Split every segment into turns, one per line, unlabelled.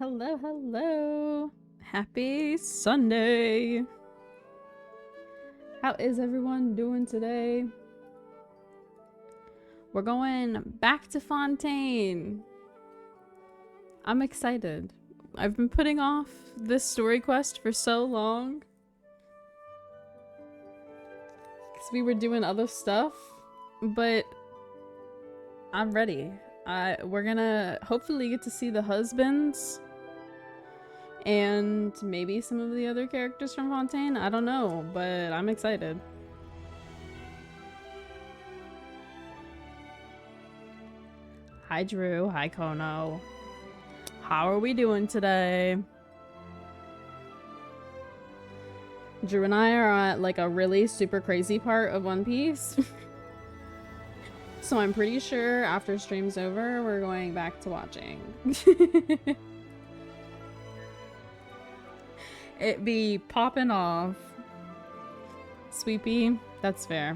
Hello, hello. Happy Sunday. How is everyone doing today? We're going back to Fontaine. I'm excited. I've been putting off this story quest for so long. Because we were doing other stuff. But I'm ready. We're gonna hopefully get to see the husbands. And maybe some of the other characters from Fontaine. I don't know, but I'm excited. Hi Drew, hi Kono. How are we doing today? Drew and I are at like a really super crazy part of One Piece. So I'm pretty sure after stream's over, we're going back to watching. It be popping off. Sweepy, that's fair.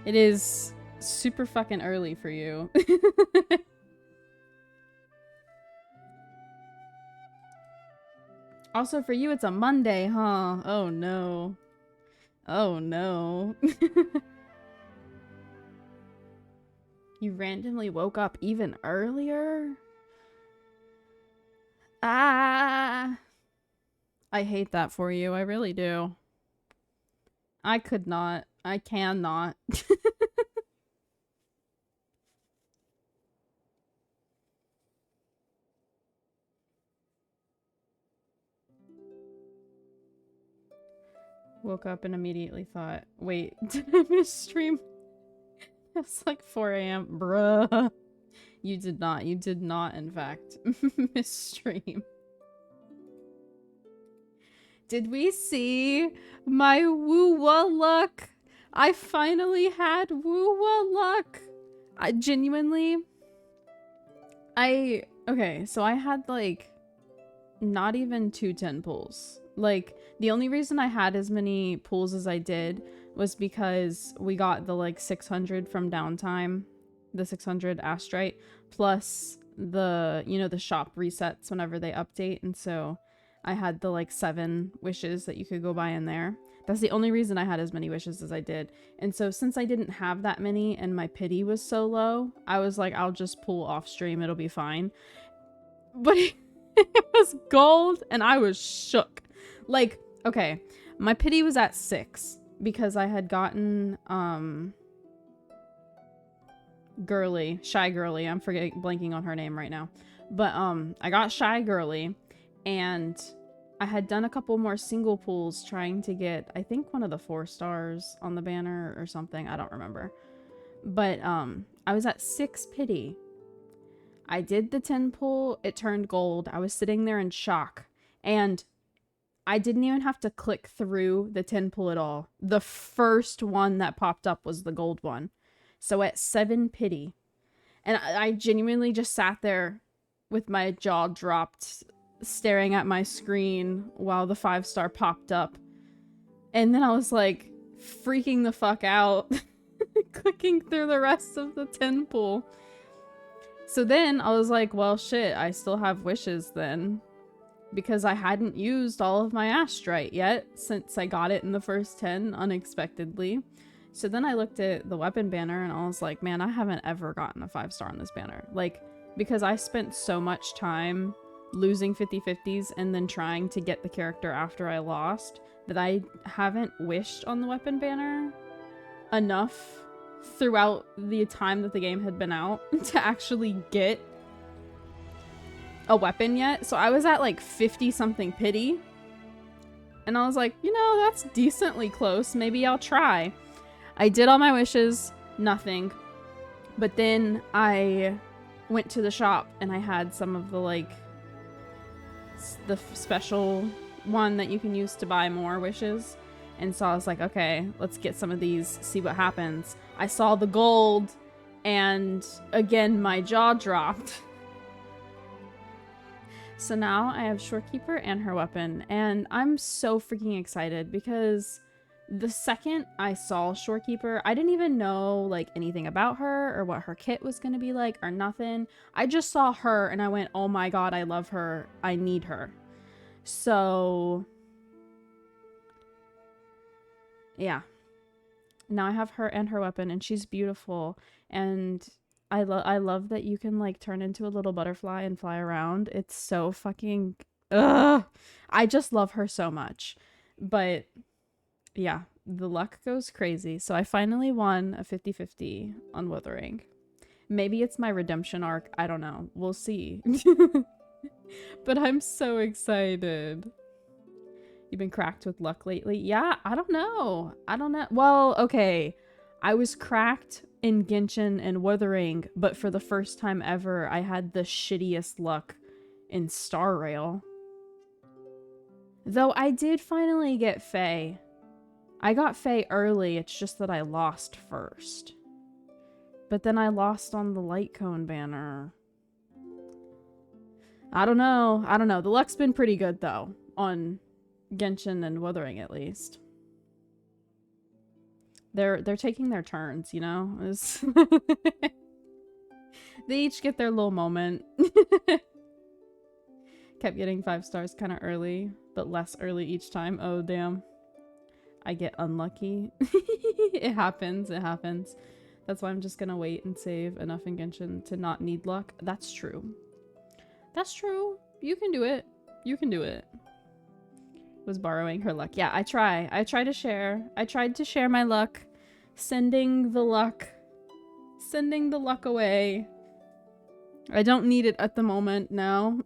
It is super fucking early for you. Also for you, it's a Monday, huh? Oh no. Oh no. You randomly woke up even earlier? Ah. I hate that for you. I really do. I could not. I cannot. Woke up and immediately thought, wait, did I miss stream? It's like 4 a.m. Bruh. You did not. You did not, in fact, miss stream. Did we see my woo-wah luck? I finally had woo-wah luck. I genuinely... Okay, so I had, like, not even 210 pulls. Like, the only reason I had as many pulls as I did was because we got the, like, 600 from downtime. The 600 Astrite. Plus the, you know, the shop resets whenever they update. And so... I had the like 7 wishes that you could go buy in there. That's the only reason I had as many wishes as I did. And so since I didn't have that many and my pity was so low, I was like, I'll just pull off stream. It'll be fine. But it was gold and I was shook. Like, okay, my pity was at 6 because I had gotten, Shy Girly. I'm blanking on her name right now. But, I got Shy Girly. And I had done a couple more single pulls trying to get, I think, one of the 4 stars on the banner or something. I don't remember. But I was at 6 pity. I did the 10 pull. It turned gold. I was sitting there in shock. And I didn't even have to click through the 10 pull at all. The first one that popped up was the gold one. So at 7 pity. And I genuinely just sat there with my jaw dropped, staring at my screen while the 5-star popped up. And then I was like freaking the fuck out, clicking through the rest of the 10 pool. So then I was like, well shit, I still have wishes then, because I hadn't used all of my Astrite yet since I got it in the first 10 unexpectedly. So then I looked at the weapon banner and I was like, man, I haven't ever gotten a 5-star on this banner. Like, because I spent so much time losing 50/50s and then trying to get the character after I lost that I haven't wished on the weapon banner enough throughout the time that the game had been out to actually get a weapon yet. So I was at like 50 something pity and I was like, you know, that's decently close. Maybe I'll try. I did all my wishes, nothing. But then I went to the shop and I had some of the like the special one that you can use to buy more wishes. And so I was like, okay, let's get some of these, see what happens. I saw the gold and again, my jaw dropped. So now I have Shorekeeper and her weapon and I'm so freaking excited because The second I saw Shorekeeper, I didn't even know like anything about her or what her kit was gonna be like or nothing. I just saw her and I went, oh my god, I love her. I need her. So yeah. Now I have her and her weapon, and she's beautiful. And I love that you can like turn into a little butterfly and fly around. It's so fucking ugh. I just love her so much. But yeah, the luck goes crazy. So I finally won a 50-50 on Withering. Maybe it's my redemption arc. I don't know. We'll see. But I'm so excited. You've been cracked with luck lately? Yeah, I don't know. I don't know. Well, okay. I was cracked in Genshin and Wuthering, but for the first time ever, I had the shittiest luck in Star Rail. Though I did finally get Fae. I got Fae early, it's just that I lost first. But then I lost on the Light Cone banner. I don't know. I don't know. The luck's been pretty good, though, on Genshin and Wuthering, at least. They're taking their turns, you know? They each get their little moment. Kept getting 5 stars kind of early, but less early each time. Oh, damn. I get unlucky. It happens. It happens. That's why I'm just gonna wait and save enough in Genshin to not need luck. That's true. That's true. You can do it. You can do it. Was borrowing her luck. Yeah, I try. I try to share. I tried to share my luck. Sending the luck. Sending the luck away. I don't need it at the moment now.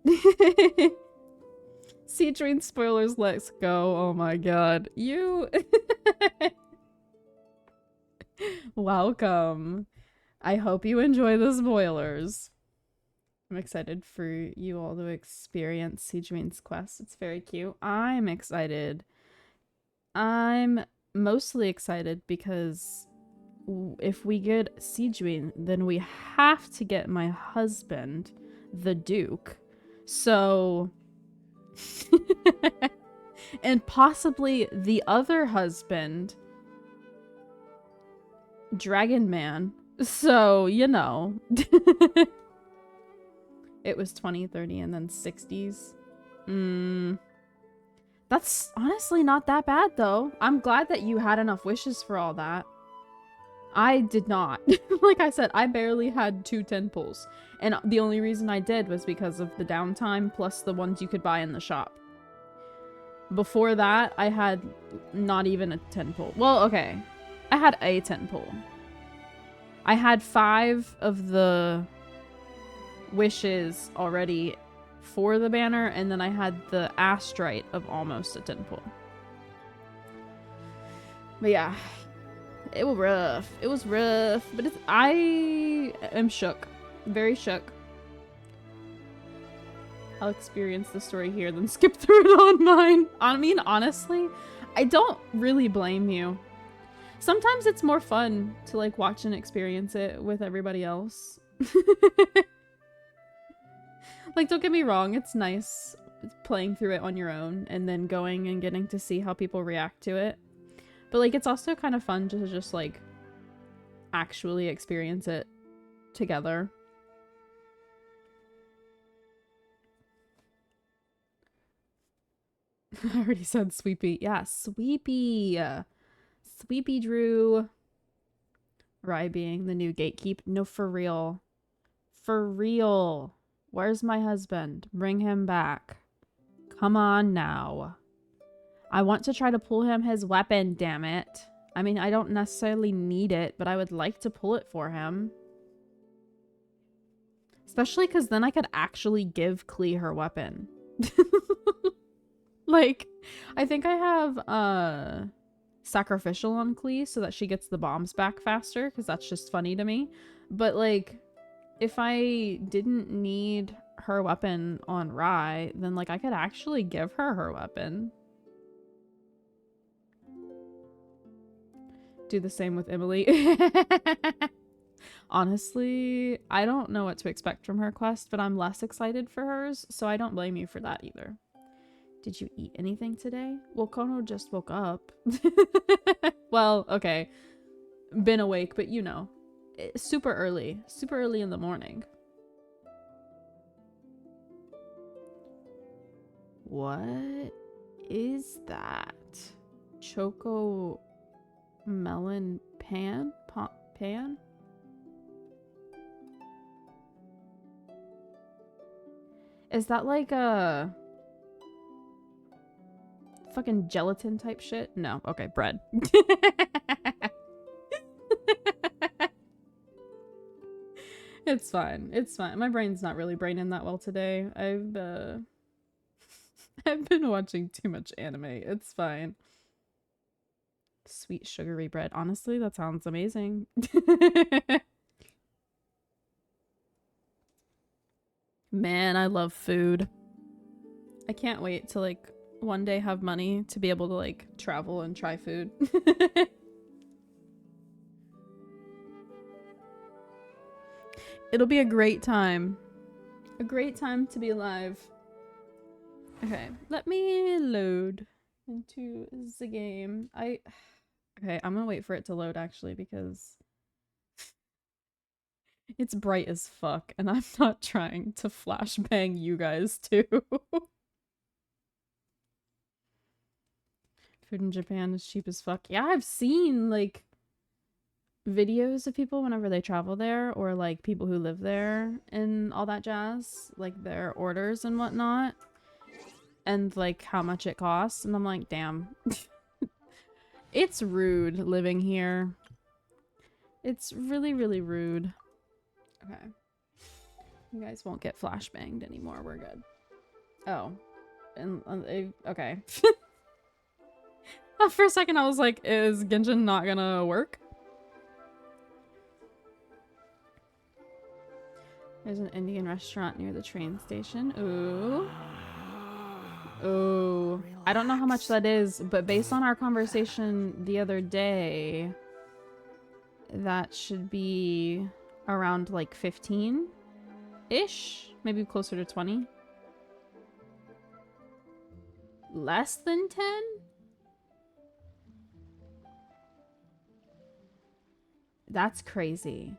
Sigewinne spoilers, let's go. Oh my god. You... Welcome. I hope you enjoy the spoilers. I'm excited for you all to experience Sigewinne's quest. It's very cute. I'm excited. I'm mostly excited because if we get Sigewinne, then we have to get my husband, the Duke. So... and possibly the other husband, Dragon Man. So, you know... It was 20, 30, and then 60s. That's honestly not that bad, though. I'm glad that you had enough wishes for all that. I did not. Like I said, I barely had 2 10 pulls. And the only reason I did was because of the downtime, plus the ones you could buy in the shop. Before that, I had not even a 10 pull. Well, okay. I had a 10 pull. I had 5 of the... wishes already for the banner, and then I had the Astrite of almost a 10 pull. But yeah, it was rough. It was rough, but I am shook. Very shook. I'll experience the story here, then skip through it on mine. I mean, honestly, I don't really blame you. Sometimes it's more fun to like watch and experience it with everybody else. Like, don't get me wrong, it's nice playing through it on your own and then going and getting to see how people react to it. But, like, it's also kind of fun to just, like, actually experience it together. I already said Sweepy. Yeah, Sweepy! Sweepy Drew. Rye being the new gatekeep. No, for real. For real. Where's my husband? Bring him back. Come on now. I want to try to pull him his weapon, damn it. I mean, I don't necessarily need it, but I would like to pull it for him. Especially because then I could actually give Klee her weapon. Like, I think I have sacrificial on Klee so that she gets the bombs back faster, because that's just funny to me. But, like... if I didn't need her weapon on Rye, then, like, I could actually give her weapon. Do the same with Emily. Honestly, I don't know what to expect from her quest, but I'm less excited for hers, so I don't blame you for that either. Did you eat anything today? Well, Kono just woke up. Well, okay. Been awake, but you know. Super early. Super early in the morning. What is that? Choco melon pan? Pan? Is that like a fucking gelatin type shit? No. Okay, bread. It's fine. It's fine. My brain's not really braining that well today. I've been watching too much anime. It's fine. Sweet sugary bread. Honestly, that sounds amazing. Man, I love food. I can't wait to like one day have money to be able to like travel and try food. It'll be a great time. A great time to be alive. Okay, let me load into the game. Okay, I'm gonna wait for it to load actually because it's bright as fuck and I'm not trying to flashbang you guys too. Food in Japan is cheap as fuck. Yeah, I've seen like videos of people whenever they travel there or like people who live there and all that jazz, like their orders and whatnot and like how much it costs, and I'm like, damn. It's rude living here. It's really, really rude. Okay. You guys won't get flashbanged anymore. We're good. Oh. And okay. For a second I was like, is Genshin not gonna work? There's an Indian restaurant near the train station. Ooh. Ooh. I don't know how much that is, but based on our conversation the other day, that should be around like 15-ish? Maybe closer to 20? Less than 10? That's crazy.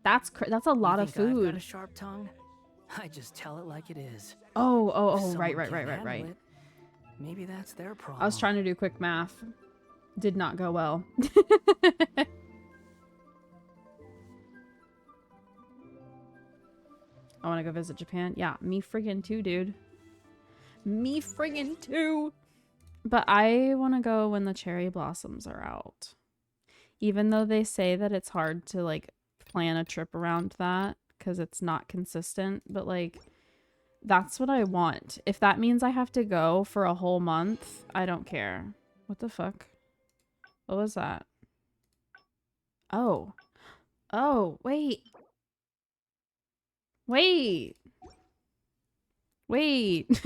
That's a lot of food.
I've got a sharp tongue? I just tell it like it is.
Oh, right.
Maybe that's their problem.
I was trying to do quick math. Did not go well. I want to go visit Japan. Yeah, me friggin' too, dude. Me friggin' too. But I want to go when the cherry blossoms are out. Even though they say that it's hard to like plan a trip around that because it's not consistent, but like that's what I want. If that means I have to go for a whole month, I don't care. What the fuck? What was that? Oh. Oh, wait. Wait. Wait.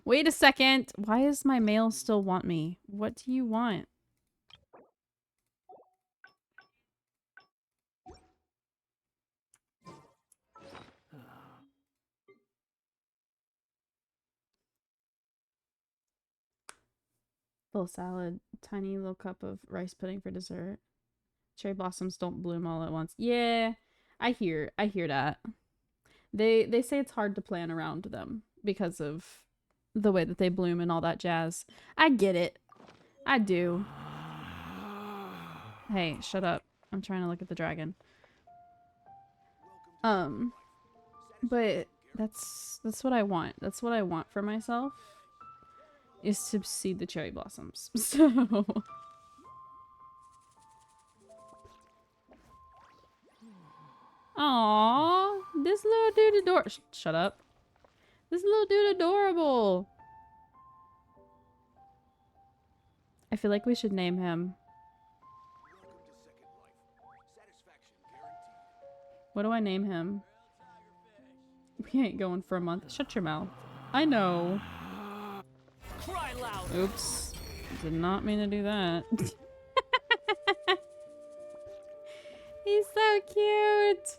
Wait a second. Why does my mail still want me? What do you want? Little salad, tiny little cup of rice pudding for dessert. Cherry blossoms don't bloom all at once. Yeah, I hear that. They say it's hard to plan around them because of the way that they bloom and all that jazz. I get it. I do. Hey, shut up. I'm trying to look at the dragon. But that's what I want. That's what I want for myself. Is to see the cherry blossoms. So aww, this little dude shut up. This little dude adorable. I feel like we should name him. What do I name him? We ain't going for a month. Shut your mouth. I know.
Cry loud.
Oops. Did not mean to do that. He's so cute.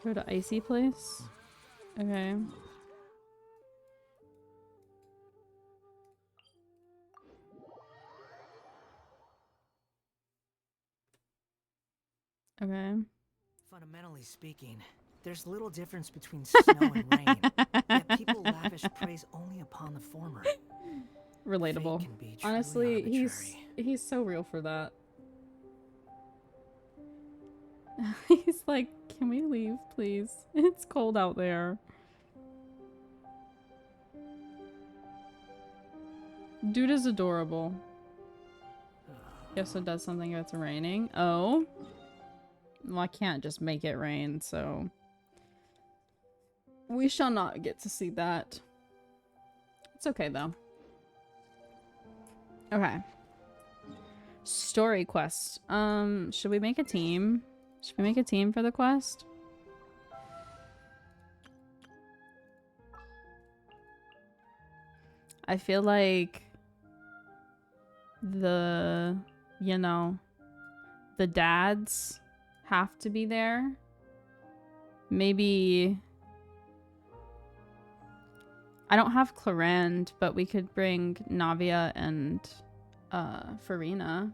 Go to icy place. Okay. Okay.
Fundamentally speaking, there's little difference between snow and rain. Yet people lavish praise only upon the former.
Relatable.
Fate can be truly
Honestly,
arbitrary.
he's so real for that. He's like, can we leave, please? It's cold out there. Dude is adorable. Guess it does something if it's raining. Oh. Well, I can't just make it rain, so... We shall not get to see that. It's okay, though. Okay. Story quest. Should we make a team? Should we make a team for the quest? I feel like the, you know, the dads have to be there. Maybe... I don't have Clarend, but we could bring Navia and Farina.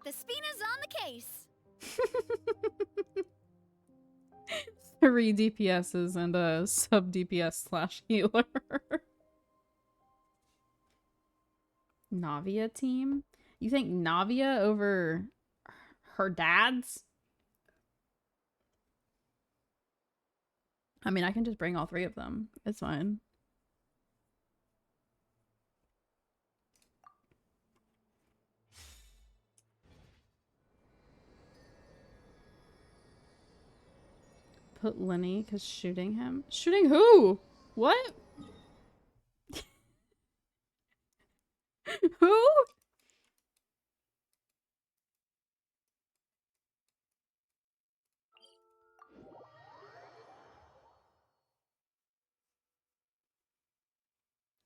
The Spina's on the case.
3 DPSs and a sub DPS / healer. Navia team? You think Navia over her dad's? I mean, I can just bring all 3 of them. It's fine. Put Lenny, because shooting him. Shooting who? What? Who?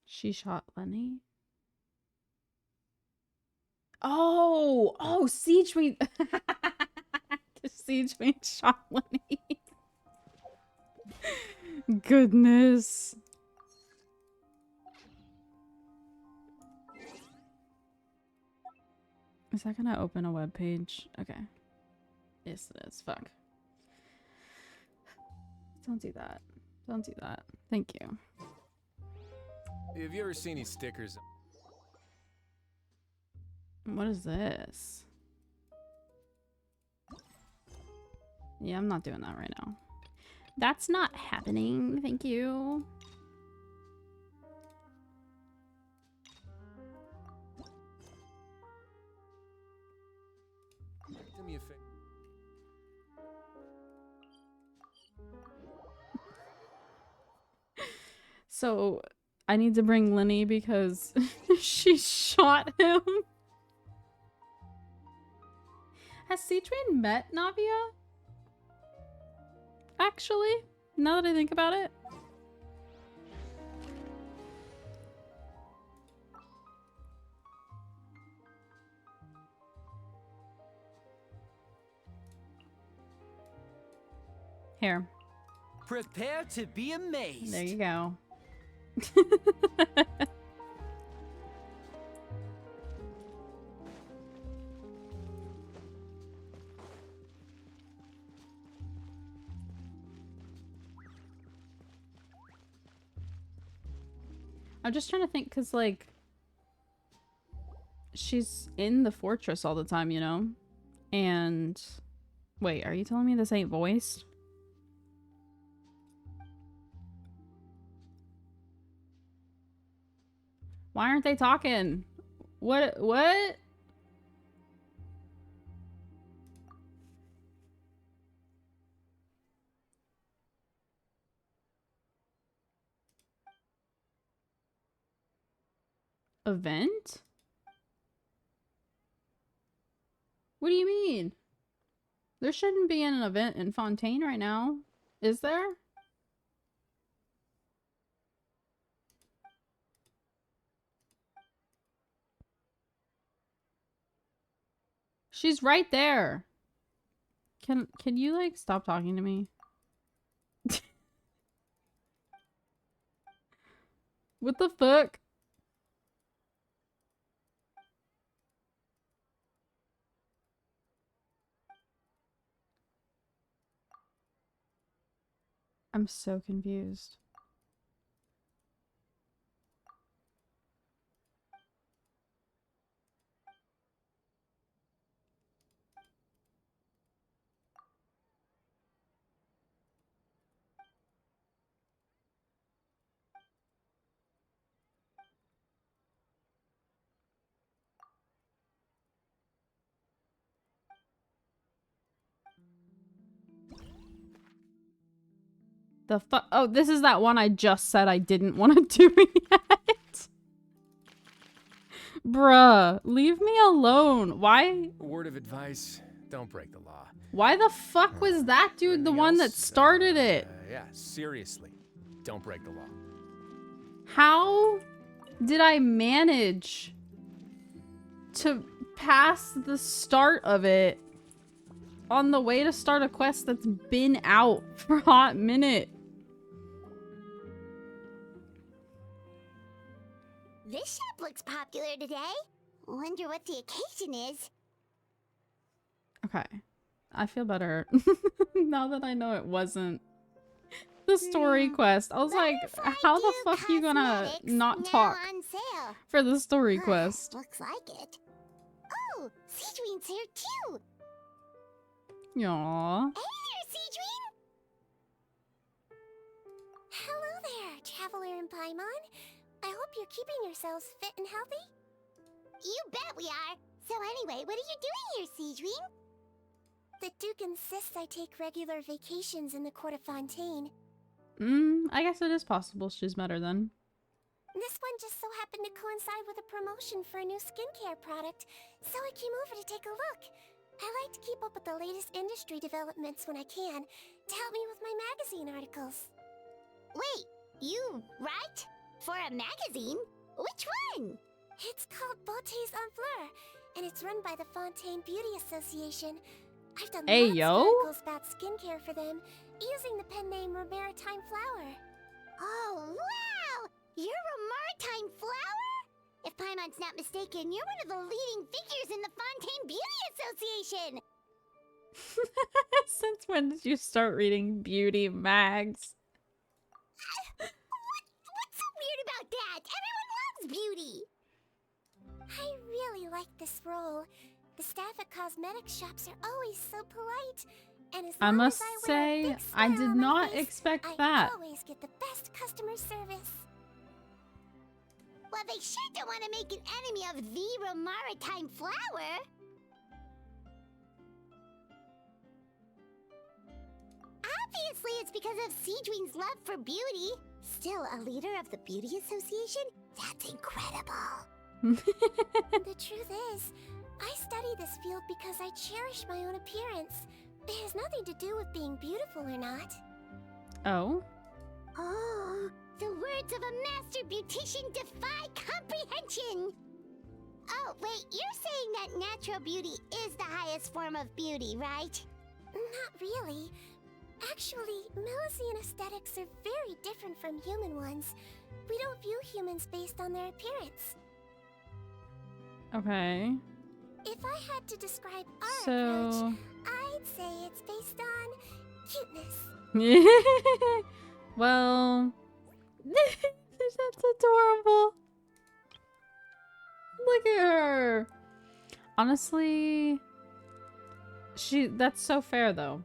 She shot Lenny? Oh! Oh, Sigewinne! Sigewinne shot Lenny. Goodness. Is that gonna open a web page? Okay. Yes, it is. Fuck. Don't do that. Don't do that. Thank you.
Have you ever seen these stickers?
What is this? Yeah, I'm not doing that right now. That's not happening. Thank you.
Do me a favor.
So, I need to bring Lenny because she shot him. Has Sigewinne met Navia? Actually, now that I think about it. Here.
Prepare to be amazed.
There you go. I'm just trying to think because, like, she's in the fortress all the time, you know? And... Wait, are you telling me this ain't voiced? Why aren't they talking? What? What? Event? What do you mean? There shouldn't be an event in Fontaine right now. Is there? She's right there. Can you like stop talking to me? What the fuck? I'm so confused. The fuck? Oh, this is that one I just said I didn't want to do yet. Bruh, leave me alone. Why?
A word of advice: don't break the law.
Why the fuck was that dude the
Anything
one that
else?
started it?
Yeah, seriously, don't break the law.
How did I manage to pass the start of it on the way to start a quest that's been out for a hot minute?
This shop looks popular today. Wonder what the occasion is.
Okay. I feel better now that I know it wasn't the story quest. I was like, how the fuck are you gonna not talk
On sale.
for the story quest?
Looks like it. Oh, Sigewinne's here too.
Aww.
Hey there, Sigewinne. Hello there, Traveler and Paimon. I hope you're keeping yourselves fit and healthy. You bet we are. So anyway, what are you doing here, Sigewinne? The Duke insists I take regular vacations in the court of Fontaine.
I guess it is possible she's met her then.
This one just so happened to coincide with a promotion for a new skincare product, so I came over to take a look. I like to keep up with the latest industry developments when I can, to help me with my magazine articles. Wait, you write? For a magazine? Which one? It's called Beautés en Fleur, and it's run by the Fontaine Beauty Association. I've done
Hey,
lots
yo.
of articles about skincare for them, using the pen name Maritime Flower. Oh, wow! You're a Maritime Flower? If Paimon's not mistaken, you're one of the leading figures in the Fontaine Beauty Association!
Since when did you start reading beauty mags?
What's so weird about that? Everyone loves beauty! I really like this role. The staff at cosmetics shops are always so polite. And as
I
long
must
as I wear a
say,
big
I
smile
did
on my
not
face,
expect
I
that.
always get the best customer service. Well, they sure don't want to make an enemy of the Maritime Flower. Obviously, it's because of Sigewinne's love for beauty. Still a leader of the Beauty Association? That's incredible. The truth is, I study this field because I cherish my own appearance. It has nothing to do with being beautiful or not.
Oh?
Oh, the words of a master beautician defy comprehension! Oh, wait, you're saying that natural beauty is the highest form of beauty, right? Not really. Actually, Milesian aesthetics are very different from human ones. We don't view humans based on their appearance.
Okay.
If I had to describe our
So...
approach, I'd say it's based on cuteness.
Well... That's adorable. Look at her. Honestly... That's so fair, though.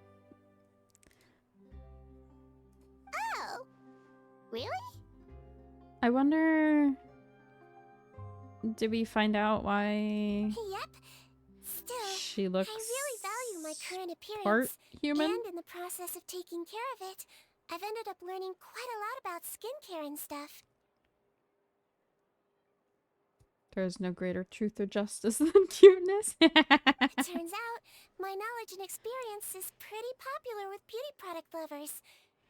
Oh, really?
I wonder... Did we find out why
Yep. Still,
she looks
I really value my current appearance.
part human?
And in the process of taking care of it, I've ended up learning quite a lot about skincare and stuff.
There's no greater truth or justice than cuteness.
It turns out, my knowledge and experience is pretty popular with beauty product lovers.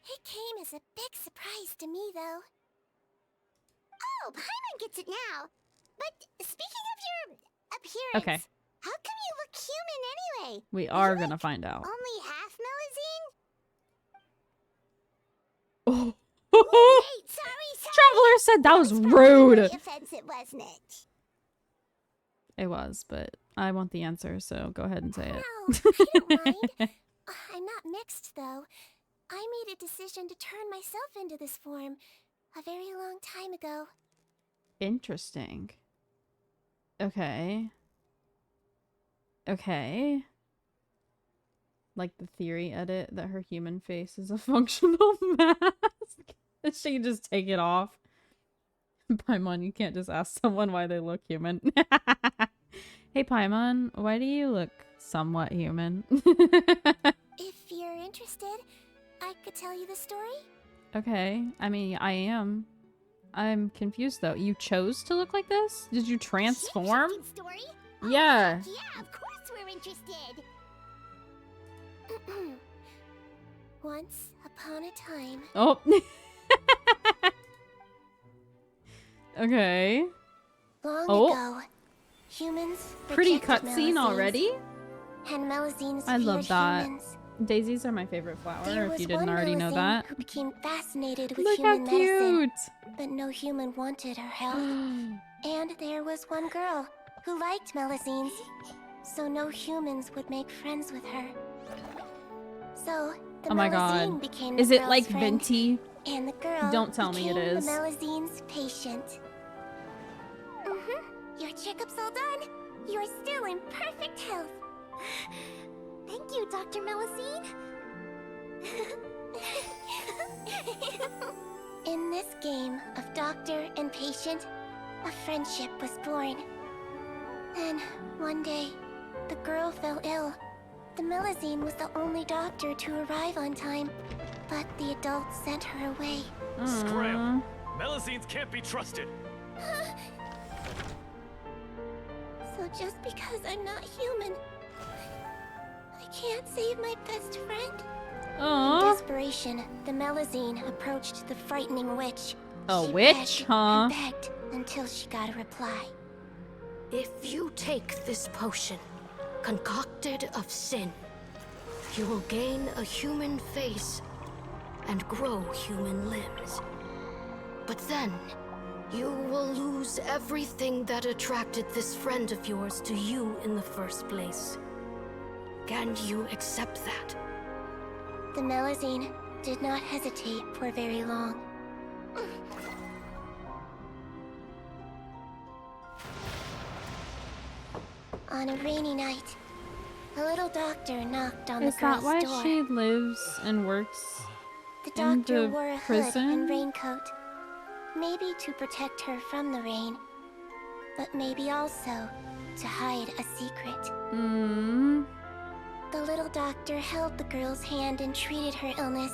It came as a big surprise to me, though. Oh, Paimon gets it now. But speaking of your appearance,
Okay.
How come you look human anyway?
We are gonna find out.
Only half
Oh.
Melusine? Wait, sorry.
Traveler said that was
probably
rude.
really offensive, wasn't it?
It was, but I want the answer, so go ahead and say it.
No, I don't mind. I'm not mixed, though. I made a decision to turn myself into this form a very long time ago.
Interesting. Okay. Okay. Like the theory edit that her human face is a functional mask. That she can just take it off. Paimon, you can't just ask someone why they look human. Hey Paimon, why do you look somewhat human?
If you're interested, I could tell you the story.
Okay, I mean, I am. I'm confused though. You chose to look like this? Did you transform?
Interesting story?
Yeah.
Heck yeah, of course we're interested. Once upon a time.
Oh. Okay.
Long
Oh.
ago, humans
Pretty
rejected
cutscene
Melusines,
already?
and Melusines
I love
feared
that.
humans.
Daisies are my favorite flower,
There
if
was
you didn't
one
already know
Melusine
that.
who became fascinated with
Look how
human medicine,
cute!
but no human wanted her help. And there was one girl who liked Melusines, so no humans would make friends with her. So the
Oh my
Melusine
god.
became the
Is it
girl's
like
friend,
Venti?
and the girl
Don't tell me it
became
is.
the Melusine's patient. Your checkup's all done. You're still in perfect health. Thank you, Dr. Melusine. In this game of doctor and patient, a friendship was born. Then, one day, the girl fell ill. The Melusine was the only doctor to arrive on time, but the adults sent her away.
Scram! Melusines can't be trusted!
So just because I'm not human, I can't save my best friend? In
Aww.
desperation, the Melusine approached the frightening witch.
A
She
witch,
begged
huh?
and begged until she got a reply.
If you take this potion, concocted of sin, you will gain a human face and grow human limbs. But then, you will lose everything that attracted this friend of yours to you in the first place. Can you accept that?
The Melusine did not hesitate for very long. On a rainy night, a little doctor knocked on
Is
the
that
girl's
why
door.
she lives and works?
The
in
doctor
the
wore a hood
prison?
and raincoat, maybe to protect her from the rain, but maybe also to hide a secret. The little doctor held the girl's hand and treated her illness,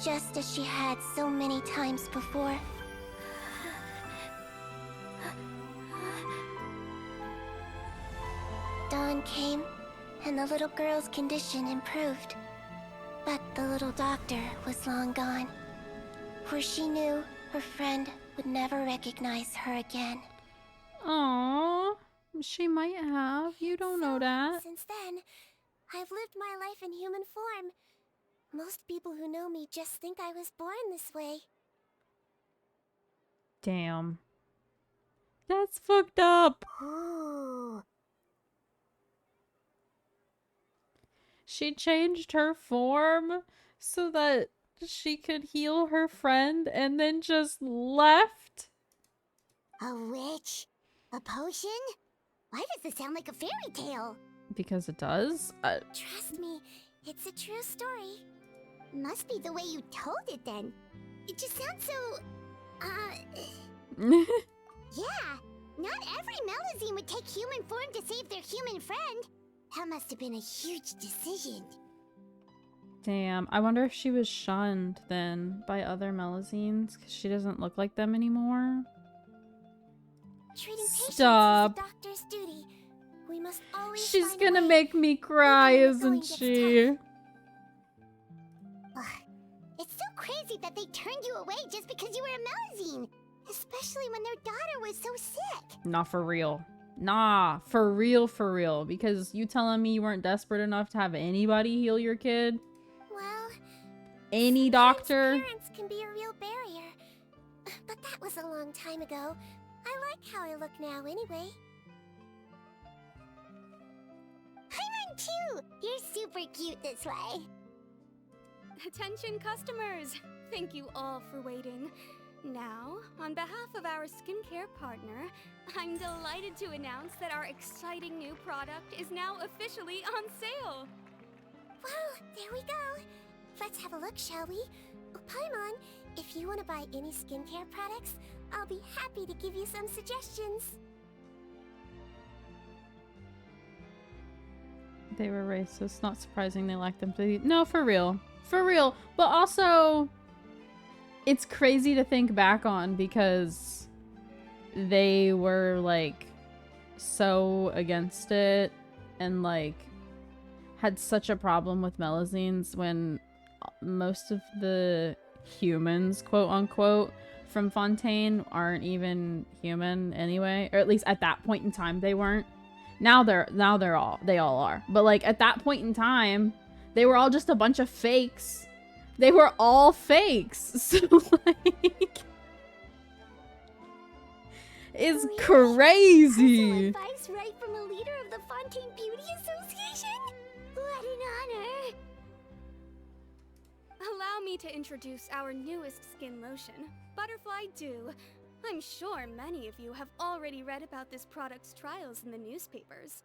just as she had so many times before. Dawn came, and the little girl's condition improved. But the little doctor was long gone, for she knew her friend would never recognize her again.
Aww. She might have. You don't know that.
Since then, I've lived my life in human form. Most people who know me just think I was born this way.
Damn. That's fucked up.
Ooh.
She changed her form so that she could heal her friend and then just left?
A witch? A potion? Why does this sound like a fairy tale?
Because it does?
Trust me, it's a true story. Must be the way you told it then. It just sounds so... Yeah, not every Melusine would take human form to save their human friend. That must have been a huge decision.
Damn. I wonder if she was shunned then by other Melusines because she doesn't look like them anymore.
Treating patients
Stop.
is a doctor's duty. We must always
She's
find a
gonna
way.
make me cry,
Even when the
isn't
going gets
she?
Ugh, it's so crazy that they turned you away just because you were a Melusine. Especially when their daughter was so sick.
Not for real. Nah, for real, because you telling me you weren't desperate enough to have anybody heal your kid?
Well,
Any
sometimes
doctor?
appearance can be a real barrier. But that was a long time ago. I like how I look now anyway. I run too! You're super cute this way.
Attention customers! Thank you all for waiting. Now, on behalf of our skincare partner, I'm delighted to announce that our exciting new product is now officially on sale!
Well, there we go. Let's have a look, shall we? Paimon, if you want to buy any skincare products, I'll be happy to give you some suggestions.
They were racist. Not surprising they lacked empathy. No, for real. For real. But also, it's crazy to think back on because they were, like, so against it and, like, had such a problem with melazines when most of the humans, quote unquote, from Fontaine aren't even human anyway. Or at least at that point in time they weren't. Now they all are. But like at that point in time, they were all just a bunch of fakes. They were all fakes. So like it's crazy.
Advice right from a leader of the Fontaine Beauty Association? What an honor.
Allow me to introduce our newest skin lotion, Butterfly Dew. I'm sure many of you have already read about this product's trials in the newspapers.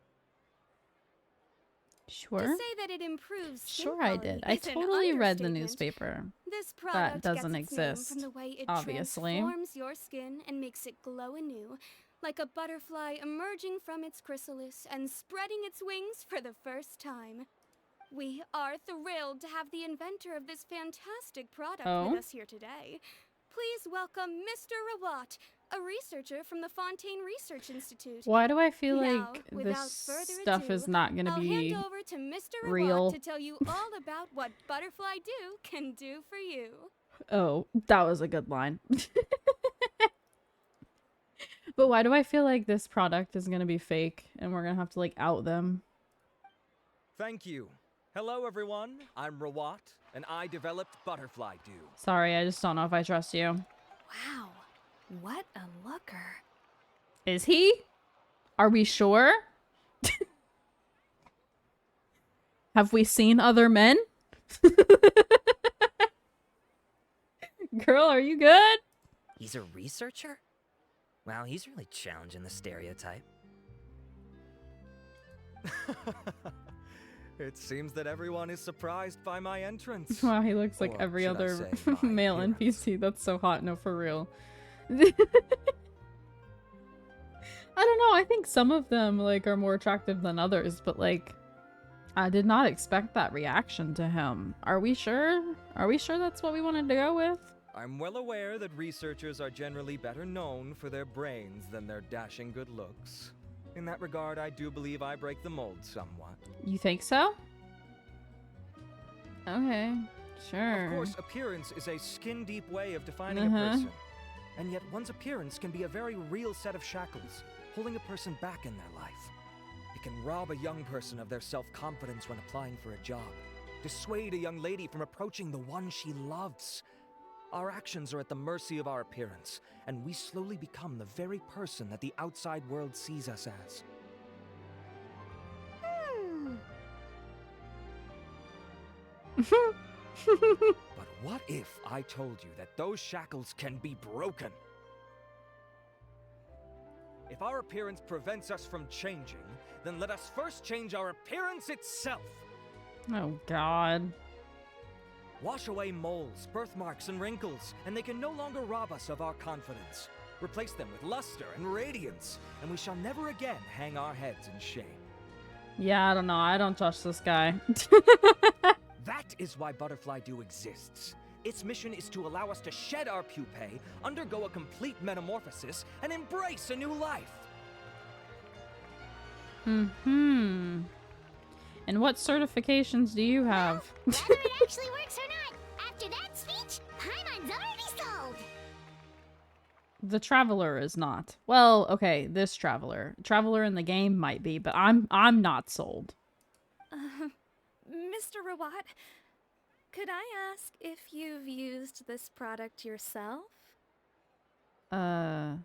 Sure.
To say that it improves skin
Sure I did. I
quality is an
totally read the
understatement.
newspaper.
This product
doesn't
gets its name
exist,
from the way it
obviously.
transforms your skin and makes it glow anew, like a butterfly emerging from its chrysalis and spreading its wings for the first time. We are thrilled to have the inventor of this fantastic product with us here today. Please welcome Mr. Rawat, a researcher from the Fontaine Research Institute.
Why do I feel
Now,
like
without
this
further
stuff
ado,
is not gonna
I'll
be
hand over to Mr.
real?
Rawat to tell you all about what Butterfly Dew can do for you.
Oh, that was a good line. But why do I feel like this product is gonna be fake and we're gonna have to like out them?
Thank you. Hello everyone, I'm Rawat, and I developed Butterfly Dew.
Sorry, I just don't know if I trust you.
Wow, what a looker.
Is he? Are we sure? Have we seen other men? Girl, are you good?
He's a researcher? Wow, he's really challenging the stereotype.
It seems that everyone is surprised by my entrance.
Wow, he looks like
Or
every
should I
other
say, my
male
appearance.
NPC. That's so hot. No, for real. I don't know. I think some of them like are more attractive than others, but like I did not expect that reaction to him. Are we sure? Are we sure that's what we wanted to go with?
I'm well aware that researchers are generally better known for their brains than their dashing good looks. In that regard, I do believe I break the mold somewhat.
You think so? Okay, sure.
Of course, appearance is a skin-deep way of defining a person. And yet one's appearance can be a very real set of shackles, holding a person back in their life. It can rob a young person of their self-confidence when applying for a job, dissuade a young lady from approaching the one she loves. Our actions are at the mercy of our appearance, and we slowly become the very person that the outside world sees us as. But what if I told you that those shackles can be broken? If our appearance prevents us from changing, then let us first change our appearance itself.
Oh God.
Wash away moles, birthmarks, and wrinkles, and they can no longer rob us of our confidence. Replace them with luster and radiance, and we shall never again hang our heads in shame.
Yeah, I don't know. I don't trust this guy.
That is why Butterfly Dew exists. Its mission is to allow us to shed our pupae, undergo a complete metamorphosis, and embrace a new life.
And what certifications do you have?
Whether it actually works or not, after that speech, Paimon's already sold.
The Traveler is not. Well, okay, this Traveler. Traveler in the game might be, but I'm not sold.
Mr. Rawat, could I ask if you've used this product yourself?
I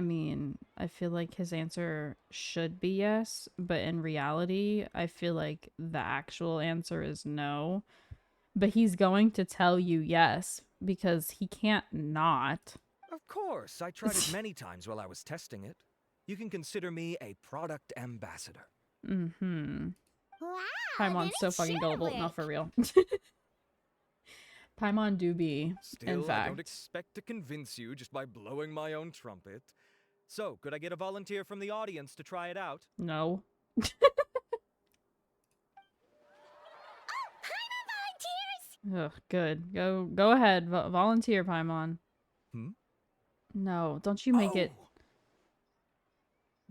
mean, I feel like his answer should be yes, but in reality, I feel like the actual answer is no. But he's going to tell you yes, because he can't not.
Of course, I tried it many times while I was testing it. You can consider me a product ambassador.
Mm-hmm.
Wow,
Paimon's so
then it
fucking
should
gullible. No,
work.
for real. Paimon do be,
Still,
in fact.
I don't expect to convince you just by blowing my own trumpet. So, could I get a volunteer from the audience to try it out?
No.
Paimon volunteers!
Ugh, good. Go ahead. Volunteer, Paimon.
Hmm?
No, don't you make it.
Oh,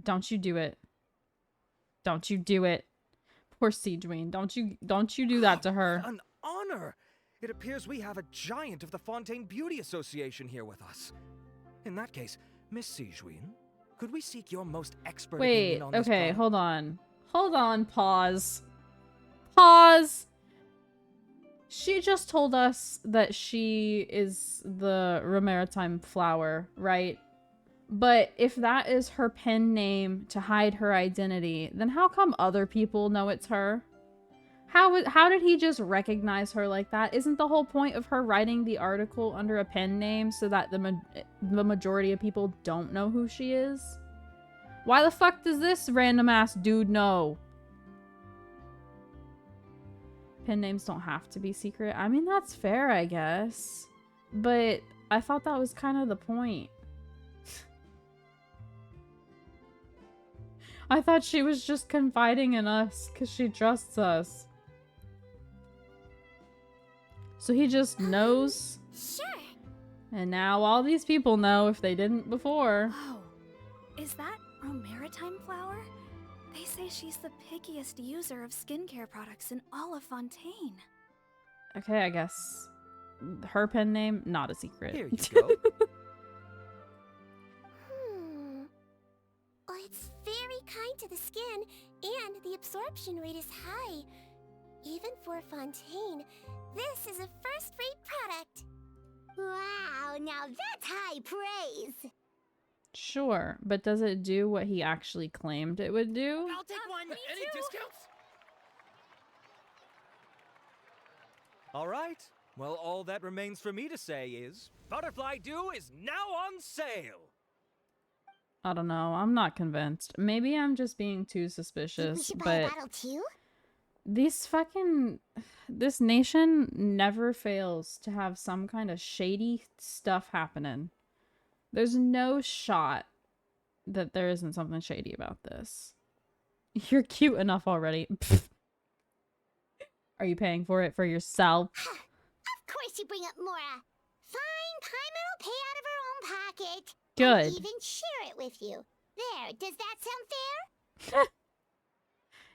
Don't you do it. Don't you do it. Poor Sigewinne. Don't you do that to her.
What an honor! It appears we have a giant of the Fontaine Beauty Association here with us. In that case, Miss Sigewinne, could we seek your most expert
Wait,
opinion on this
okay,
product?
hold on. Hold on, pause. Pause! She just told us that she is the Maritime Flower, right? But if that is her pen name to hide her identity, then how come other people know it's her? How did he just recognize her like that? Isn't the whole point of her writing the article under a pen name so that the majority of people don't know who she is? Why the fuck does this random ass dude know? Pen names don't have to be secret. I mean, that's fair, I guess. But I thought that was kind of the point. I thought she was just confiding in us because she trusts us. So he just knows.
Sure.
And now all these people know if they didn't before.
Whoa, is that Maritime Flower? They say she's the pickiest user of skincare products in all of Fontaine.
Okay, I guess. Her pen name, not a secret.
Here you go.
Well, it's very kind to the skin, and the absorption rate is high. Even for Fontaine, this is a first-rate product. Wow, now that's high praise.
Sure, but does it do what he actually claimed it would do?
I'll take one. Any discounts?
All right. Well, all that remains for me to say is, Butterfly Dew is now on sale.
I don't know. I'm not convinced. Maybe I'm just being too
Think we
suspicious,
should buy a
but
bottle too?
this nation never fails to have some kind of shady stuff happening. There's no shot that there isn't something shady about this. You're cute enough already. Are you paying for it for yourself?
Of course you bring up Mora. Fine, Paimon will pay out of her own pocket.
Good.
And even share it with you. There, does that sound fair?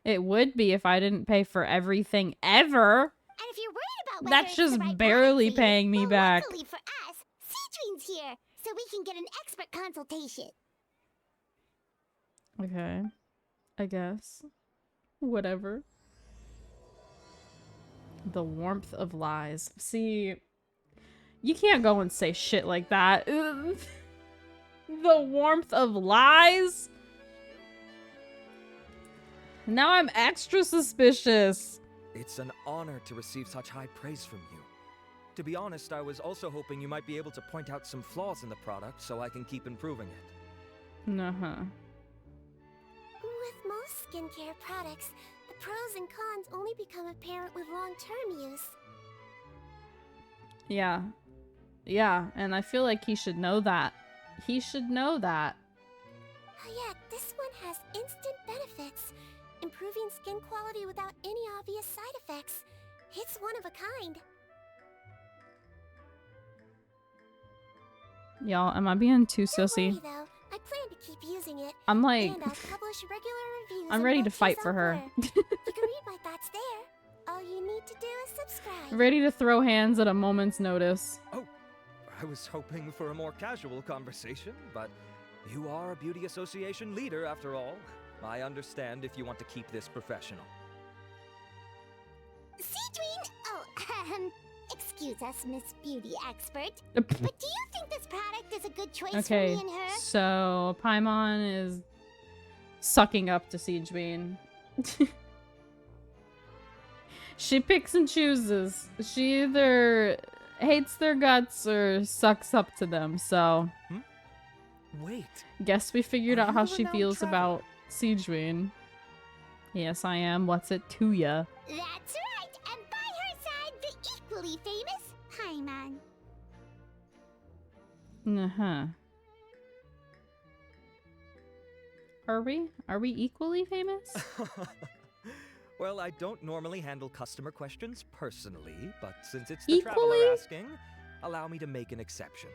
It would be if I didn't pay for everything ever.
And if you're worried about whether
That's
it's
just
the right
barely
product for you,
paying me
well,
back.
Luckily for us, Sigewinne's here, so we can get an expert consultation.
Okay. I guess. Whatever. The warmth of lies. See, you can't go and say shit like that. The warmth of lies? Now I'm extra suspicious.
It's an honor to receive such high praise from you. To be honest, I was also hoping you might be able to point out some flaws in the product so I can keep improving it.
Uh-huh.
With most skincare products, the pros and cons only become apparent with long-term use.
Yeah. Yeah, and I feel like he should know that. He should know that.
Oh yeah, this one has instant benefits. Improving skin quality without any obvious side effects. It's one of a kind.
Y'all, am I being too
Don't
sussy?
worry, though. I plan to keep using it.
I'm like,
And I'll publish regular reviews.
I'm
on
ready to
both
fight
your
for her.
software. You can read my thoughts there. All you need to do is subscribe.
Ready to throw hands at a moment's notice.
Oh, I was hoping for a more casual conversation, but you are a beauty association leader after all. I understand if you want to keep this professional.
Sigewinne! Oh, excuse us, Miss Beauty Expert. But do you think this product is a good choice
Okay,
for me and her?
so Paimon is sucking up to Sigewinne. She picks and chooses. She either hates their guts or sucks up to them, so...
Wait.
Guess we figured
Are
out
you
how
the
she
renowned
feels
traveler?
about Sigewinne. Yes, I am. What's it to ya?
That's right, and by her side, the equally famous Paimon.
Uh-huh. Are we? Are we equally famous?
Well, I don't normally handle customer questions personally, but since it's the traveler
Equally?
asking, allow me to make an exception.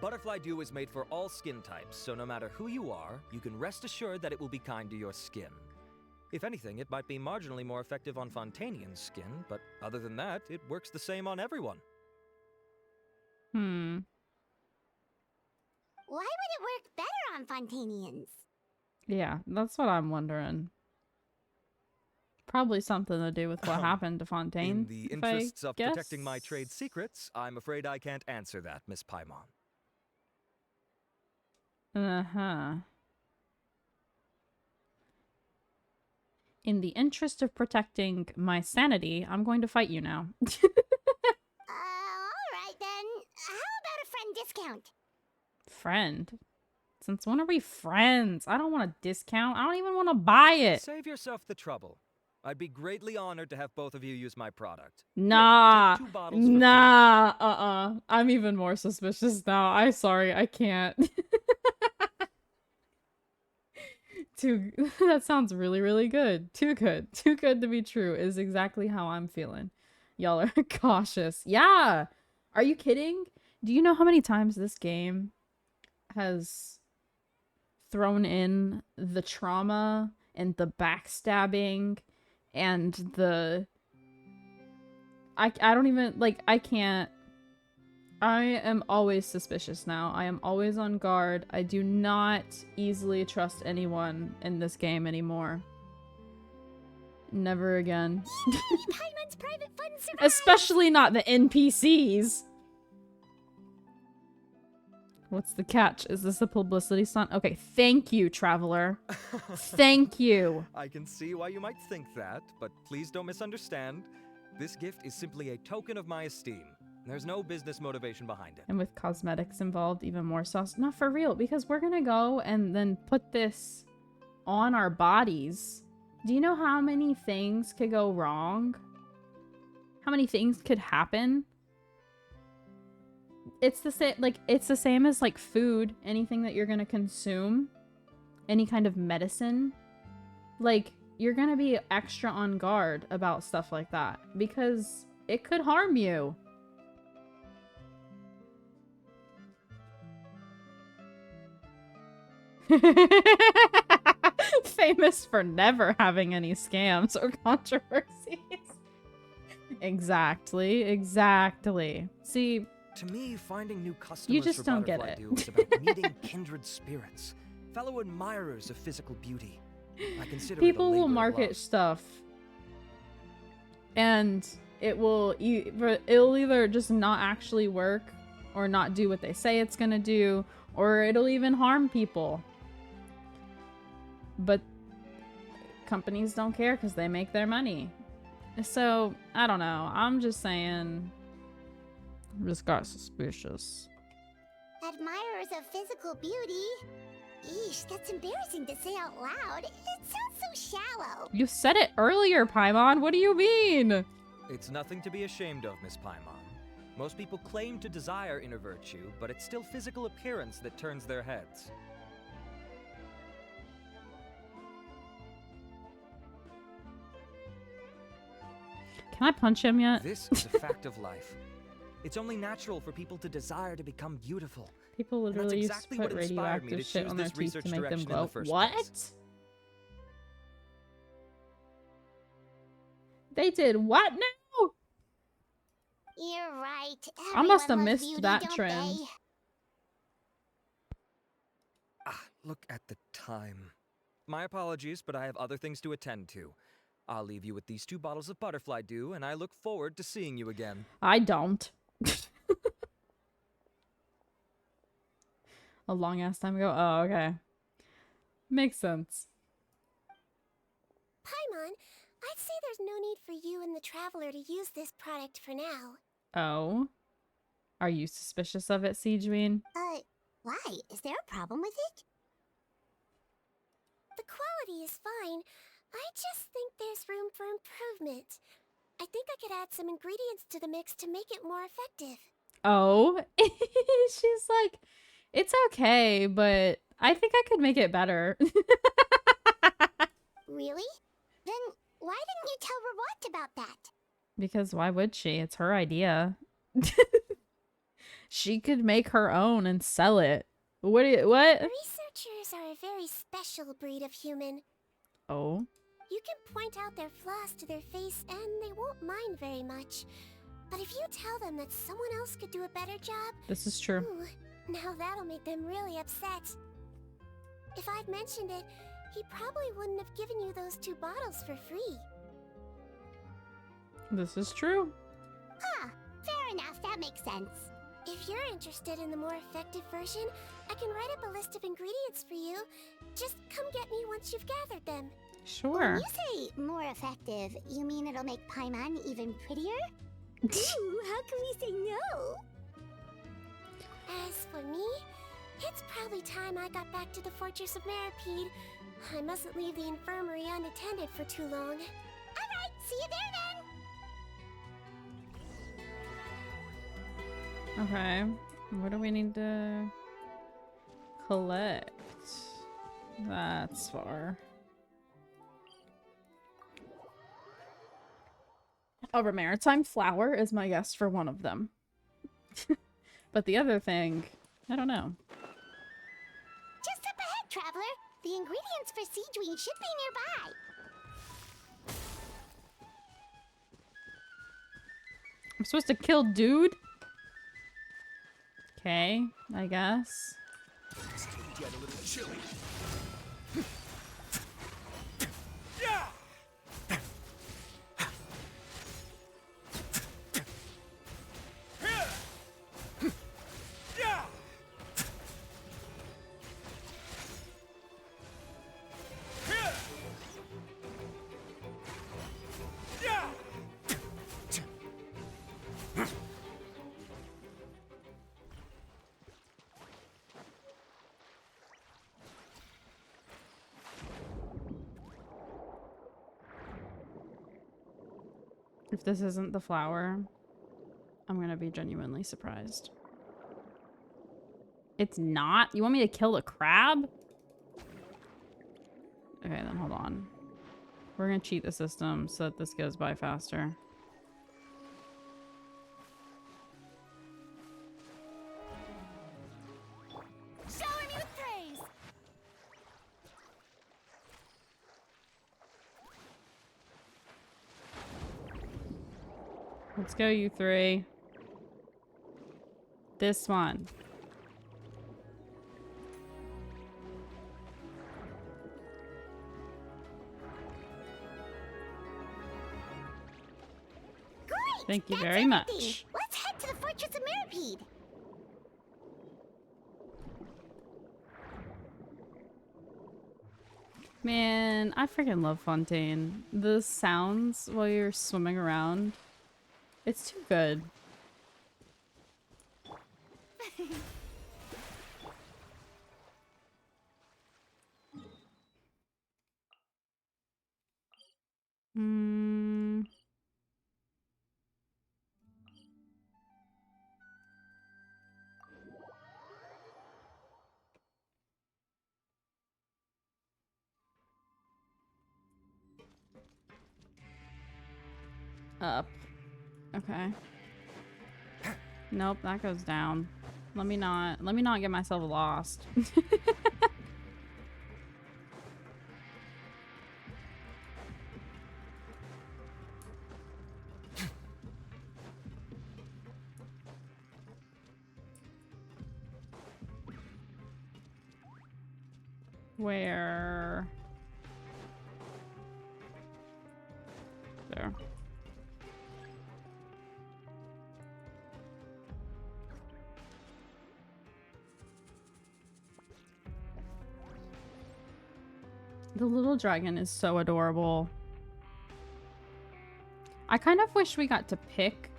Butterfly Dew is made for all skin types, so no matter who you are, you can rest assured that it will be kind to your skin. If anything, it might be marginally more effective on Fontainian's skin, but other than that, it works the same on everyone.
Hmm.
Why would it work better on Fontainians?
Yeah, that's what I'm wondering. Probably something to do with what happened to
In
Fontaine.
the
if I
interests of
guess.
protecting my trade secrets, I'm afraid I can't answer that, Miss Paimon.
Uh-huh. In the interest of protecting my sanity, I'm going to fight you now.
Alright then. How about a friend discount?
Friend? Since when are we friends? I don't want a discount. I don't even want to buy it.
Save yourself the trouble. I'd be greatly honored to have both of you use my product.
Nah.
Here, take 2 bottles for free.
Nah. I'm even more suspicious now. I'm sorry. I can't. That sounds really, really good. Too good. Too good to be true is exactly how I'm feeling. Y'all are cautious. Yeah. Are you kidding? Do you know how many times this game has thrown in the trauma and the backstabbing and the... I don't even... Like, I can't... I am always suspicious now. I am always on guard. I do not easily trust anyone in this game anymore. Never again.
Paimon's private fund survives!
Especially not the NPCs. What's the catch? Is this a publicity stunt? Okay, thank you, Traveler. Thank you.
I can see why you might think that, but please don't misunderstand. This gift is simply a token of my esteem. There's no business motivation behind it.
And with cosmetics involved, even more sauce. Not for real, because we're gonna go and then put this on our bodies. Do you know how many things could go wrong? How many things could happen? It's the same, like, it's the same as, like, food. Anything that you're gonna consume. Any kind of medicine. Like, you're gonna be extra on guard about stuff like that. Because it could harm you. Famous for never having any scams or controversies. Exactly. See,
to me, finding new customers
you just
for
don't get
Butterfly
it.
Dew is about meeting kindred spirits, fellow admirers of physical beauty. I consider
people
it a
will
labor of
market
love.
stuff and it'll either just not actually work or not do what they say it's gonna do, or it'll even harm people. But companies don't care because they make their money. So, I don't know. I'm just saying, this guy's suspicious.
Admirers of physical beauty? Eesh, that's embarrassing to say out loud. It sounds so shallow.
You said it earlier, Paimon. What do you mean?
It's nothing to be ashamed of, Miss Paimon. Most people claim to desire inner virtue, but it's still physical appearance that turns their heads.
Can I punch him yet?
This is a fact of life. It's only natural for people to desire to become beautiful.
People
And that's
literally
exactly
used to
what
put
inspired me
radioactive
to
shit
choose
on their
this
teeth
research
to make them
direction in
glow.
the first
What?
place.
They did what now?
You're right.
I must have
Everyone loves
missed
beauty,
that
don't
trend.
they?
Look at the time. My apologies, but I have other things to attend to. I'll leave you with these 2 bottles of butterfly dew, and I look forward to seeing you again.
I don't. A long ass time ago. Oh, okay. Makes sense.
Paimon, I'd say there's no need for you and the Traveler to use this product for now.
Oh. Are you suspicious of it, Sigewinne?
Why? Is there a problem with it? The quality is fine. I just think there's room for improvement. I think I could add some ingredients to the mix to make it more effective.
Oh. She's like, it's okay, but I think I could make it better.
Really? Then why didn't you tell Rawat about that?
Because why would she? It's her idea. She could make her own and sell it. What?
Researchers are a very special breed of human.
Oh.
You can point out their flaws to their face and they won't mind very much. But if you tell them that someone else could do a better job...
This is true.
Ooh, now that'll make them really upset. If I'd mentioned it, he probably wouldn't have given you those 2 bottles for free.
This is true.
Huh, fair enough, that makes sense. If you're interested in the more effective version, I can write up a list of ingredients for you. Just come get me once you've gathered them.
Sure.
When you say more effective, you mean it'll make Paimon even prettier? Ooh, how can we say no? As for me, it's probably time I got back to the Fortress of Maripede. I mustn't leave the infirmary unattended for too long. Alright, see you there then!
Okay. What do we need to collect? That's far. A maritime flower is my guess for one of them. But the other thing, I don't know.
Just up ahead, Traveler. The ingredients for Sigewinne should be nearby.
I'm supposed to kill dude? Okay, I guess.
Get a little chilly.
If this isn't the flower, I'm gonna be genuinely surprised. It's not? You want me to kill the crab? Okay, then hold on. We're gonna cheat the system so that this goes by faster.
Shower me with praise!
Let's go, you 3. This one.
Great!
Thank you
That's
very
everything.
much.
Let's head to the Fortress of Maripede.
Man, I freaking love Fontaine. The sounds while you're swimming around. It's too good. Hmm. Up. Okay. Nope, that goes down. Let me not get myself lost. Where? There. The little dragon is so adorable. I kind of wish we got to pick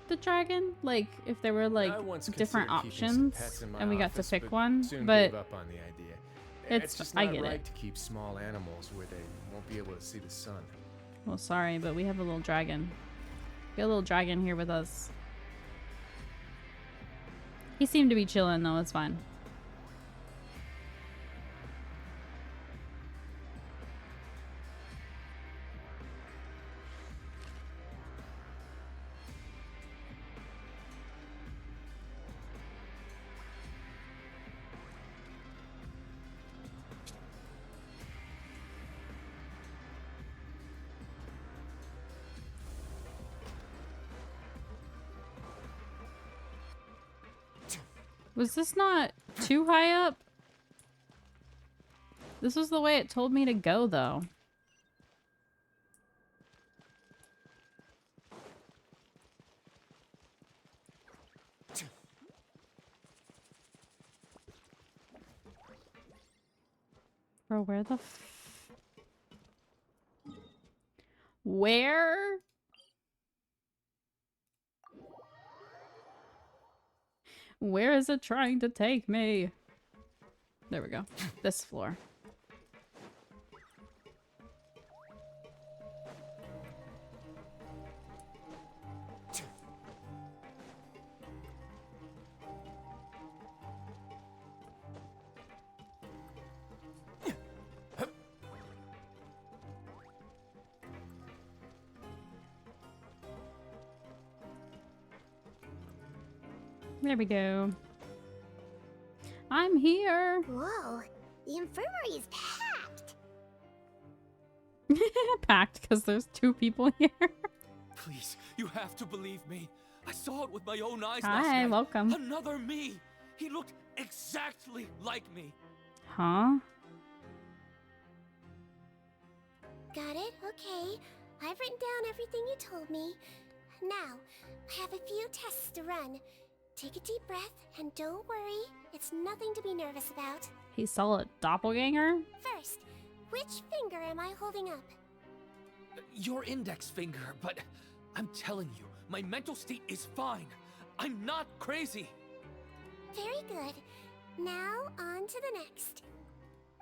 the dragon, like if there were like
I once
different
considered keeping some
options
pets in my
and we got to
office,
pick
but
one,
soon
but
gave up on the idea.
it's
just
I
not
get
right
it.
to keep small animals where they won't be able to see the sun.
Well, sorry, but we have a little dragon. We got a little dragon here with us. He seemed to be chilling though, it's fine. Was this not too high up? This was the way it told me to go, though. Bro, where the Where? Where is it trying to take me? There we go. This floor. There we go. I'm here.
Whoa, the infirmary is packed.
Packed because there's 2 people here.
Please, you have to believe me. I saw it with my own eyes last
Hi,
night.
welcome.
Another me. He looked exactly like me.
Huh?
Got it? Okay. I've written down everything you told me. Now, I have a few tests to run. Take a deep breath, and don't worry. It's nothing to be nervous about.
He saw a doppelganger?
First, which finger am I holding up?
Your index finger, but I'm telling you, my mental state is fine. I'm not crazy.
Very good. Now, on to the next.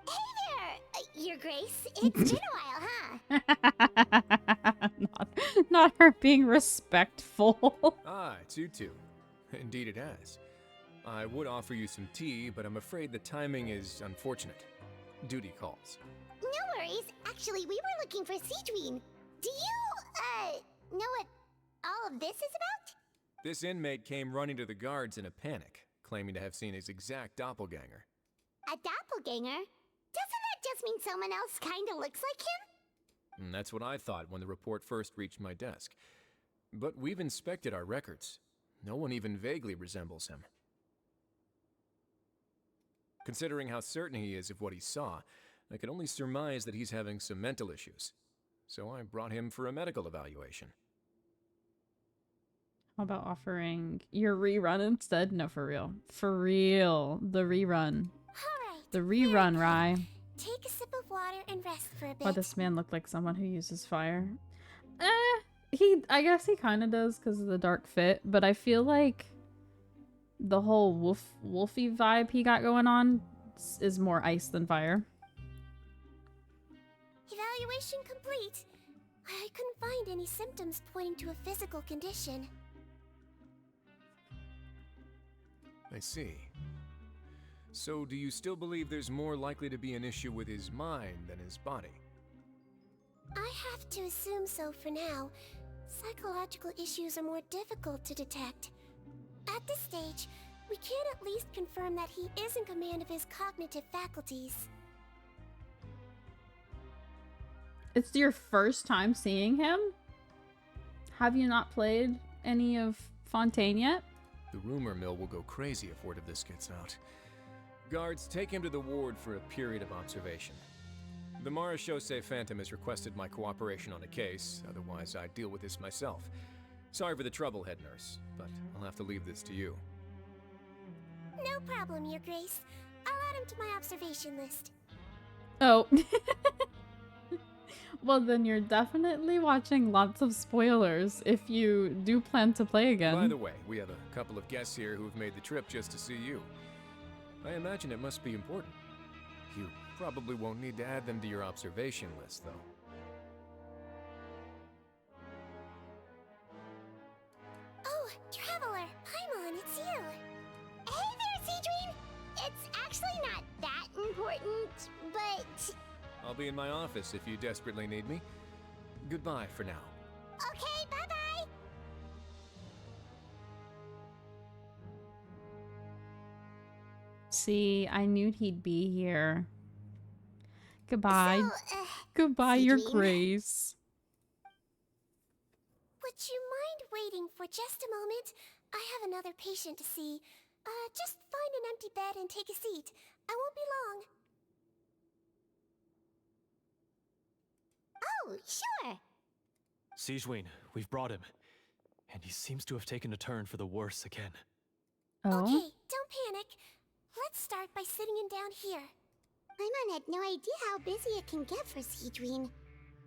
Hey there, Your Grace. It's been a while, huh?
not her being respectful.
Ah, Tutu. Indeed it has. I would offer you some tea, but I'm afraid the timing is unfortunate. Duty calls.
No worries. Actually, we were looking for Sigewinne. Do you, know what all of this is about?
This inmate came running to the guards in a panic, claiming to have seen his exact doppelganger.
A doppelganger? Doesn't that just mean someone else kinda looks like him?
And that's what I thought when the report first reached my desk. But we've inspected our records. No one even vaguely resembles him. Considering how certain he is of what he saw, I can only surmise that he's having some mental issues. So I brought him for a medical evaluation.
How about offering your rerun instead? No, for real. For real. The rerun.
Alright.
The rerun, Rye.
Take a sip of water and rest for a bit.
Why this man look like someone who uses fire? I guess he kind of does because of the dark fit, but I feel like the whole wolfy vibe he got going on is more ice than fire.
Evaluation complete. I couldn't find any symptoms pointing to a physical condition.
I see. So do you still believe there's more likely to be an issue with his mind than his body?
I have to assume so for now. Psychological issues are more difficult to detect. At this stage, we can at least confirm that he is in command of his cognitive faculties.
It's your first time seeing him? Have you not played any of Fontaine yet?
The rumor mill will go crazy if word of this gets out. Guards, take him to the ward for a period of observation. The Marechaussee Phantom has requested my cooperation on a case, otherwise I'd deal with this myself. Sorry for the trouble, head nurse, but I'll have to leave this to you.
No problem, Your Grace. I'll add him to my observation list.
Oh. Well, then you're definitely watching lots of spoilers if you do plan to play again.
By the way, we have a couple of guests here who've made the trip just to see you. I imagine it must be important. You probably won't need to add them to your observation list, though.
Oh, Traveler! Paimon, it's you! Hey there, Sigewinne! It's actually not that important, but...
I'll be in my office if you desperately need me. Goodbye for now.
Okay, bye-bye!
See, I knew he'd be here. Goodbye.
So,
Goodbye, Your
Sigewinne,
Grace.
would you mind waiting for just a moment? I have another patient to see. Just find an empty bed and take a seat. I won't be long. Oh, sure.
Sigewinne, we've brought him. And he seems to have taken a turn for the worse again.
Oh?
Okay, don't panic. Let's start by sitting him down here. Paimon had no idea how busy it can get for Sigewinne.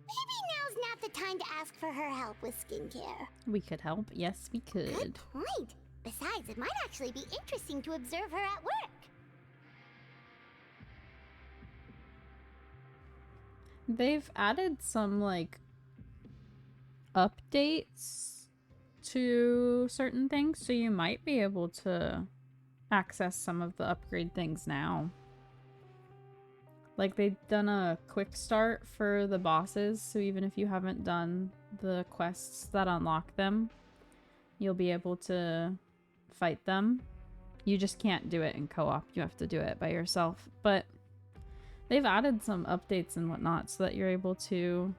Maybe now's not the time to ask for her help with skincare.
We could help. Yes, we could.
Good point. Besides, it might actually be interesting to observe her at work.
They've added some, like, updates to certain things, so you might be able to access some of the upgrade things now. Like, they've done a quick start for the bosses, so even if you haven't done the quests that unlock them, you'll be able to fight them. You just can't do it in co-op. You have to do it by yourself. But they've added some updates and whatnot so that you're able to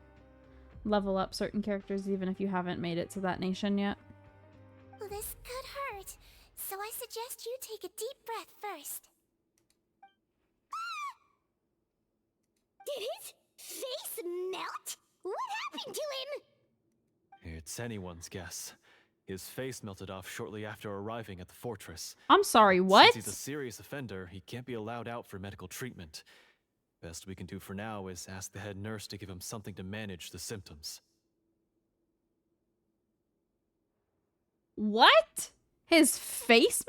level up certain characters even if you haven't made it to that nation yet.
Well, this could hurt, so I suggest you take a deep breath first. Did his face melt? What happened to him?
It's anyone's guess. His face melted off shortly after arriving at the fortress.
I'm sorry, what?
Since he's a serious offender, he can't be allowed out for medical treatment. Best we can do for now is ask the head nurse to give him something to manage the symptoms.
What? His face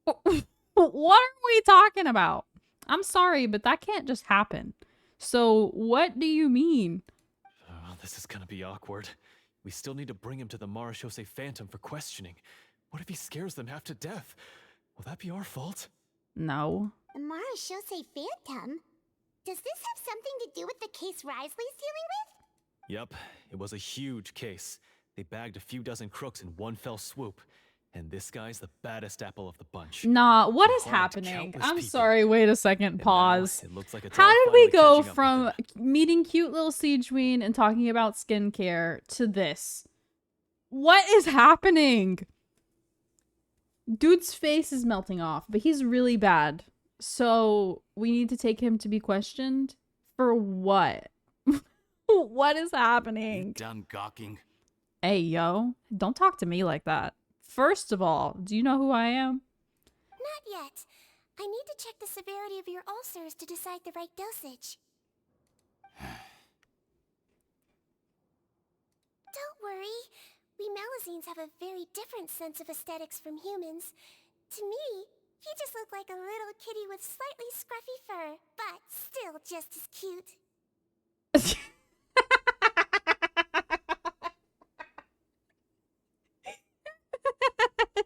melted? What are we talking about? I'm sorry, but that can't just happen. So, what do you mean?
Oh, this is gonna be awkward. We still need to bring him to the Marechaussee Phantom for questioning. What if he scares them half to death? Will that be our fault?
No.
The Marechaussee Phantom? Does this have something to do with the case Risley's dealing with?
Yep, it was a huge case. They bagged a few dozen crooks in one fell swoop. And this guy's the baddest apple of the bunch.
Nah, what
He
is
harmed
happening?
countless
I'm
people.
sorry, wait a second,
And now
pause.
it looks like it's
How
all
did we
finally
go
catching up with
from
him.
meeting cute little Sigewinne and talking about skincare to this? What is happening? Dude's face is melting off, but he's really bad. So we need to take him to be questioned? For what? What is happening?
Done gawking?
Hey, yo, don't talk to me like that. First of all, do you know who I am?
Not yet. I need to check the severity of your ulcers to decide the right dosage. Don't worry. We Melusines have a very different sense of aesthetics from humans. To me, he just looked like a little kitty with slightly scruffy fur, but still just as cute.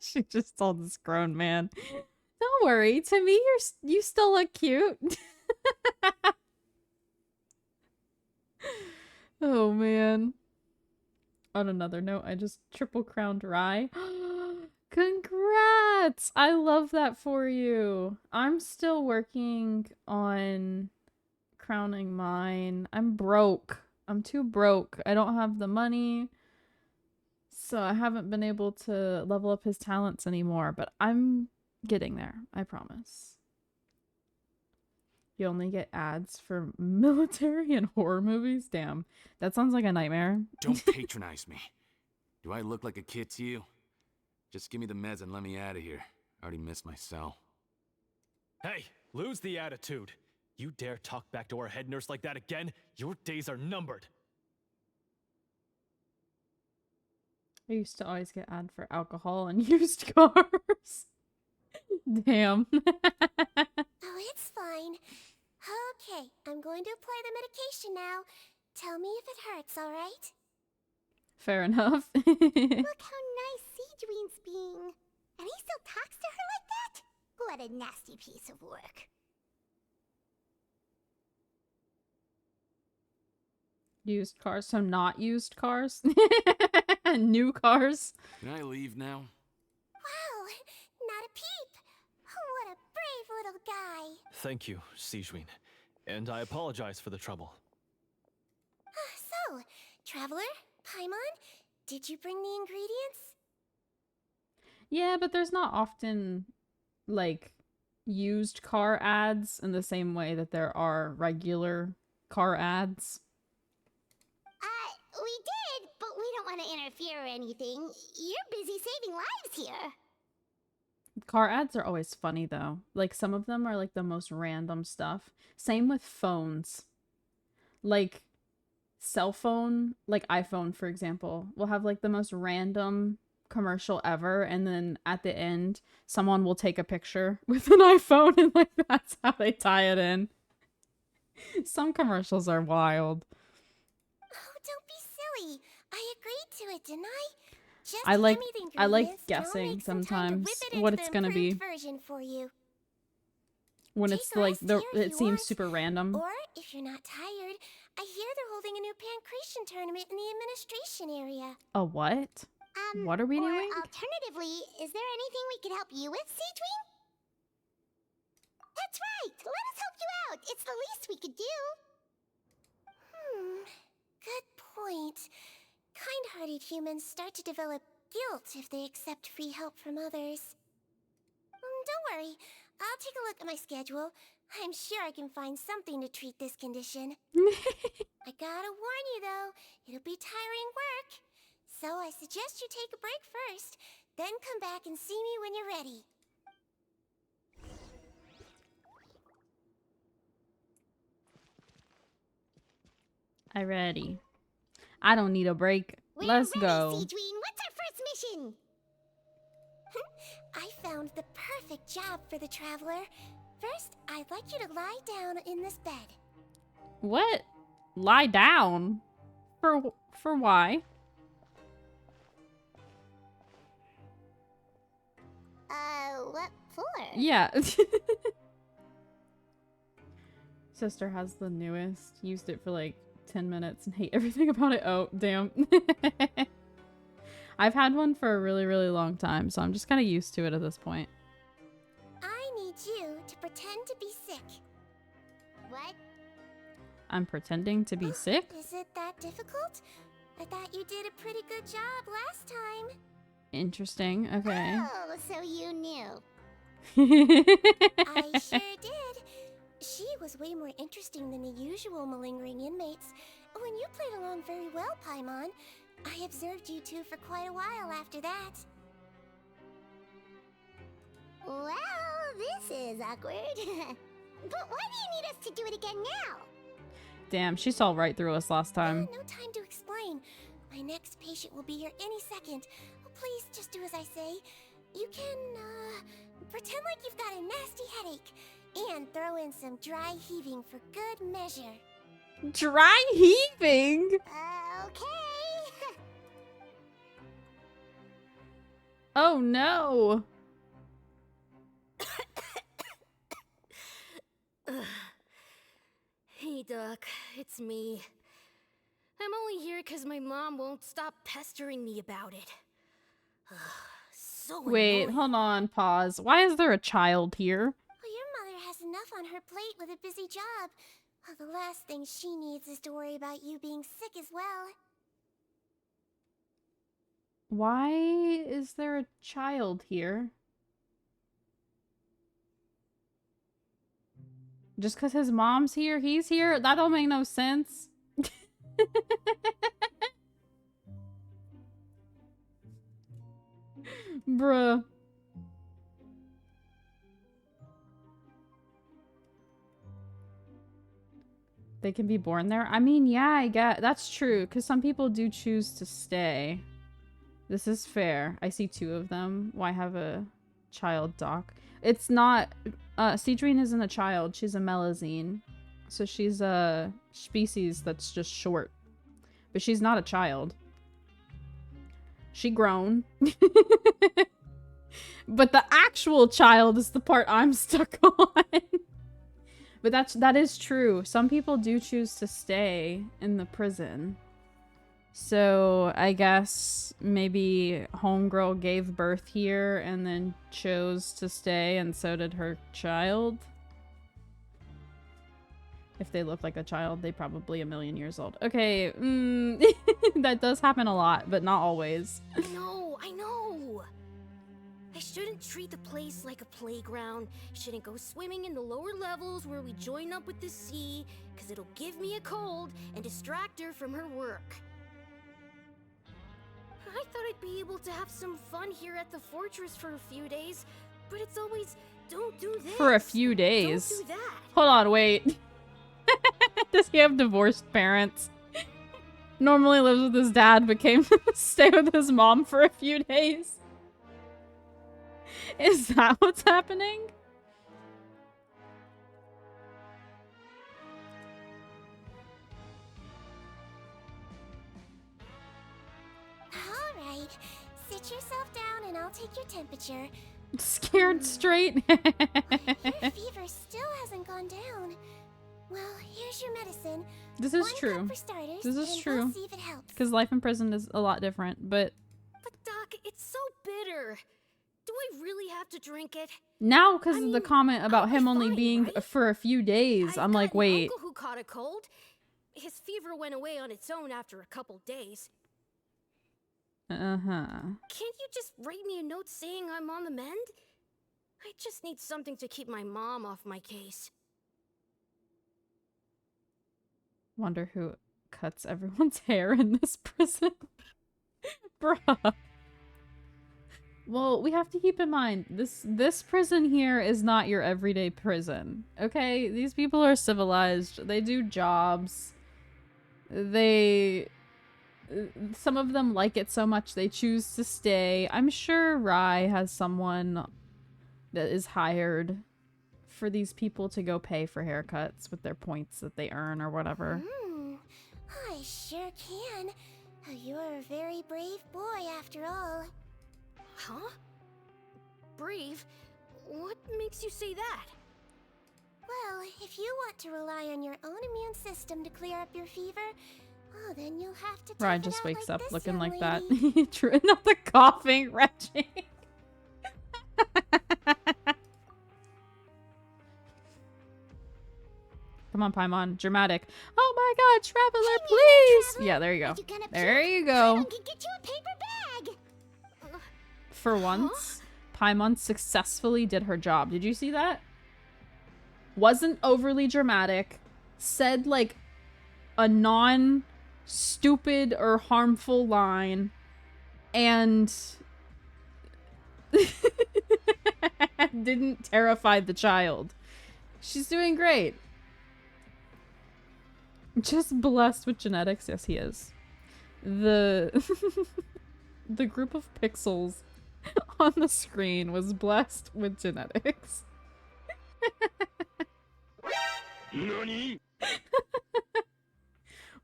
She just told this grown man. Don't worry, to me, you still look cute. Oh man. On another note, I just triple crowned Rye. Congrats! I love that for you. I'm still working on crowning mine. I'm broke. I'm too broke. I don't have the money. So I haven't been able to level up his talents anymore, but I'm Getting there, I promise. You only get ads for military and horror movies? Damn. That sounds like a nightmare.
Don't patronize me. Do I look like a kid to you? Just give me the meds and let me out of here. I already missed my cell.
Hey, lose the attitude. You dare talk back to our head nurse like that again, your days are numbered.
I used to always get ad for alcohol and used cars. Damn.
Oh, it's fine. Okay, I'm going to apply the medication now. Tell me if it hurts, alright?
Fair enough.
Look how nice Sigewinne's being. And he still talks to her like that? What a nasty piece of work.
Used cars, so not used cars? New cars?
Can I leave now?
Wow, not a peep. What a brave little guy.
Thank you, Sigewinne. And I apologize for the trouble.
So, Traveler, Paimon, did you bring the ingredients?
Yeah, but there's not often, like, used car ads in the same way that there are regular car ads.
We did, but we don't want to interfere or anything. You're busy saving lives here.
Car ads are always funny, though. Like, some of them are, like, the most random stuff. Same with phones. Like, cell phone, like iPhone, for example, will have, like, the most random commercial ever, and then at the end, someone will take a picture with an iPhone, and, like, that's how they tie it in. Some commercials are wild.
Oh, don't be silly. I agreed to it, didn't I? Just
I like
give me the ingredients, and I'll
guessing
make some time to
sometimes
whip it
what
into
it's
the
gonna be
improved version for you.
when
Take
it's
a
like
rest here if
it
you
seems
want,
super random.
Or, if you're not tired, I hear they're holding a new pancreation tournament in the administration area.
A what? What are we
or
doing?
Alternatively, is there anything we could help you with, Sigewinne? That's right! Let us help you out! It's the least we could do! Good point. Kind-hearted humans start to develop guilt if they accept free help from others. Don't worry. I'll take a look at my schedule. I'm sure I can find something to treat this condition. I gotta warn you, though. It'll be tiring work. So I suggest you take a break first, then come back and see me when you're ready.
I ready. I don't need a break. Let's
ready,
go.
Sigewinne. What's our first mission? I found the perfect job for the Traveler. First, I'd like you to lie down in this bed.
What? Lie down? For why?
What for?
Yeah. Sister has the newest. Used it for like 10 minutes and hate everything about it. Oh, damn. I've had one for a really, really long time, so I'm just kind of used to it at this point.
I need you to pretend to be sick. What?
I'm pretending to be sick?
Is it that difficult? I thought you did a pretty good job last time.
Interesting. Okay.
Oh, so you knew. I sure did. She was way more interesting than the usual malingering inmates. When you played along very well, Paimon, I observed you two for quite a while after that. Well, this is awkward. But why do you need us to do it again now?
Damn, she saw right through us last time.
No time to explain. My next patient will be here any second. Please just do as I say. You can, pretend like you've got a nasty headache. And throw in some dry heaving for good measure.
Dry heaving?
Okay.
Oh no.
Hey, Doc, it's me. I'm only here because my mom won't stop pestering me about it. So
Wait,
annoying.
hold on, pause. Why is there a child here?
Well, your mother has enough on her plate with a busy job. Well, the last thing she needs is to worry about you being sick as well.
Why is there a child here? Just because his mom's here, he's here? That don't make no sense. Bruh. They can be born there? I mean, yeah, I get that's true, because some people do choose to stay. This is fair. I see 2 of them. Why have a child doc? It's not... Sigewinne isn't a child. She's a melazine. So she's a species that's just short. But she's not a child. She grown. But the actual child is the part I'm stuck on. But that is true. Some people do choose to stay in the prison. So I guess maybe homegirl gave birth here and then chose to stay, and so did her child. If they look like a child, they probably a million years old. Okay, that does happen a lot, but not always.
I know. I shouldn't treat the place like a playground. Shouldn't go swimming in the lower levels where we join up with the sea, because it'll give me a cold and distract her from her work. I thought I'd be able to have some fun here at the fortress for a few days, but it's always, don't do this.
For a few days?
Don't do that.
Hold on, wait. Does he have divorced parents? Normally lives with his dad, but came to stay with his mom for a few days. Is that what's happening?
Alright, sit yourself down and I'll take your temperature.
Scared straight?
Your fever still hasn't gone down. Well, here's your medicine.
This is
1
true.
cup for starters,
This is
and
true.
we'll see if it helps.
Because life in prison is a lot different, but...
But Doc, it's so bitter. Do I really have to drink it?
Now, because of the
mean,
comment about
I'll
him
be
only
fine,
being
right?
for a few days,
I've
I'm like,
got an
wait.
uncle who caught a cold. His fever went away on its own after a couple days.
Uh-huh.
Can't you just write me a note saying I'm on the mend? I just need something to keep my mom off my case.
Wonder who cuts everyone's hair in this prison. Bruh. Well, we have to keep in mind, this prison here is not your everyday prison. Okay? These people are civilized. They do jobs. Some of them like it so much they choose to stay. I'm sure Rai has someone that is hired for these people to go pay for haircuts with their points that they earn or whatever.
I sure can. You're a very brave boy after all.
Huh? Brave? What makes you say that?
Well, if you want to rely on your own immune system to clear up your fever, oh, then you'll have to
Rai
tough it
just
out
wakes
like
up
this
looking
young
like
lady.
that. True, not the coughing, retching. Come on, Paimon. Dramatic. Oh my god, Traveler, please!
Traveler,
Yeah, there you go.
are you gonna
There
puke?
you go.
Paimon can get you a paper bag!
For once, Paimon successfully did her job. Did you see that? Wasn't overly dramatic. Said, like, a non-stupid or harmful line. And... didn't terrify the child. She's doing great. Just blessed with genetics. Yes, he is. The group of pixels on the screen was blessed with genetics.
Nani?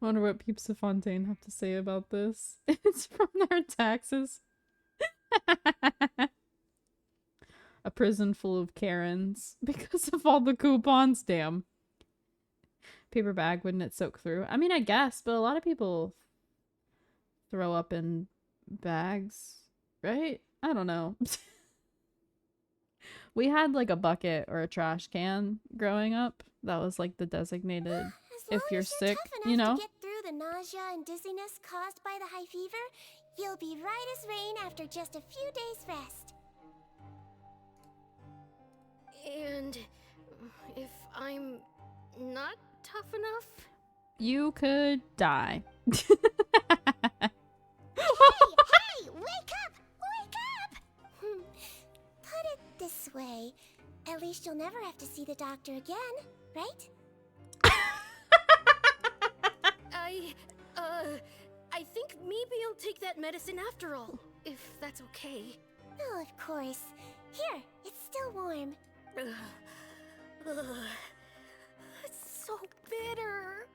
Wonder what Peeps of Fontaine have to say about this. It's from their taxes. A prison full of Karens because of all the coupons. Damn. Paper bag, wouldn't it soak through? I mean, I guess, but a lot of people throw up in bags, right? I don't know. We had like a bucket or a trash can growing up. That was like the designated
As
if
long
you're
as
sick,
tough
you
enough
know?
to get through the nausea and dizziness caused by the high fever, you'll be right as rain after just a few days rest.
And if I'm not tough enough?
You could die.
Hey, wake up! Wake up! Put it this way. At least you'll never have to see the doctor again, right?
I think maybe I'll take that medicine after all, if that's okay.
Oh, of course. Here, it's still warm.
It's so bitter.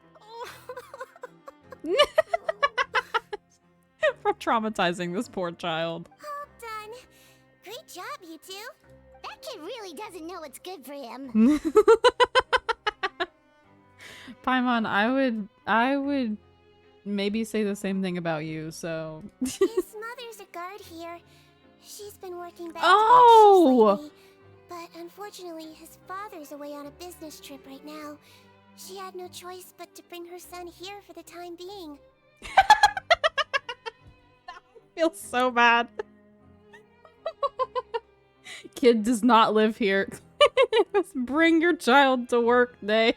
For traumatizing this poor child.
All done. Great job, you two. That kid really doesn't know what's good for him.
Paimon, I would maybe say the same thing about you, so.
His mother's a guard here. She's been working back
Oh!
to back shifts lately, but unfortunately his father's away on a business trip right now. She had no choice but to bring her son here for the time being.
I feel so bad. Kid does not live here. Bring your child to work day.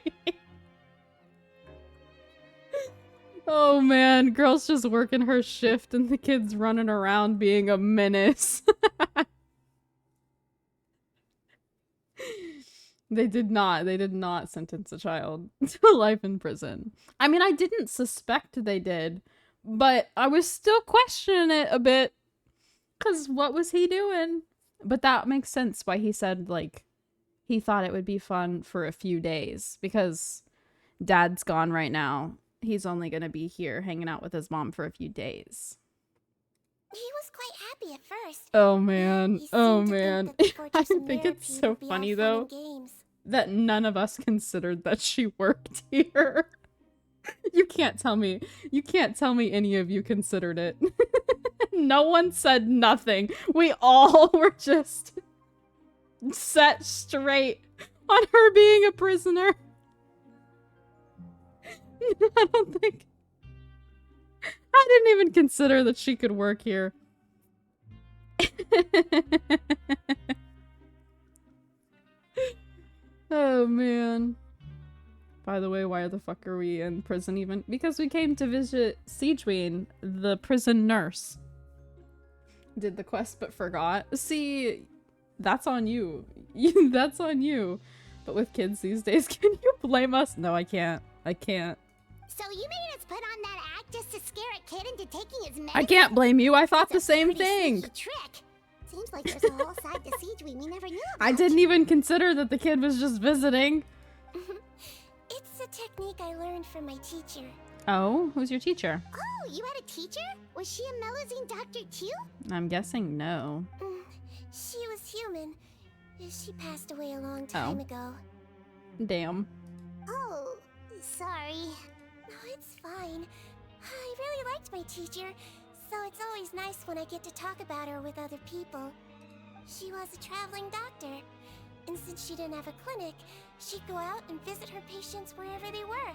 Oh man, girl's just working her shift and the kid's running around being a menace. They did not sentence a child to life in prison. I mean, I didn't suspect they did, but I was still questioning it a bit. 'Cause what was he doing? But that makes sense why he said, like, he thought it would be fun for a few days. Because dad's gone right now. He's only gonna be here hanging out with his mom for a few days.
He was quite happy at first.
Oh man.
He
Oh
seemed to
man.
think that the
I
Fortress
think it's
Millipede
so
would be all
funny
fun
though
and games.
that none of us considered that she worked here. You can't tell me any of you considered it. No one said nothing. We all were just set straight on her being a prisoner. I didn't even consider that she could work here. Oh man. By the way, why the fuck are we in prison even? Because we came to visit Sigewinne, the prison nurse. Did the quest but forgot. See, that's on you. That's on you. But with kids these days, can you blame us? No, I can't. I can't.
So you made us put on that act just to scare a kid into taking his medicine?
I can't blame you. I thought the
That's a
same
pretty
thing.
sneaky trick. Seems like there's a whole side to Sigewinne we never knew about.
I didn't even consider that the kid was just visiting.
It's a technique I learned from my teacher.
Oh, who's your teacher?
Oh, you had a teacher? Was she a Melazine doctor too?
I'm guessing no.
She was human. She passed away a long time ago.
Damn.
Oh, sorry. No, it's fine. I really liked my teacher, so it's always nice when I get to talk about her with other people. She was a traveling doctor, and since she didn't have a clinic, she'd go out and visit her patients wherever they were.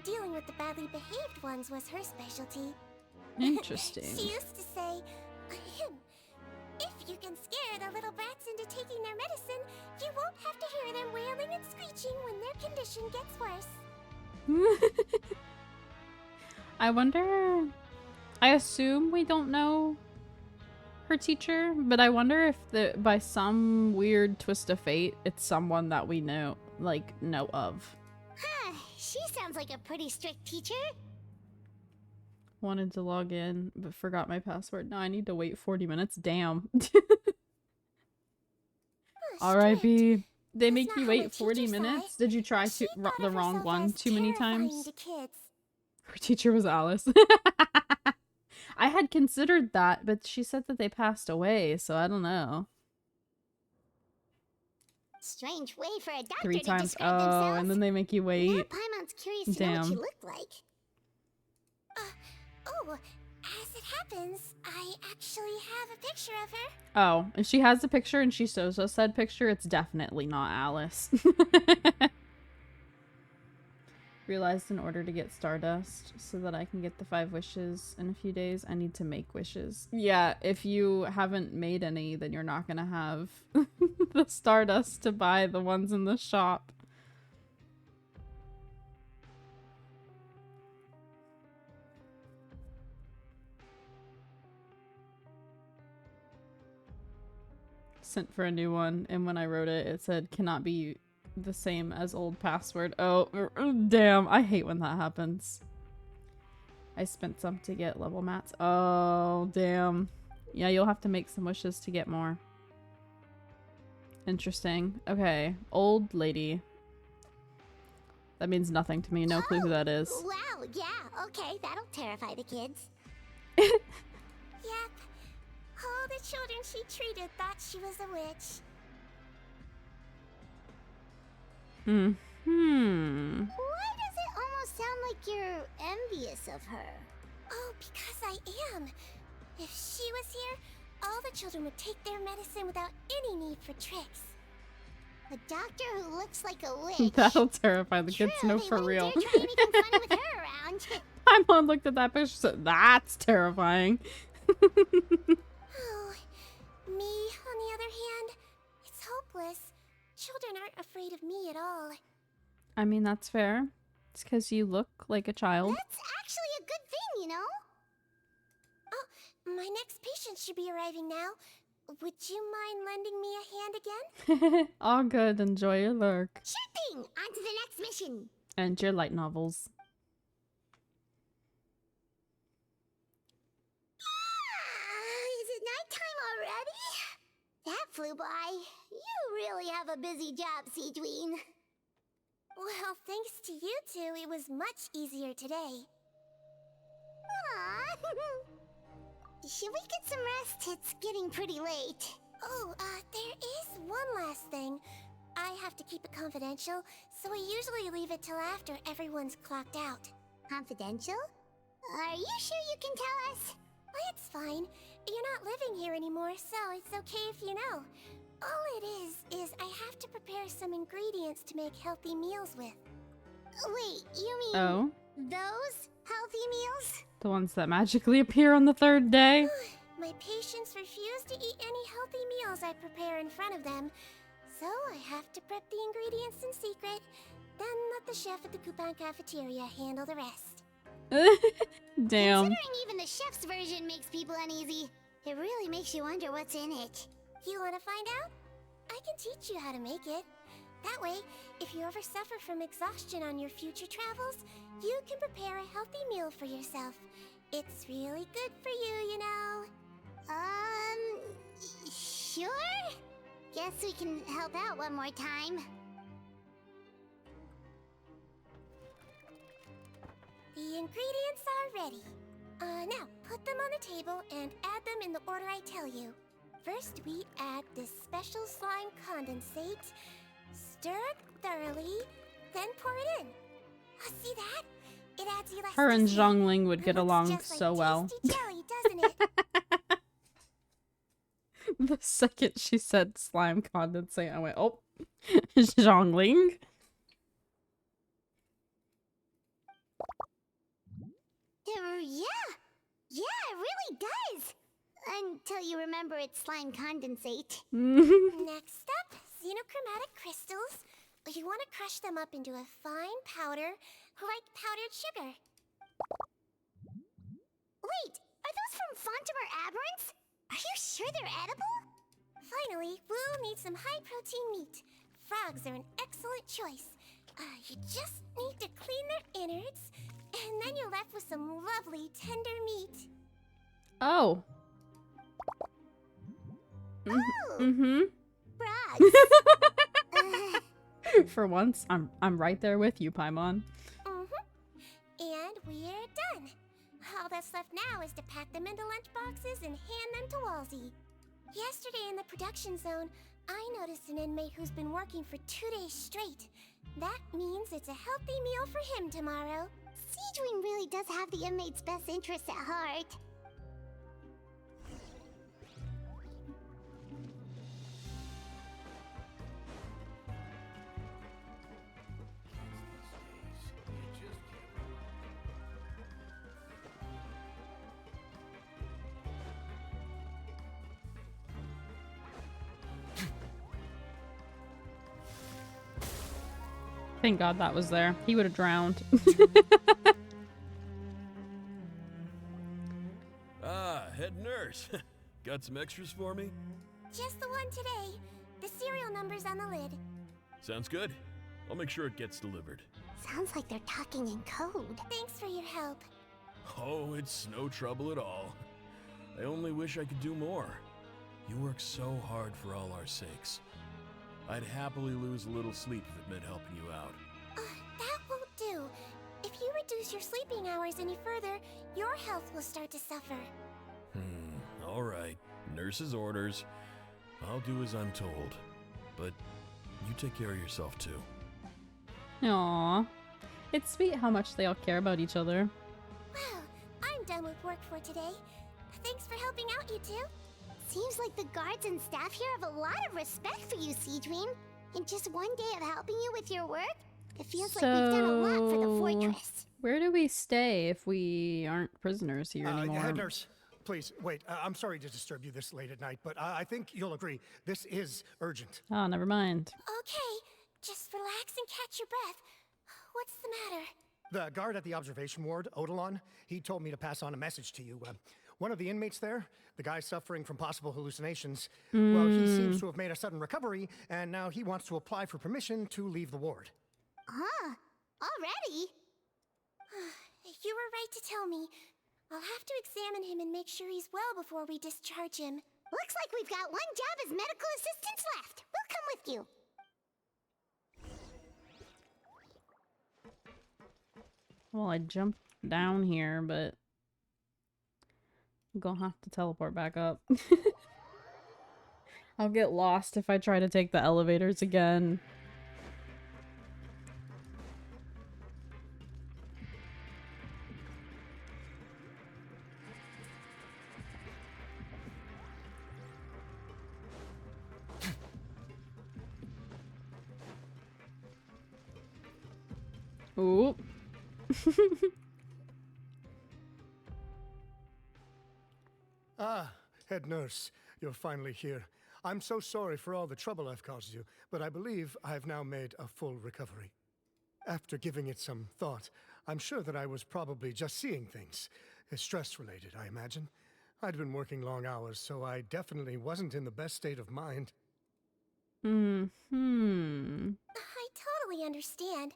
Dealing with the badly behaved ones was her specialty.
Interesting.
She used to say, if you can scare the little brats into taking their medicine, you won't have to hear them wailing and screeching when their condition gets worse.
I wonder... I assume we don't know her teacher, but I wonder if by some weird twist of fate, it's someone that we know of.
Huh, she sounds like a pretty strict teacher.
Wanted to log in, but forgot my password. Now I need to wait 40 minutes. Damn. R.I.P. They make you wait 40 minutes? Did you try the wrong one too many times? Her teacher was Alice. I had considered that, but she said that they passed away, so I don't know.
Strange way for a doctor
3
to
times.
describe
Oh,
themselves.
and then they make you
Now
wait.
Paimon's curious to know what she
Damn.
looked like. As it happens, I actually have a picture of her.
Oh, if she has a picture and she shows us said picture, it's definitely not Alice. Realized in order to get Stardust so that I can get the 5 wishes in a few days, I need to make wishes. Yeah, if you haven't made any, then you're not gonna have the Stardust to buy the ones in the shop. sent for a new one, and when I wrote it, it said cannot be the same as old password. Oh, damn. I hate when that happens. I spent some to get level mats. Oh, damn. Yeah, you'll have to make some wishes to get more. Interesting. Okay. Old lady. That means nothing to me. No clue who that is.
Wow, yeah, okay, that'll terrify the kids. Yep. All the children she treated thought she was a witch. Why does it almost sound like you're envious of her? Oh, because I am. If she was here, all the children would take their medicine without any need for tricks. A doctor who looks like a witch.
That'll terrify the kids. No, for real.
Dare try making fun with her around.
My mom looked at that picture and said, that's terrifying.
Oh, me, on the other hand, it's hopeless. Children aren't afraid of me at all.
I mean, that's fair. It's because you look like a child.
That's actually a good thing, you know? Oh, my next patient should be arriving now. Would you mind lending me a hand again?
All good. Enjoy your lurk.
Sure thing! On to the next mission!
And your light novels.
Is it nighttime already? That flew by. You really have a busy job, Sigewinne. Well, thanks to you two, it was much easier today. Aww. Should we get some rest? It's getting pretty late. Oh, there is one last thing. I have to keep it confidential, so I usually leave it till after everyone's clocked out. Confidential? Are you sure you can tell us? Well, it's fine. You're not living here anymore, so it's okay if you know. All it is I have to prepare some ingredients to make healthy meals with. Wait, you mean those healthy meals?
The ones that magically appear on the third day?
My patients refuse to eat any healthy meals I prepare in front of them, so I have to prep the ingredients in secret, then let the chef at the coupon cafeteria handle the rest.
Damn.
Considering even the chef's version makes people uneasy, it really makes you wonder what's in it. You want to find out? I can teach you how to make it. That way, if you ever suffer from exhaustion on your future travels, you can prepare a healthy meal for yourself. It's really good for you, you know. Sure? Guess we can help out one more time. The ingredients are ready. Now, put them on the table and add them in the order I tell you. First, we add this special slime condensate, stir it thoroughly, then pour it in. See that? It adds elasticity.
Her and Zhongling would get along
just
so
like
well.
tasty jelly, doesn't it?
The second she said slime condensate, I went, oh, Zhongling.
Yeah, it really does. Until you remember it's slime condensate.
Mm-hmm.
Next up, xenochromatic crystals. You want to crush them up into a fine powder, like powdered sugar. Wait, are those from Fontimer aberrants? Are you sure they're edible? Finally, we'll need some high-protein meat. Frogs are an excellent choice. You just need to clean their innards, and then you're left with some lovely, tender meat.
Oh. Mm-hmm.
Frogs.
For once, I'm right there with you, Paimon.
And we're done. All that's left now is to pack them into lunch boxes and hand them to Walsey. Yesterday in the production zone, I noticed an inmate who's been working for 2 days straight. That means it's a healthy meal for him tomorrow. Sigewinne really does have the inmate's best interests at heart.
Thank God that was there. He would have drowned.
Ah, head nurse. Got some extras for me?
Just the one today. The serial number's on the lid.
Sounds good. I'll make sure it gets delivered.
Sounds like they're talking in code. Thanks for your help.
Oh, it's no trouble at all. I only wish I could do more. You work so hard for all our sakes. I'd happily lose a little sleep if it meant helping you out.
That won't do. If you reduce your sleeping hours any further, your health will start to suffer.
All right. Nurse's orders. I'll do as I'm told. But you take care of yourself too.
Aww. It's sweet how much they all care about each other.
Well, I'm done with work for today. Thanks for helping out, you two. Seems like the guards and staff here have a lot of respect for you, Sigewinne. In just one day of helping you with your work, it feels like we've done a lot for the fortress.
Where do we stay if we aren't prisoners here anymore?
Head nurse, please, wait. I'm sorry to disturb you this late at night, but I think you'll agree. This is urgent.
Oh, never mind.
Okay, just relax and catch your breath. What's the matter?
The guard at the observation ward, Odilon, he told me to pass on a message to you. One of the inmates there, the guy suffering from possible hallucinations, well, he seems to have made a sudden recovery, and now he wants to apply for permission to leave the ward.
Huh? Already? You were right to tell me. I'll have to examine him and make sure he's well before we discharge him. Looks like we've got one job as medical assistants left. We'll come with you.
Well, I jumped down here, but I'm gonna have to teleport back up. I'll get lost if I try to take the elevators again. Ooh.
Head nurse, you're finally here. I'm so sorry for all the trouble I've caused you, but I believe I've now made a full recovery. After giving it some thought, I'm sure that I was probably just seeing things. Stress-related, I imagine. I'd been working long hours, so I definitely wasn't in the best state of mind.
I totally understand.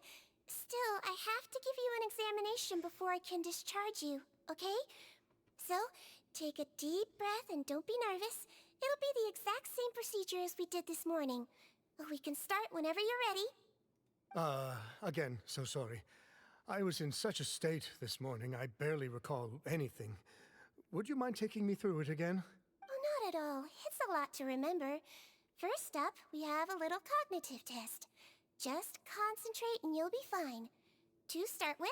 Still, I have to give you an examination before I can discharge you, okay? So, take a deep breath and don't be nervous. It'll be the exact same procedure as we did this morning. We can start whenever you're ready.
Again, so sorry. I was in such a state this morning, I barely recall anything. Would you mind taking me through it again?
Oh, not at all. It's a lot to remember. First up, we have a little cognitive test. Just concentrate and you'll be fine. To start with,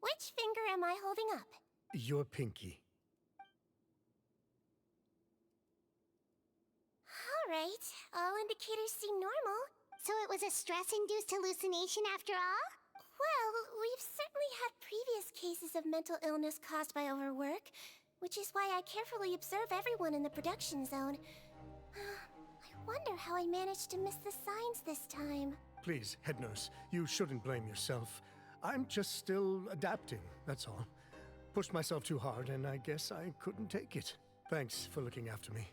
which finger am I holding up?
Your pinky.
Alright, all indicators seem normal. So it was a stress-induced hallucination after all? Well, we've certainly had previous cases of mental illness caused by overwork, which is why I carefully observe everyone in the production zone. I wonder how I managed to miss the signs this time.
Please, head nurse, you shouldn't blame yourself. I'm just still adapting, that's all. Pushed myself too hard, and I guess I couldn't take it. Thanks for looking after me.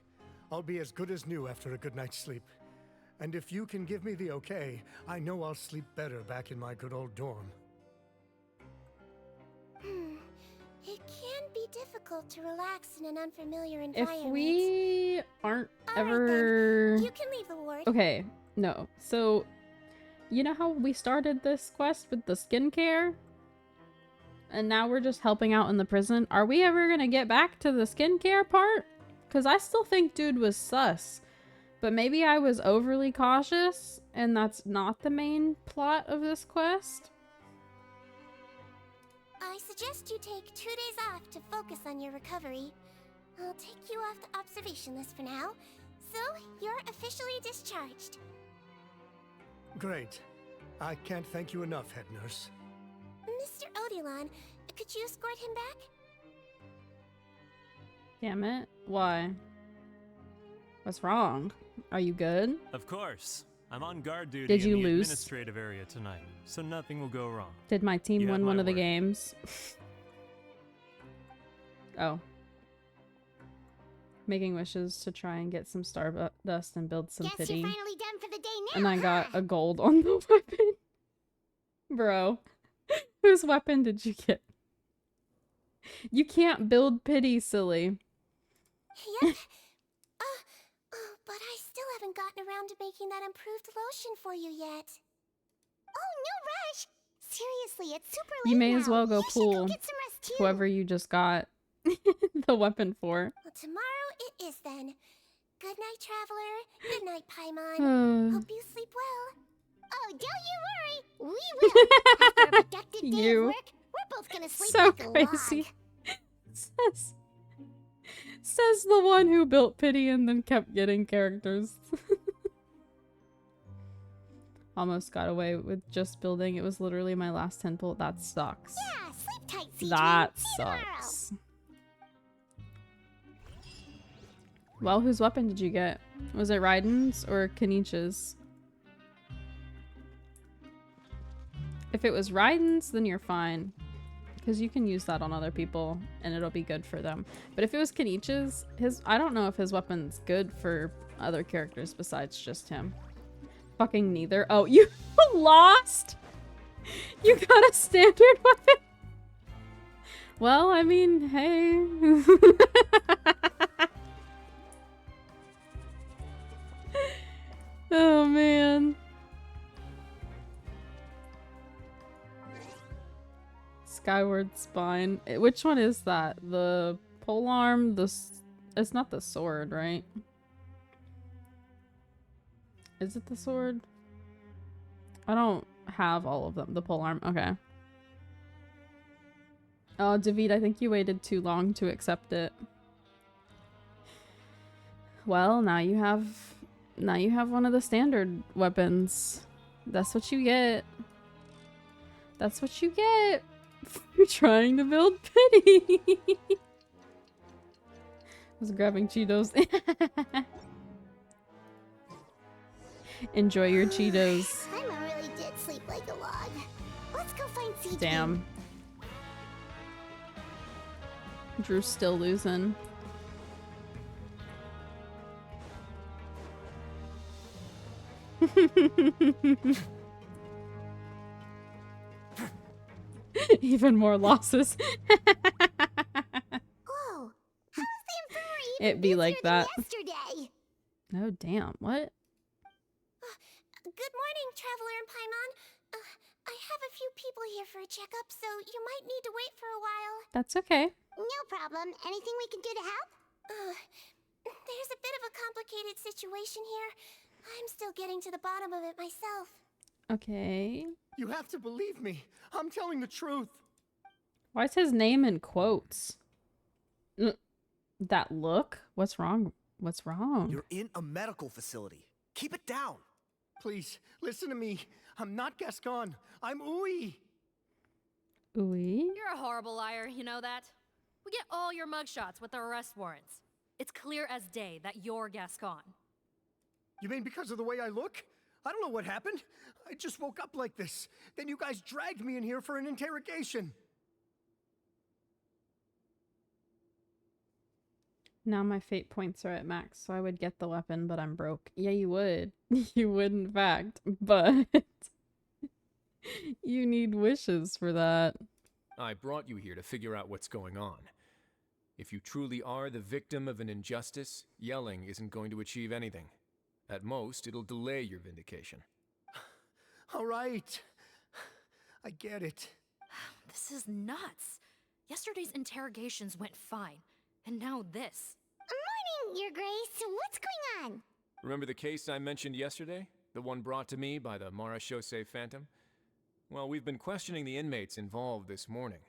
I'll be as good as new after a good night's sleep. And if you can give me the okay, I know I'll sleep better back in my good old dorm.
It can be difficult to relax in an unfamiliar environment.
If we aren't
All right,
ever...
then. You can leave the ward.
Okay, no. So, you know how we started this quest with the skincare? And now we're just helping out in the prison? Are we ever gonna get back to the skincare part? Because I still think dude was sus. But maybe I was overly cautious, and that's not the main plot of this quest?
I suggest you take 2 days off to focus on your recovery. I'll take you off the observation list for now. So, you're officially discharged.
Great. I can't thank you enough, head nurse.
Mr. Odilon, could you escort him back?
Damn it. Why? What's wrong? Are you good?
Of course. I'm on guard duty
Did you
in the
lose?
administrative area tonight, so nothing will go wrong.
Did my team
You have
win
my
one of the
word.
games? Oh. making wishes to try and get some stardust and build some
Guess
pity.
you're finally done for the day now,
And I got
huh?
a gold on the weapon. Bro, whose weapon did you get? You can't build pity, silly.
Yep. But I still haven't gotten around to making that improved lotion for you yet. Oh, no rush. Seriously, it's super late
You may
now.
as well go
You should go
pull
get some rest too.
whoever you just got the weapon for.
Well, tomorrow it is then. Good night, traveler. Good night, Paimon. Hope you sleep well. Oh, don't you worry. We will. After a productive day of work, we're both gonna sleep
so
like a
crazy.
log.
Says the one who built pity and then kept getting characters. Almost got away with just building. It was literally my last 10 pull. That sucks.
Yeah, sleep tight, Sigewinne.
That
See you tomorrow.
sucks. Well, whose weapon did you get? Was it Raiden's or Kenichi's? If it was Raiden's, then you're fine. Because you can use that on other people and it'll be good for them. But if it was Kenichi's, I don't know if his weapon's good for other characters besides just him. Fucking neither. Oh, you lost? You got a standard weapon? Well, I mean, hey. Oh, man. Skyward Spine. Which one is that? The polearm? It's not the sword, right? Is it the sword? I don't have all of them. The polearm. Okay. Oh, David, I think you waited too long to accept it. Well, now you have one of the standard weapons. That's what you get. That's what you get. You're trying to build pity. I was grabbing Cheetos. Enjoy your Cheetos.
Paimon really did sleep like a log. Let's go find Sigewinne.
Damn. Drew's still losing. Even more losses.
Whoa! How is the infirmary even
It be like
busier than
that.
yesterday?
Oh, damn. What?
Good morning, Traveler and Paimon. I have a few people here for a checkup, so you might need to wait for a while.
That's okay.
No problem. Anything we can do to help? There's a bit of a complicated situation here. I'm still getting to the bottom of it myself.
Okay.
You have to believe me. I'm telling the truth.
Why is his name in quotes? That look? What's wrong? What's wrong?
You're in a medical facility. Keep it down.
Please, listen to me. I'm not Gascon. I'm Uy.
Uy?
You're a horrible liar, you know that? We get all your mugshots with the arrest warrants. It's clear as day that you're Gascon.
You mean because of the way I look? I don't know what happened. I just woke up like this. Then you guys dragged me in here for an interrogation.
Now my fate points are at max, so I would get the weapon, but I'm broke. Yeah, you would. You would, in fact. But you need wishes for that.
I brought you here to figure out what's going on. If you truly are the victim of an injustice, yelling isn't going to achieve anything. At most, it'll delay your vindication.
All right. I get it.
This is nuts. Yesterday's interrogations went fine, and now this.
Morning, Your Grace. What's going on?
Remember the case I mentioned yesterday? The one brought to me by the Marechaussee Phantom? Well, we've been questioning the inmates involved this morning.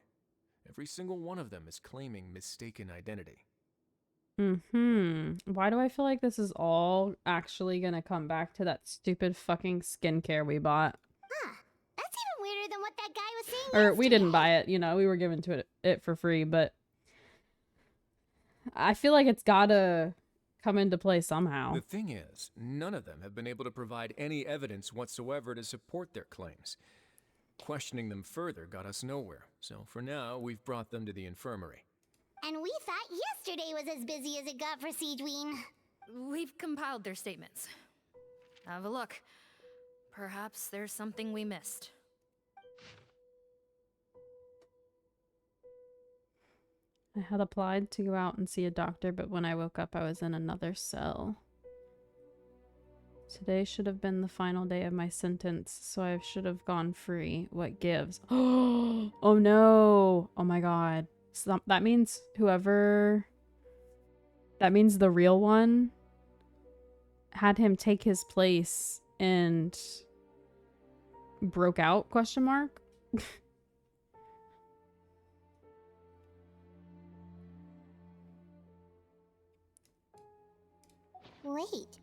Every single one of them is claiming mistaken identity.
Why do I feel like this is all actually gonna come back to that stupid fucking skincare we bought?
Huh. That's even weirder than what that guy was saying
Or we
yesterday.
didn't buy it, you know, we were given to it for free, but I feel like it's gotta come into play somehow.
The thing is, none of them have been able to provide any evidence whatsoever to support their claims. Questioning them further got us nowhere, so for now, we've brought them to the infirmary.
And we thought yesterday was as busy as it got for Sigewinne.
We've compiled their statements. Have a look. Perhaps there's something we missed.
I had applied to go out and see a doctor, but when I woke up, I was in another cell. Today should have been the final day of my sentence, so I should have gone free. What gives? Oh no! Oh my god. So that means whoever... That means the real one had him take his place and broke out, question mark?
Wait.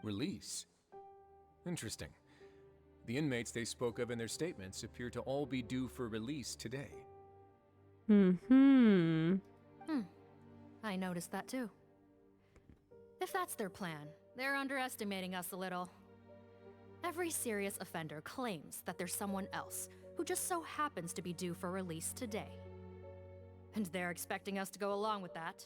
Release? Interesting. The inmates they spoke of in their statements appear to all be due for release today.
I noticed that too. If that's their plan, they're underestimating us a little. Every serious offender claims that there's someone else who just so happens to be due for release today. And they're expecting us to go along with that.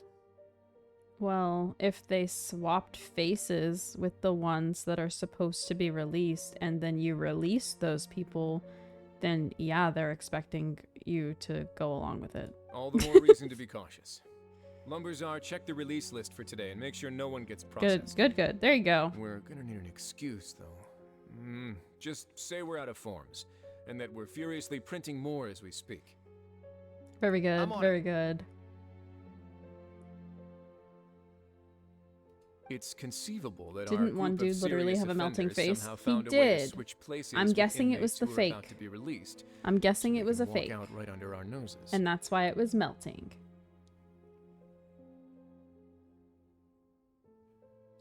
Well, if they swapped faces with the ones that are supposed to be released and then you release those people, then yeah, they're expecting you to go along with it.
All the more reason to be cautious. Lumberzar, check the release list for today and make sure no one gets processed.
Good. There you go.
We're gonna need an excuse, though. Just say we're out of forms, and that we're furiously printing more as we speak.
Very good, very good.
It's conceivable that
Didn't
our
one
group of
dude literally
serious
have a melting
offenders
face?
somehow
He
found a way to
did.
switch places
I'm
with
guessing it was
inmates
the
who were
fake.
about to be released,
I'm guessing
so
it
they
was a
can walk
fake.
out right under our noses.
And that's why it was melting.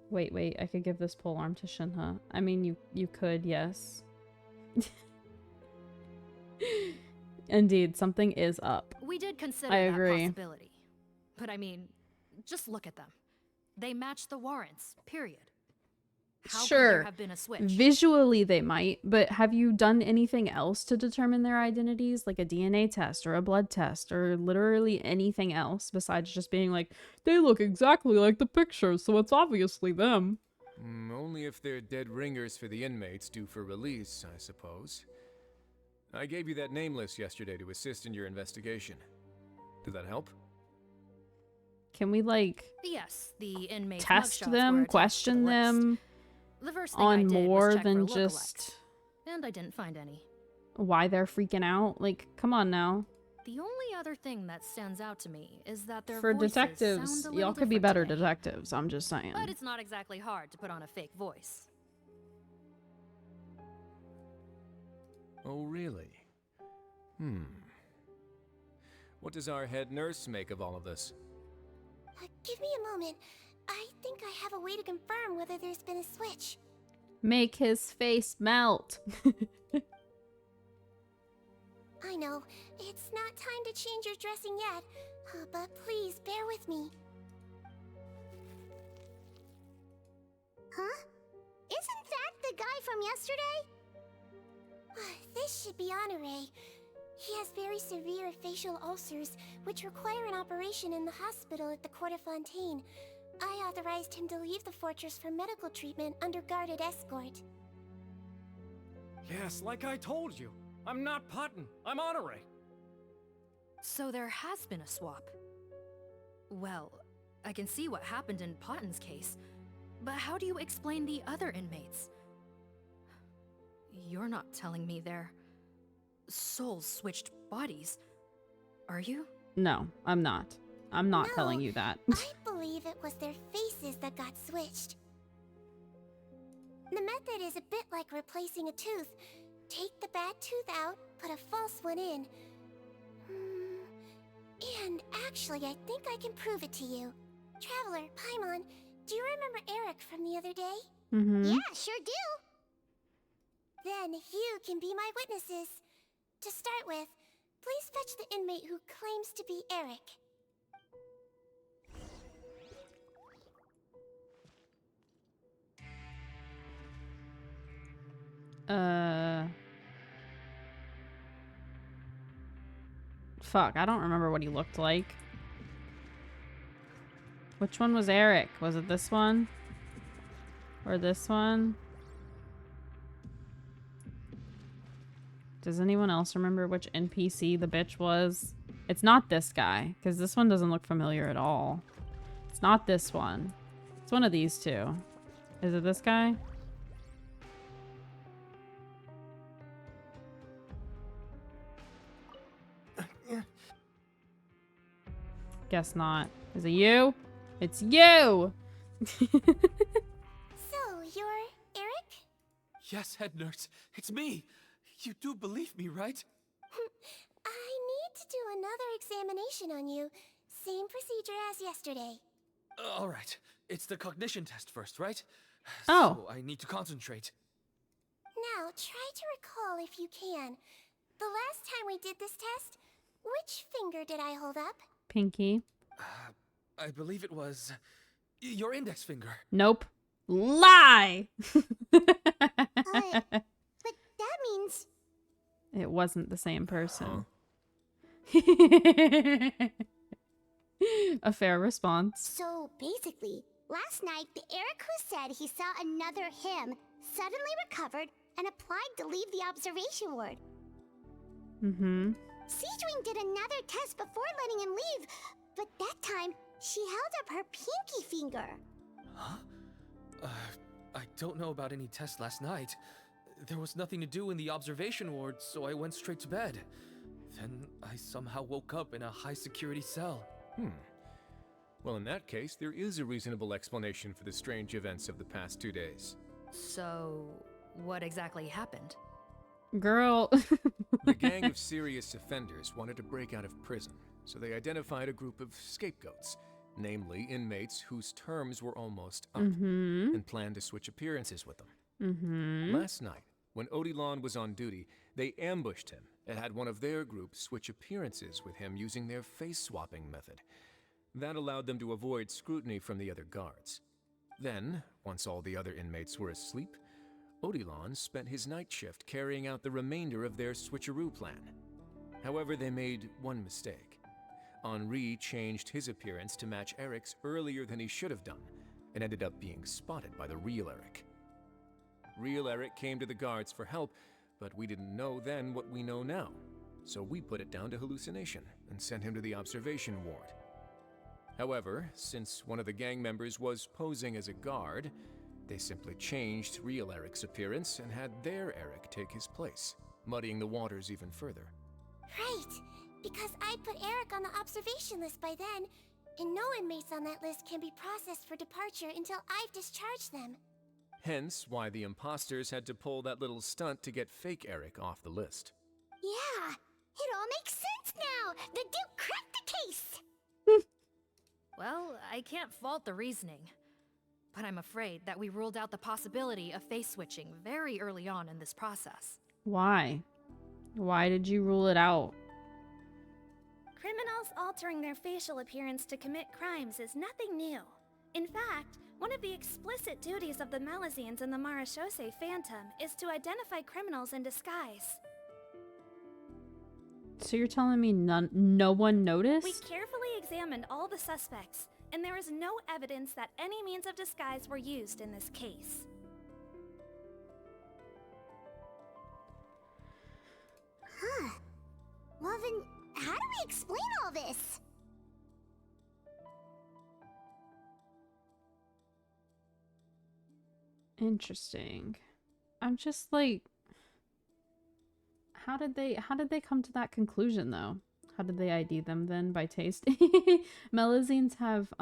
Wait, I could give this pole arm to Shinha. I mean, you could, yes. Indeed, something is up.
We did consider
I
that
agree.
possibility. But I mean, just look at them. They match the warrants, period. How could there
Sure,
have been a switch?
visually they might, but have you done anything else to determine their identities? Like a DNA test or a blood test or literally anything else besides just being like, they look exactly like the picture, so it's obviously them.
Only if they're dead ringers for the inmates due for release, I suppose. I gave you that name list yesterday to assist in your investigation. Did that help?
Can we, like,
Yes, the inmates'
test
mugshots were
them,
attached to
question
the list.
them
The first thing I
on
did was
more
check
than
for
just
lookalikes, and I didn't find any.
why they're freaking out? Like, come on now.
The only other thing that stands out to me is that their
For
voices
detectives,
sound a
y'all
little
could be
different
better
today.
detectives, I'm just saying.
But it's not exactly hard to put on a fake voice.
Oh, really? What does our head nurse make of all of this?
Give me a moment. I think I have a way to confirm whether there's been a switch.
Make his face melt.
I know, it's not time to change your dressing yet, but please bear with me. Huh? Isn't that the guy from yesterday? This should be Honore. He has very severe facial ulcers, which require an operation in the hospital at the Court of Fontaine. I authorized him to leave the fortress for medical treatment under guarded escort.
Yes, like I told you. I'm not Putton. I'm Honore.
So there has been a swap. Well, I can see what happened in Potton's case, but how do you explain the other inmates? You're not telling me their souls switched bodies, are you?
No, I'm not. I'm not
No,
telling you that.
I believe it was their faces that got switched. The method is a bit like replacing a tooth. Take the bad tooth out, put a false one in. And actually, I think I can prove it to you. Traveler, Paimon, do you remember Eric from the other day?
Yeah, sure do.
Then you can be my witnesses. To start with, please fetch the inmate who claims to be Eric.
Fuck, I don't remember what he looked like. Which one was Eric? Was it this one? Or this one? Does anyone else remember which NPC the bitch was? It's not this guy, because this one doesn't look familiar at all. It's not this one. It's one of these two. Is it this guy? Guess not. Is it you? It's you!
So, you're Eric?
Yes, head nurse. It's me. You do believe me, right?
I need to do another examination on you. Same procedure as yesterday.
All right. It's the cognition test first, right?
Oh.
So I need to concentrate.
Now, try to recall if you can. The last time we did this test, which finger did I hold up?
Pinky.
I believe it was your index finger.
Nope. Lie!
But that means...
It wasn't the same person. A fair response.
So, basically, last night, the Eric who said he saw another him suddenly recovered and applied to leave the observation ward.
Mm-hmm.
Sigewinne did another test before letting him leave, but that time, she held up her pinky finger.
Huh? I don't know about any test last night. There was nothing to do in the observation ward, so I went straight to bed. Then I somehow woke up in a high-security cell.
Well, in that case, there is a reasonable explanation for the strange events of the past 2 days.
So, what exactly happened?
Girl.
The gang of serious offenders wanted to break out of prison, so they identified a group of scapegoats, namely inmates whose terms were almost up, and planned to switch appearances with them. Last night, when Odilon was on duty, they ambushed him and had one of their group switch appearances with him using their face-swapping method. That allowed them to avoid scrutiny from the other guards. Then, once all the other inmates were asleep, Odilon spent his night shift carrying out the remainder of their switcheroo plan. However, they made one mistake. Henri changed his appearance to match Eric's earlier than he should have done, and ended up being spotted by the real Eric. Real Eric came to the guards for help, but we didn't know then what we know now, so we put it down to hallucination and sent him to the observation ward. However, since one of the gang members was posing as a guard, they simply changed real Eric's appearance and had their Eric take his place, muddying the waters even further.
Right, because I put Eric on the observation list by then, and no inmates on that list can be processed for departure until I've discharged them.
Hence why the imposters had to pull that little stunt to get fake Eric off the list.
Yeah, it all makes sense now! The Duke cracked the case!
Well, I can't fault the reasoning. But I'm afraid that we ruled out the possibility of face switching very early on in this process.
Why? Why did you rule it out?
Criminals altering their facial appearance to commit crimes is nothing new. In fact, one of the explicit duties of the Malazines in the Marechaussee Phantom is to identify criminals in disguise.
So you're telling me no one noticed?
We carefully examined all the suspects, and there is no evidence that any means of disguise were used in this case.
Huh. Well then, how do we explain all this?
Interesting. I'm just like, how did they come to that conclusion though? How did they ID them then? By taste? Melazines have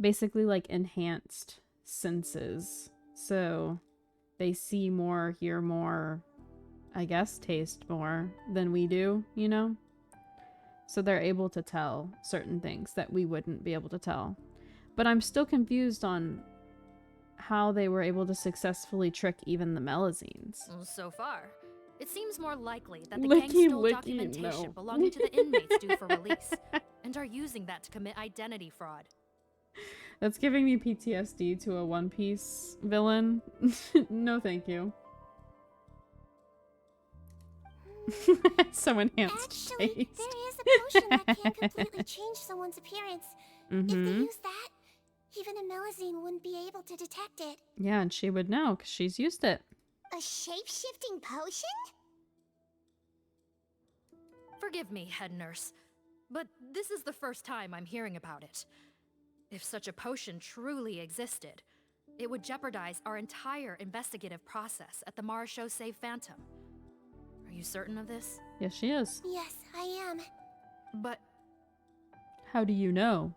basically like enhanced senses. So they see more, hear more, I guess taste more than we do, you know? So they're able to tell certain things that we wouldn't be able to tell. But I'm still confused on how they were able to successfully trick even the Melazines.
So far, it seems more likely that the gang stole documentation belonging to the inmates due for release, and are using that to commit identity fraud.
That's giving me PTSD to a One Piece villain. No thank you. So enhanced
Actually,
taste.
there is a potion that can completely change someone's appearance. If they
Mm-hmm.
use that, even a Melusine wouldn't be able to detect it.
Yeah, and she would know because she's used it.
A shape-shifting potion?
Forgive me, head nurse, but this is the first time I'm hearing about it. If such a potion truly existed, it would jeopardize our entire investigative process at the Marechaussee Phantom. Are you certain of this?
Yes, she is.
Yes, I am.
But
How do you know?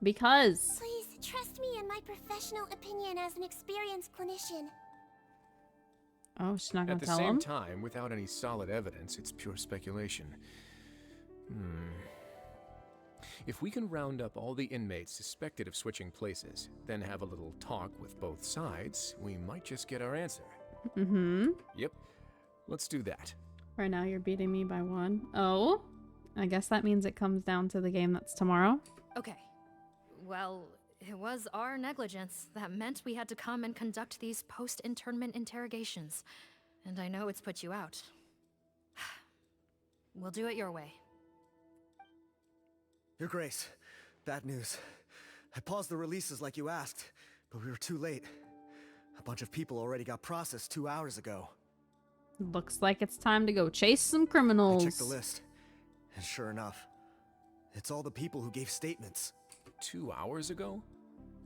Because.
Please, trust me in my professional opinion as an experienced clinician.
Oh, she's not gonna
At the
tell
same
him?
time, without any solid evidence, it's pure speculation. If we can round up all the inmates suspected of switching places, then have a little talk with both sides, we might just get our answer.
Mm-hmm.
Yep, let's do that.
Right now you're beating me by 1. Oh, I guess that means it comes down to the game that's tomorrow.
okay. Well, it was our negligence that meant we had to come and conduct these post-internment interrogations. And I know it's put you out. We'll do it your way.
Your Grace, bad news. I paused the releases like you asked, but we were too late. A bunch of people already got processed 2 hours ago.
Looks like it's time to go chase some criminals.
I checked the list, and sure enough, it's all the people who gave statements.
2 hours ago?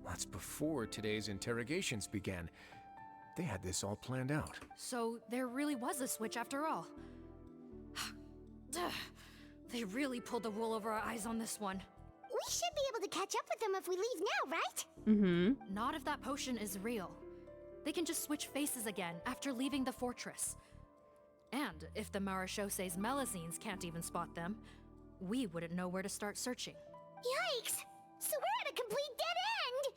That's before today's interrogations began. They had this all planned out.
So there really was a switch after all. They really pulled the wool over our eyes on this one.
We should be able to catch up with them if we leave now, right?
Mm-hmm.
Not if that potion is real. They can just switch faces again after leaving the fortress. And if the Marechaussee's Melusines can't even spot them, we wouldn't know where to start searching.
Yikes! So we're at a complete dead end!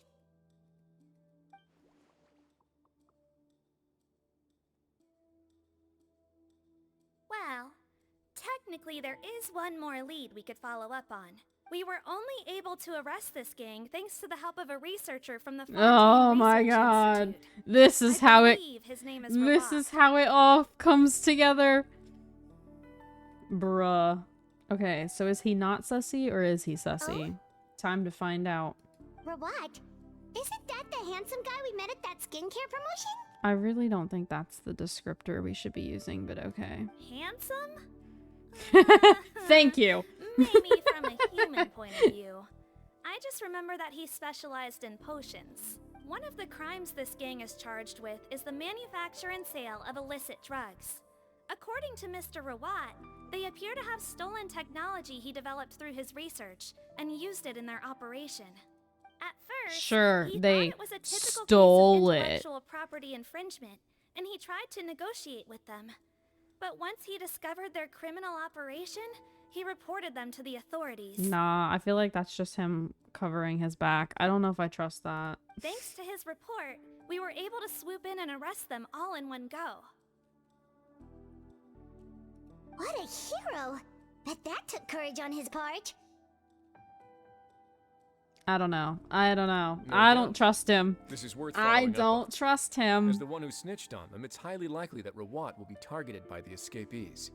Well, technically there is one more lead we could follow up on. We were only able to arrest this gang thanks to the help of a researcher from the Fontaine
Oh my
Research
god.
Institute.
This is
I
how it
believe his name is
This
Robot.
is how it all comes together. Bruh. Okay, so is he not sussy or is he sussy? Time to find out.
What? Isn't that the handsome guy we met at that skincare promotion?
I really don't think that's the descriptor we should be using, but okay.
Handsome?
Thank you.
Maybe from a human point of view. I just remember that he specialized in potions. One of the crimes this gang is charged with is the manufacture and sale of illicit drugs. According to Mr. Rawat, they appear to have stolen technology he developed through his research and used it in their operation. At first,
Sure,
he
they
thought it was a typical
stole
case of
it.
intellectual property infringement, and he tried to negotiate with them. But once he discovered their criminal operation, he reported them to the authorities.
Nah, I feel like that's just him covering his back. I don't know if I trust that.
Thanks to his report, we were able to swoop in and arrest them all in one go.
What a hero! Bet that took courage on his part.
I don't know. I don't know.
No
I
doubt.
don't trust him.
This is worth
I
following up on.
don't trust him.
As the one who snitched on them, it's highly likely that Rawat will be targeted by the escapees.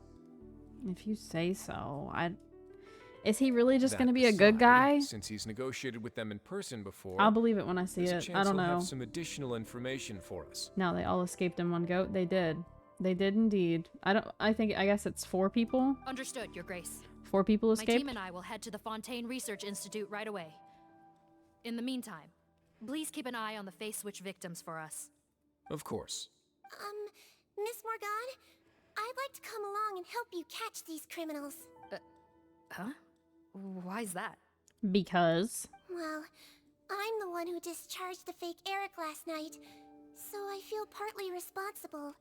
If you say so. Is he really just
That
going to be a good
aside,
guy?
Since he's negotiated with them in person before,
I'll believe it when I see
there's a
it.
chance
I don't
he'll
know.
have some additional information for us.
No, they all escaped in one go. They did. They did indeed. I guess it's 4 people.
Understood, Your Grace.
4 people
My
escaped.
team and I will head to the Fontaine Research Institute right away. In the meantime, please keep an eye on the face switch victims for us.
Of course.
Miss Morgan, I'd like to come along and help you catch these criminals.
Huh? Why's that?
Because.
Well, I'm the one who discharged the fake Eric last night, so I feel partly responsible.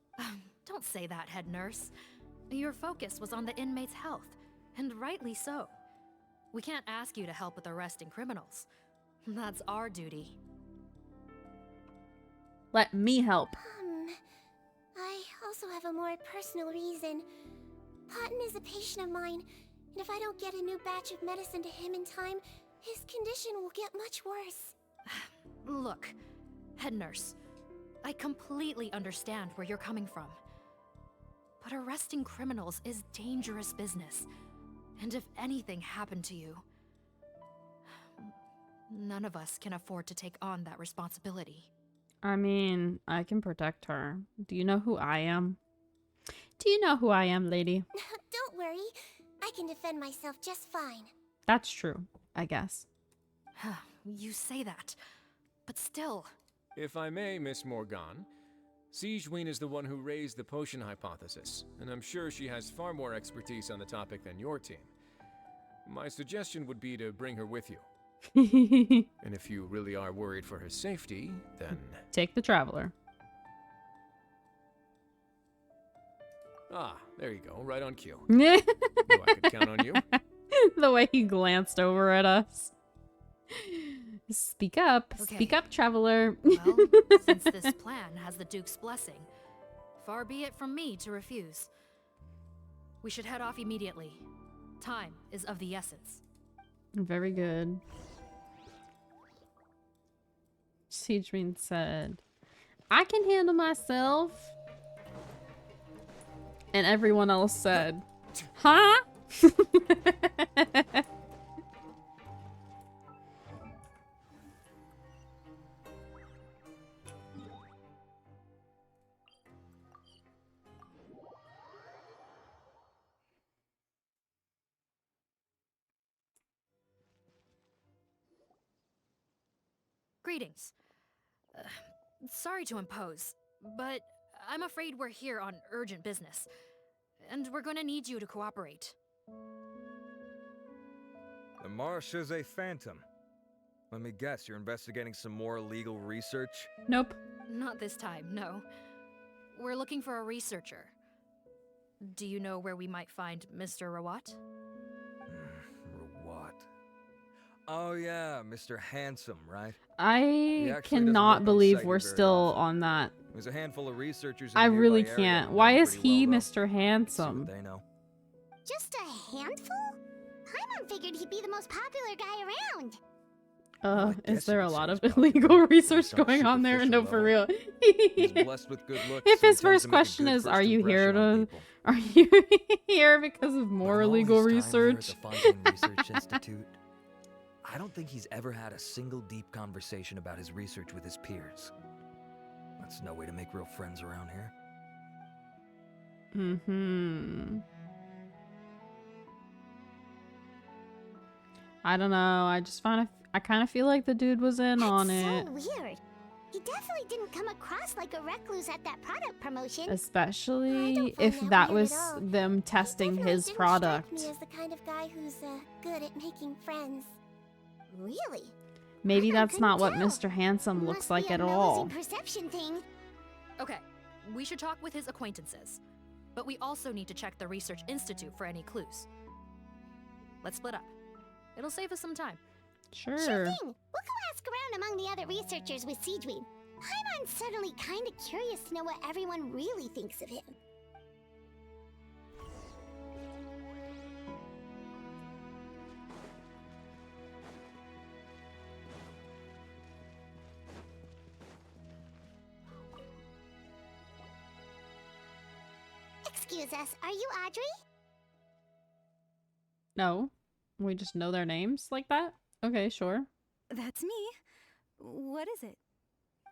Don't say that, head nurse. Your focus was on the inmates' health, and rightly so. We can't ask you to help with arresting criminals. That's our duty.
Let me help.
I also have a more personal reason. Cotton is a patient of mine, and if I don't get a new batch of medicine to him in time, his condition will get much worse.
Look, head nurse, I completely understand where you're coming from. but arresting criminals is dangerous business. And if anything happened to you, none of us can afford to take on that responsibility.
I mean, I can protect her. Do you know who I am? Do you know who I am, lady?
Don't worry. I can defend myself just fine.
That's true, I guess.
You say that, but still.
If I may, Miss Morgan, Sigewinne is the one who raised the potion hypothesis, and I'm sure she has far more expertise on the topic than your team. My suggestion would be to bring her with you. And if you really are worried for her safety, then...
Take the Traveler.
Ah, there you go, right on cue. Knew I could count on you.
The way he glanced over at us. Speak up.
Okay.
Speak up, Traveler.
Well, since this plan has the Duke's blessing, far be it from me to refuse. We should head off immediately. Time is of the essence.
Very good. Sigewinne said, I can handle myself. And everyone else said, huh?
Greetings. Sorry to impose, but I'm afraid we're here on urgent business, and we're gonna need you to cooperate.
The Marechaussee Phantom. Let me guess, you're investigating some more illegal research?
Nope.
Not this time, no. We're looking for a researcher. Do you know where we might find Mr. Rawat?
Rawat. Oh yeah, Mr. Handsome, right?
I cannot believe we're still on that.
There's a handful of researchers in
I
the
really
nearby area
can't.
who
Why
know
is
pretty
he
well,
Mr.
though. See
Handsome?
what they know.
Just a handful? Paimon figured he'd be the most popular guy around.
Is there a lot of illegal research going on there? No, for real.
He's blessed with good looks,
If
so he
his
tends
first
to make a
question
good
is,
first
are you here
impression on
to,
people.
are you here because of more illegal research?
But all his time here at the Fontaine Research Institute, I don't think he's ever had a single deep conversation about his research with his peers. That's no way to make real friends around here.
I don't know. I just I kind of feel like the dude was in on it.
So weird. He definitely didn't come across like a recluse at that product promotion.
Especially if that was them testing his
Didn't
product.
strike me as the kind of guy who's good at making friends. Really?
Maybe
I
that's not what
couldn't
Mr. Handsome looks
Must
like
be a
at all.
mellowsing perception thing.
Okay, we should talk with his acquaintances. But we also need to check the Research Institute for any clues. Let's split up. It'll save us some time.
Sure.
Sure thing. We'll go ask around among the other researchers with Sigewinne. Paimon's suddenly kind of curious to know what everyone really thinks of him. Excuse us, are you Audrey?
No. We just know their names like that? Okay, sure.
That's me. What is it?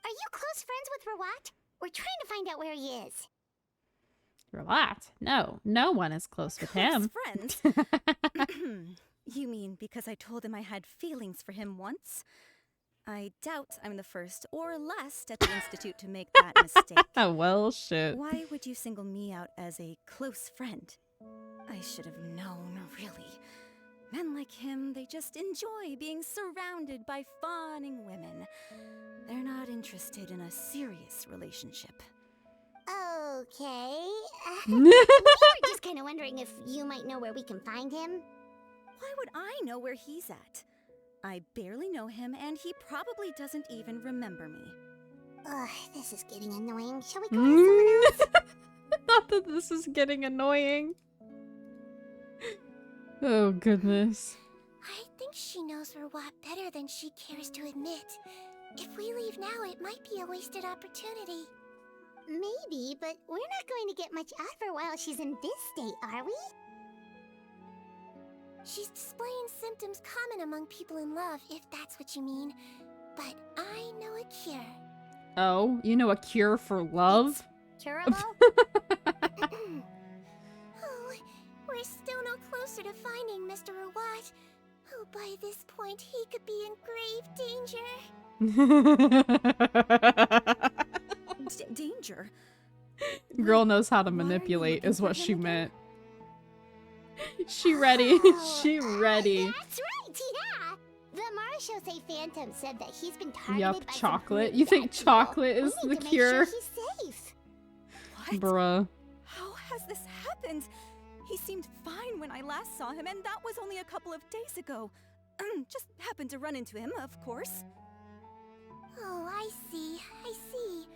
Are you close friends with Rawat? We're trying to find out where he is.
Rawat? No. No one is close with him.
Friends? You mean because I told him I had feelings for him once? I doubt I'm the first or last at the Institute to make that mistake.
Well, shit.
Why would you single me out as a close friend? I should have known, really. Men like him, they just enjoy being surrounded by fawning women. They're not interested in a serious relationship.
Okay. We were just kind of wondering if you might know where we can find him.
Why would I know where he's at? I barely know him, and he probably doesn't even remember me.
Ugh, this is getting annoying. Shall we go with someone else?
Not that this is getting annoying. Oh, goodness.
I think she knows Rawat better than she cares to admit. If we leave now, it might be a wasted opportunity. Maybe, but we're not going to get much out of her while she's in this state, are we? She's displaying symptoms common among people in love, if that's what you mean. But I know a cure.
Oh, you know a cure for love?
Curable? Oh, we're still no closer to finding Mr. Rawat. Oh, by this point, he could be in grave danger.
Danger?
Girl knows how to
Why are you
manipulate,
looking
is
for
what
him
she
again?
meant. She ready. She ready.
That's right, yeah! The Marshose Phantom said that he's been targeted
Yup,
by some
chocolate.
really
You think
bad people.
chocolate is
We
the
need to
cure?
make sure he's safe.
What?
Bruh.
How has this happened? He seemed fine when I last saw him, and that was only a couple of days ago. Just happened to run into him, of course.
Oh, I see. I see.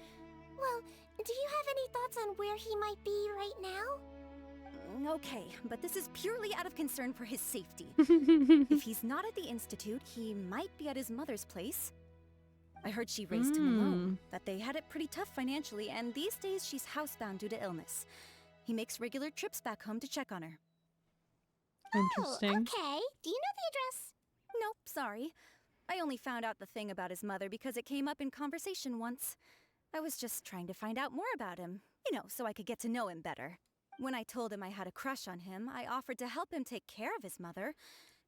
Well, do you have any thoughts on where he might be right now?
Okay, but this is purely out of concern for his safety. If he's not at the Institute, he might be at his mother's place. I heard she raised him alone, that they had it pretty tough financially, and these days she's housebound due to illness. He makes regular trips back home to check on her.
Interesting.
Oh, okay. Do you know the address?
Nope, sorry. I only found out the thing about his mother because it came up in conversation once. I was just trying to find out more about him, you know, so I could get to know him better. When I told him I had a crush on him, I offered to help him take care of his mother.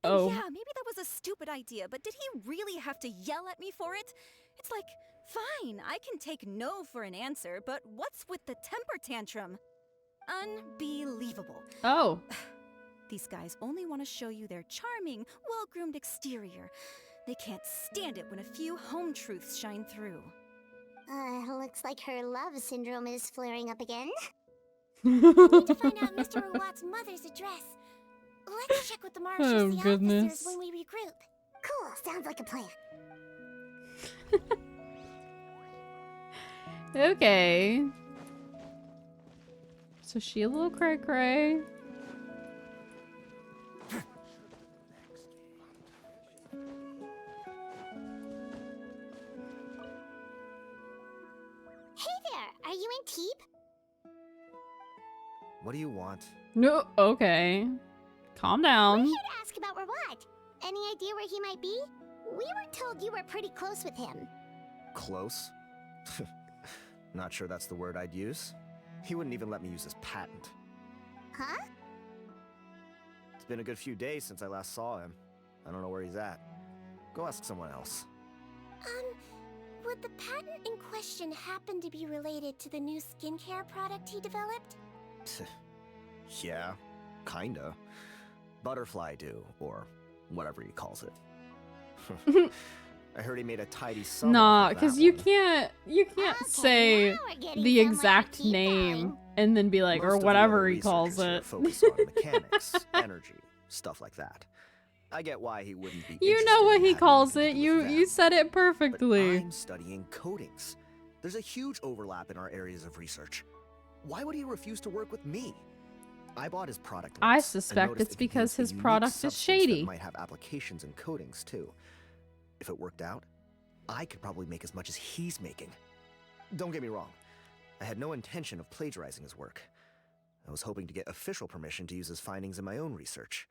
And
Oh.
yeah, maybe that was a stupid idea, but did he really have to yell at me for it? It's like, fine, I can take no for an answer, but what's with the temper tantrum? Unbelievable.
Oh.
These guys only want to show you their charming, well-groomed exterior. They can't stand it when a few home truths shine through.
Looks like her love syndrome is flaring up again. I need to find out Mr. Rawat's mother's address. Let's check with the Marshose
goodness.
officers when we regroup. Cool, sounds like a plan.
Okay. So she a little cray-cray.
Hey there, are you in Teep?
What do you want?
No, okay. Calm
We're
down.
here to ask about Rawat. Any idea where he might be? We were told you were pretty close with him.
Close? Not sure that's the word I'd use. He wouldn't even let me use his patent.
Huh?
It's been a good few days since I last saw him. I don't know where he's at. Go ask someone else.
Would the patent in question happen to be related to the new skincare product he developed?
Yeah, kinda. Butterfly dew, or whatever he calls it. I heard he made a tidy sum.
Nah,
off of
because
that
you
one.
can't say
now we're getting
the
somewhere,
exact
keep
name
going.
and then be like,
Most
or
of the
whatever
other
he calls
researchers here
it.
focus on mechanics, energy, stuff like that. I get why he wouldn't be.
You know what he calls it. You said it perfectly.
I'm studying coatings. There's a huge overlap in our areas of research. Why would he refuse to work with me? I bought his product
I
once, and
suspect
noticed
it's
that he
because
used a
his
unique
product is
substance
shady.
That might have applications in coatings too. If it worked out, I could probably make as much as he's making. Don't get me wrong. I had no intention of plagiarizing his work. I was hoping to get official permission to use his findings in my own research.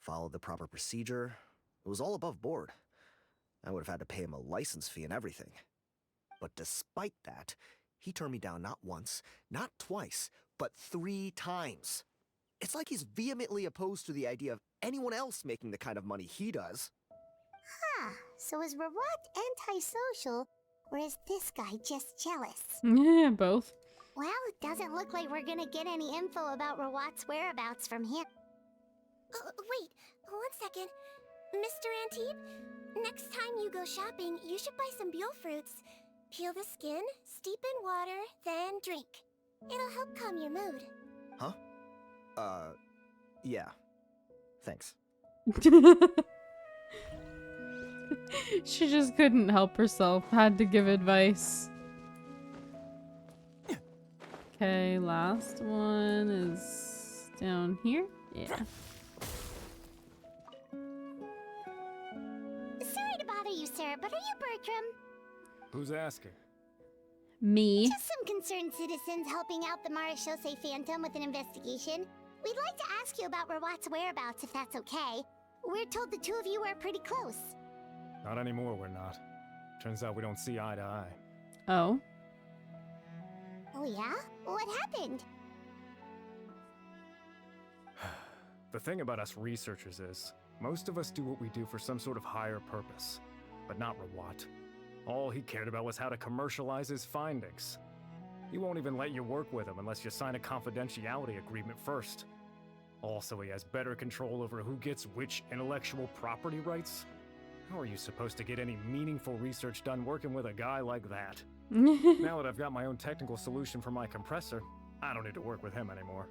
Followed the proper procedure. It was all above board. I would have had to pay him a license fee and everything. But despite that, he turned me down not once, not twice, but 3 times. It's like he's vehemently opposed to the idea of anyone else making the kind of money he does.
Huh, so is Rawat antisocial, or is this guy just jealous?
Yeah, both.
Well, it doesn't look like we're gonna get any info about Rawat's whereabouts from him. Wait, 1 second. Mr. Antib, next time you go shopping, you should buy some Buell fruits. Peel the skin, steep in water, then drink. It'll help calm your mood.
Huh? Yeah. Thanks.
She just couldn't help herself. Had to give advice. Okay, last one is down here. Yeah.
Sorry to bother you, sir, but are you Bertram?
Who's asking?
Me.
Just some concerned citizens helping out the Marechaussee Phantom with an investigation. We'd like to ask you about Rawat's whereabouts, if that's okay. We're told the two of you are pretty close.
Not anymore, we're not. Turns out we don't see eye to eye.
Oh.
Oh yeah? What happened?
The thing about us researchers is, most of us do what we do for some sort of higher purpose. But not Rawat. All he cared about was how to commercialize his findings. He won't even let you work with him unless you sign a confidentiality agreement first. Also, he has better control over who gets which intellectual property rights. How are you supposed to get any meaningful research done working with a guy like that? Now that I've got my own technical solution for my compressor, I don't need to work with him anymore.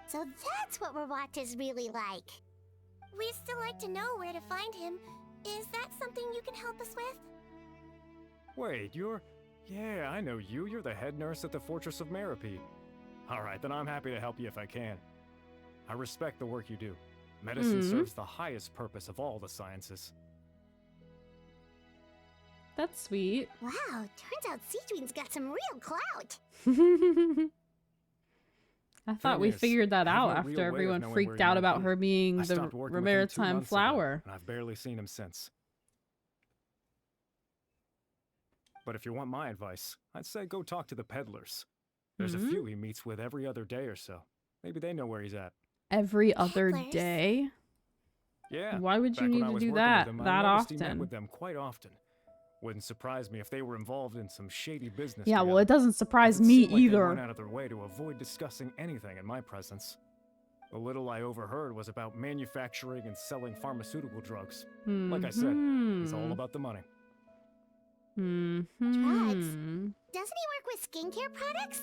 So that's what Rawat is really like. We'd still like to know where to find him. Is that something you can help us with?
Wait, you're... Yeah, I know you. You're the head nurse at the Fortress of Meripede. Alright, then I'm happy to help you if I can. I respect the work you do. Medicine serves the highest purpose of all the sciences.
That's sweet.
Wow, turns out Sigewinne's got some real clout.
I thought we figured that out after everyone freaked out about her being the Maritime Flower.
And I've barely seen him since. But if you want my advice, I'd say go talk to the peddlers. There's a few he meets with every other day or so. Maybe they know where he's at.
Every other day?
Yeah.
Why would you need to do that that often?
He met with them quite often. Wouldn't surprise me if they were involved in some shady business.
Yeah,
together.
well, it doesn't surprise me
Seemed like
either.
They went out of their way to avoid discussing anything in my presence. The little I overheard was about manufacturing and selling pharmaceutical drugs. Like I said, it's all about the money.
Drugs? Doesn't he work with skincare products?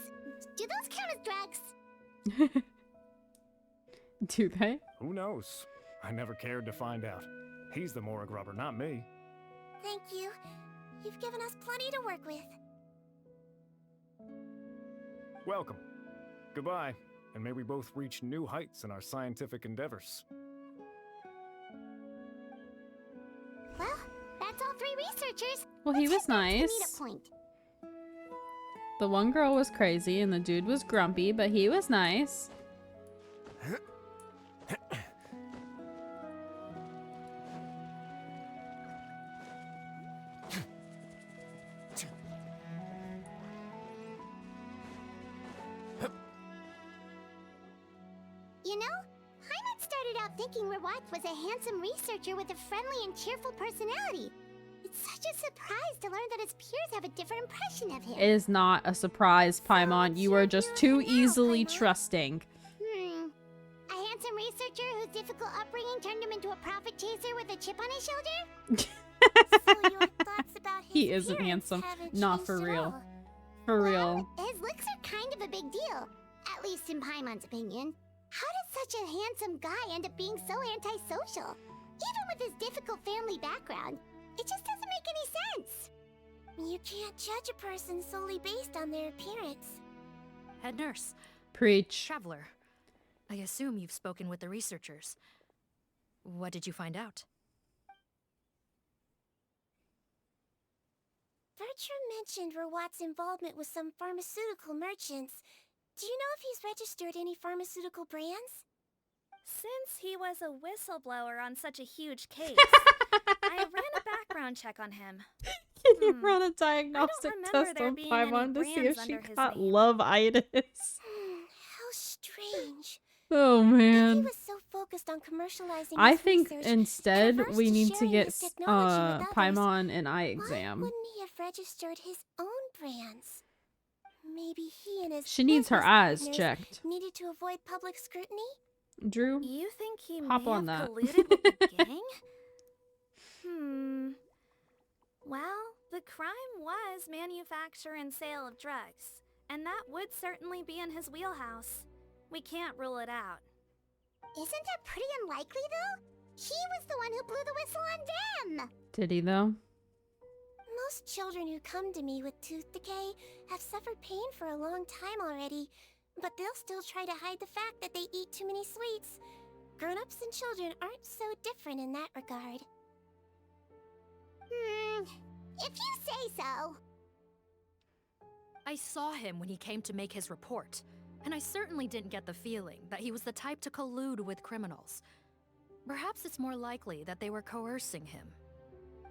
Do those count as drugs?
Do they?
Who knows? I never cared to find out. He's the morgue robber, not me.
Thank you. You've given us plenty to work with.
Welcome. Goodbye, and may we both reach new heights in our scientific endeavors.
Well, that's all three researchers.
Well, he was nice. The one girl was crazy and the dude was grumpy, but he was nice.
You know, Hyman started out thinking Rawat was a handsome researcher with a friendly and cheerful personality. It's such a surprise to learn that his peers have a different impression of him.
It is not a surprise, Paimon. You are just too easily trusting.
A handsome researcher whose difficult upbringing turned him into a profit chaser with a chip on his shoulder? So your thoughts about his
He isn't
appearance
handsome.
haven't
Not for
changed at
real.
all.
For real.
His looks are kind of a big deal, at least in Paimon's opinion. How did such a handsome guy end up being so antisocial? Even with his difficult family background, it just doesn't make any sense. You can't judge a person solely based on their appearance.
Head nurse.
Preach.
Traveler. I assume you've spoken with the researchers. What did you find out?
Bertram mentioned Rawat's involvement with some pharmaceutical merchants. Do you know if he's registered any pharmaceutical brands?
Since he was a whistleblower on such a huge case, I ran a background check on him.
Can you run a diagnostic test
there
on
being
Paimon to
any
see if
brands
she
under his
got
name.
love-itis?
How strange.
Oh,
If he
man.
was so focused on commercializing
I
his
think
research,
instead
averse
we
to
need to
sharing
get
his technology with others,
Paimon an eye
why
exam.
wouldn't he have registered his own brands? Maybe he and his
She needs her
business
eyes
partners
checked.
needed to avoid public scrutiny?
Drew,
You think he
hop
may
on
have
that.
colluded with the gang? Well, the crime was manufacture and sale of drugs, and that would certainly be in his wheelhouse. We can't rule it out.
Isn't that pretty unlikely, though? He was the one who blew the whistle on them!
Did he, though?
Most children who come to me with tooth decay have suffered pain for a long time already, but they'll still try to hide the fact that they eat too many sweets. Grown-ups and children aren't so different in that regard. If you say so.
I saw him when he came to make his report, and I certainly didn't get the feeling that he was the type to collude with criminals. Perhaps it's more likely that they were coercing him.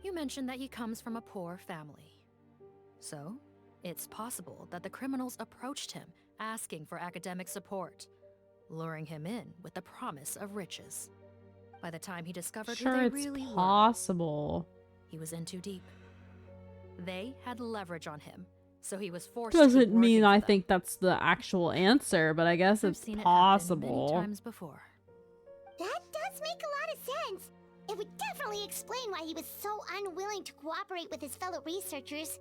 You mentioned that he comes from a poor family. So, it's possible that the criminals approached him asking for academic support, luring him in with the promise of riches. By the time he discovered who
Sure,
they
it's
really were,
possible.
he was in too deep. They had leverage on him, so he was forced to
Doesn't
keep
mean
working
I
for them.
think that's the actual answer, but I guess
I've
it's
seen it happen many
possible.
times before.
That does make a lot of sense. It would definitely explain why he was so unwilling to cooperate with his fellow researchers.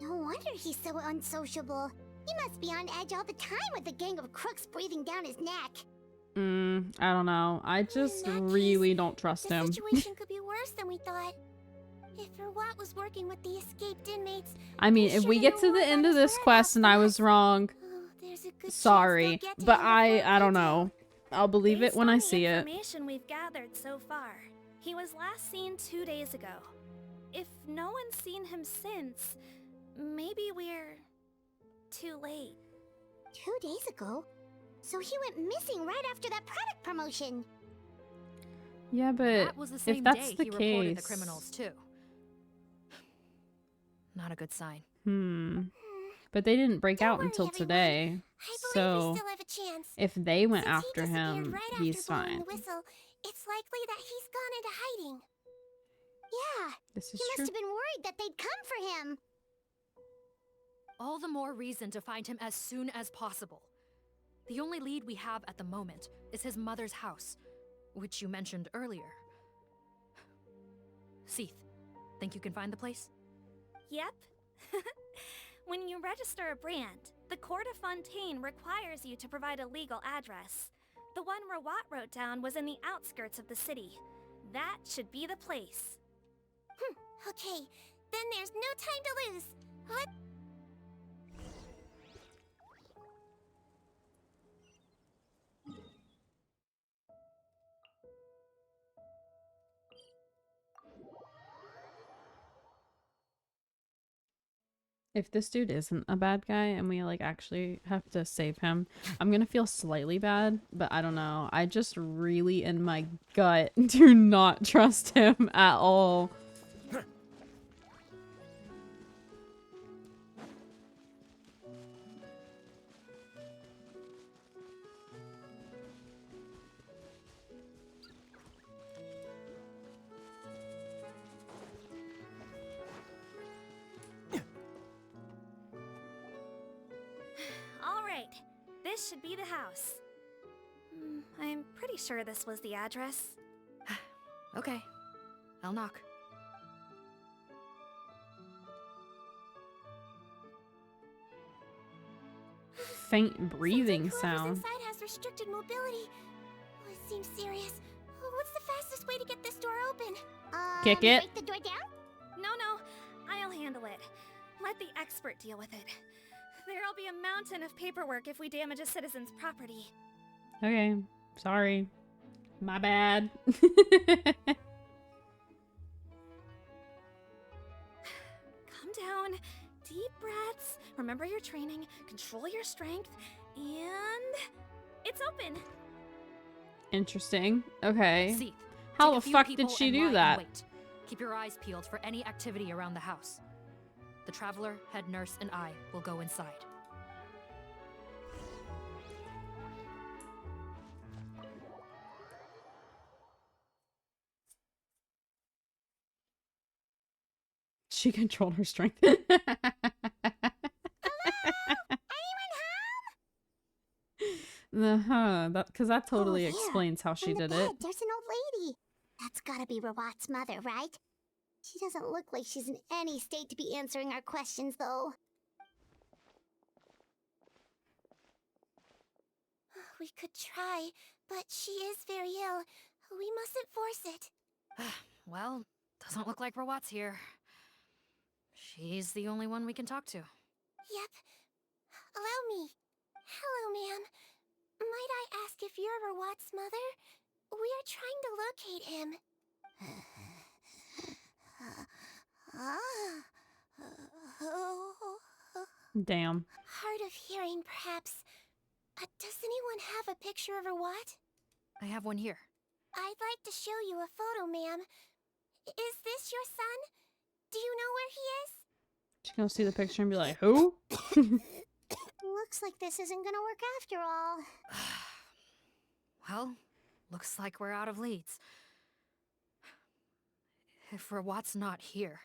No wonder he's so unsociable. He must be on edge all the time with a gang of crooks breathing down his neck.
I don't know. I just really don't trust
The
him.
situation could be worse than we thought. If Rawat was working with the escaped inmates,
I mean, if we get to the end of this quest and I was wrong, sorry, but I don't know. I'll believe it when I see it.
Information we've gathered so far. He was last seen 2 days ago. If no one's seen him since, maybe we're too late.
2 days ago? So he went missing right after that product promotion.
Yeah, but
That was the same
if that's
day
the
he reported the
case,
criminals too. Not a good sign.
But they didn't break out until today, so
We still have a chance.
if they went
Since
after
he disappeared
him,
right
he's
after blowing
fine.
the whistle, it's likely that he's gone into hiding. Yeah,
This is
he
true.
must have been worried that they'd come for him.
All the more reason to find him as soon as possible. The only lead we have at the moment is his mother's house, which you mentioned earlier. Seath, think you can find the place?
Yep. When you register a brand, the Court of Fontaine requires you to provide a legal address. The one Rawat wrote down was in the outskirts of the city. That should be the place.
Okay, then there's no time to lose. Let
If this dude isn't a bad guy and we like actually have to save him, I'm gonna feel slightly bad, but I don't know. I just really in my gut do not trust him at all.
All right, this should be the house. I'm pretty sure this was the address.
Okay, I'll knock.
Faint breathing
whoever's
sound.
inside has restricted mobility. Oh, it seems serious. What's the fastest way to get this door open?
Kick it.
Break the door down?
No, I'll handle it. Let the expert deal with it. There'll be a mountain of paperwork if we damage a citizen's property.
Okay, sorry. My bad.
Calm down. Deep breaths. Remember your training. Control your strength. And... it's open.
Interesting. Okay.
Seath,
How
take a
the
few
fuck did
people
she
and
do
lie in
that?
wait. Keep your eyes peeled for any activity around the house. The Traveler, head nurse, and I will go inside.
She controlled her strength. Because that totally
Oh, yeah.
explains how she
On the
did
bed,
it.
There's an old lady. That's gotta be Rawat's mother, right? She doesn't look like she's in any state to be answering our questions, though. We could try, but she is very ill. We mustn't force it.
Well, doesn't look like Rawat's here. She's the only one we can talk to.
Yep. Allow me. Hello, ma'am. Might I ask if you're Rawat's mother? We are trying to locate him. Oh,
Damn.
hard of hearing, perhaps. Does anyone have a picture of her what?
I have one here.
I'd like to show you a photo, ma'am. Is this your son? Do you know where he is?
She's gonna see the picture and be like, who?
Looks like this isn't gonna work after all.
Well, looks like we're out of leads. If Rawat's not here,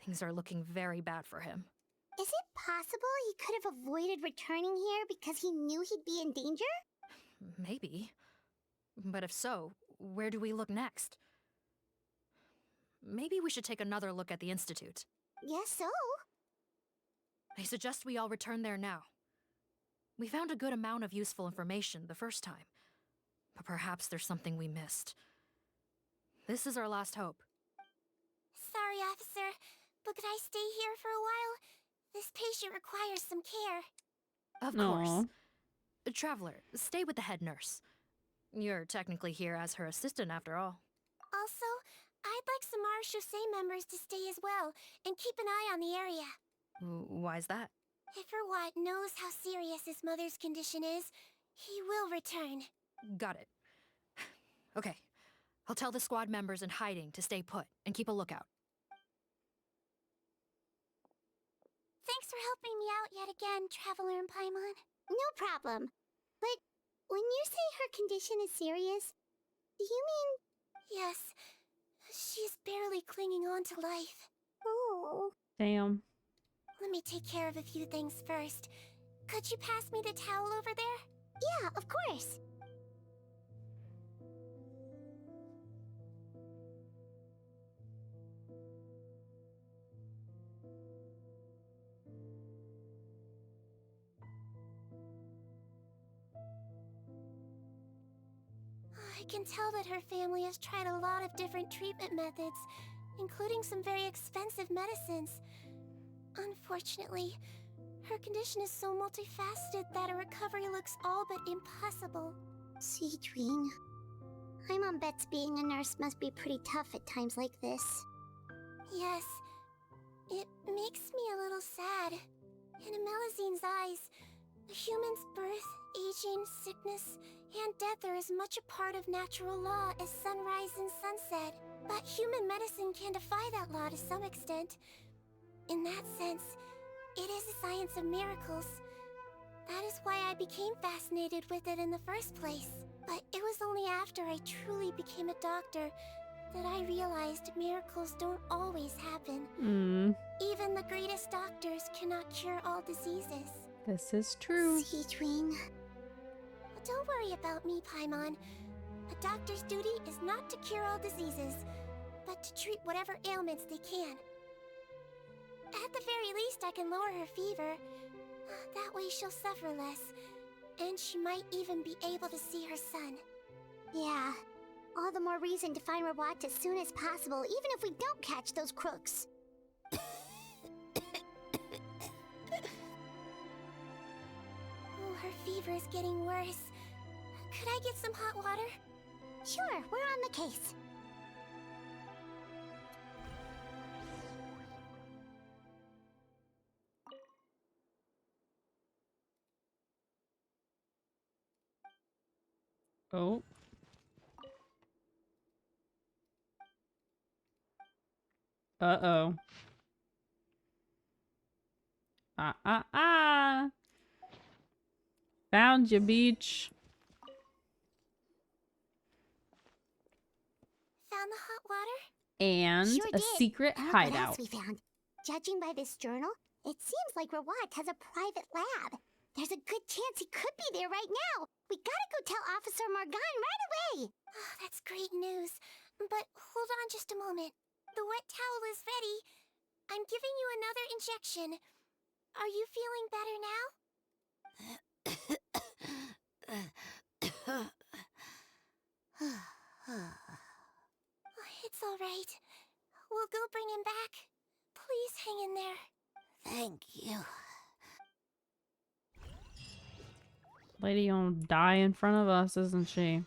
things are looking very bad for him.
Is it possible he could have avoided returning here because he knew he'd be in danger?
Maybe. But if so, where do we look next? Maybe we should take another look at the Institute.
Guess so.
I suggest we all return there now. We found a good amount of useful information the first time, but perhaps there's something we missed. This is our last hope.
Sorry, officer, but could I stay here for a while? This patient requires some care.
Of course. Traveler, stay with the head nurse. You're technically here as her assistant after all.
Also, I'd like some Marechaussee members to stay as well, and keep an eye on the area.
Why's that?
If Rawat knows how serious his mother's condition is, he will return.
Got it. Okay. I'll tell the squad members in hiding to stay put and keep a lookout.
Thanks for helping me out yet again, Traveler and Paimon. No problem. But when you say her condition is serious, do you mean... Yes. She's barely clinging on to life. Oh.
Damn.
Let me take care of a few things first. Could you pass me the towel over there? Yeah, of course. I can tell that her family has tried a lot of different treatment methods, including some very expensive medicines. Unfortunately, her condition is so multifaceted that a recovery looks all but impossible. Sigewinne, Paimon bets being a nurse must be pretty tough at times like this. Yes, it makes me a little sad. In Melizine's eyes, a human's birth, aging, sickness, and death are as much a part of natural law as sunrise and sunset. But human medicine can defy that law to some extent. In that sense, it is a science of miracles. That is why I became fascinated with it in the first place. But it was only after I truly became a doctor that I realized miracles don't always happen. Even the greatest doctors cannot cure all diseases.
This is true.
Sigewinne. Don't worry about me, Paimon. A doctor's duty is not to cure all diseases, but to treat whatever ailments they can. At the very least, I can lower her fever. That way she'll suffer less, and she might even be able to see her son. Yeah, all the more reason to find Rawat as soon as possible, even if we don't catch those crooks. Oh, her fever is getting worse. Could I get some hot water? Sure, we're on the case.
Oh. Uh-oh. Found you, beach.
Found the hot water?
And
Sure
a
did.
secret
And look what
hideout.
else we found. Judging by this journal, it seems like Rawat has a private lab. There's a good chance he could be there right now. We gotta go tell Officer Morgan right away. Oh, that's great news. But hold on just a moment. The wet towel is ready. I'm giving you another injection. Are you feeling better now? It's all right. We'll go bring him back. Please hang in there. Thank you.
Lady gonna die in front of us, isn't she?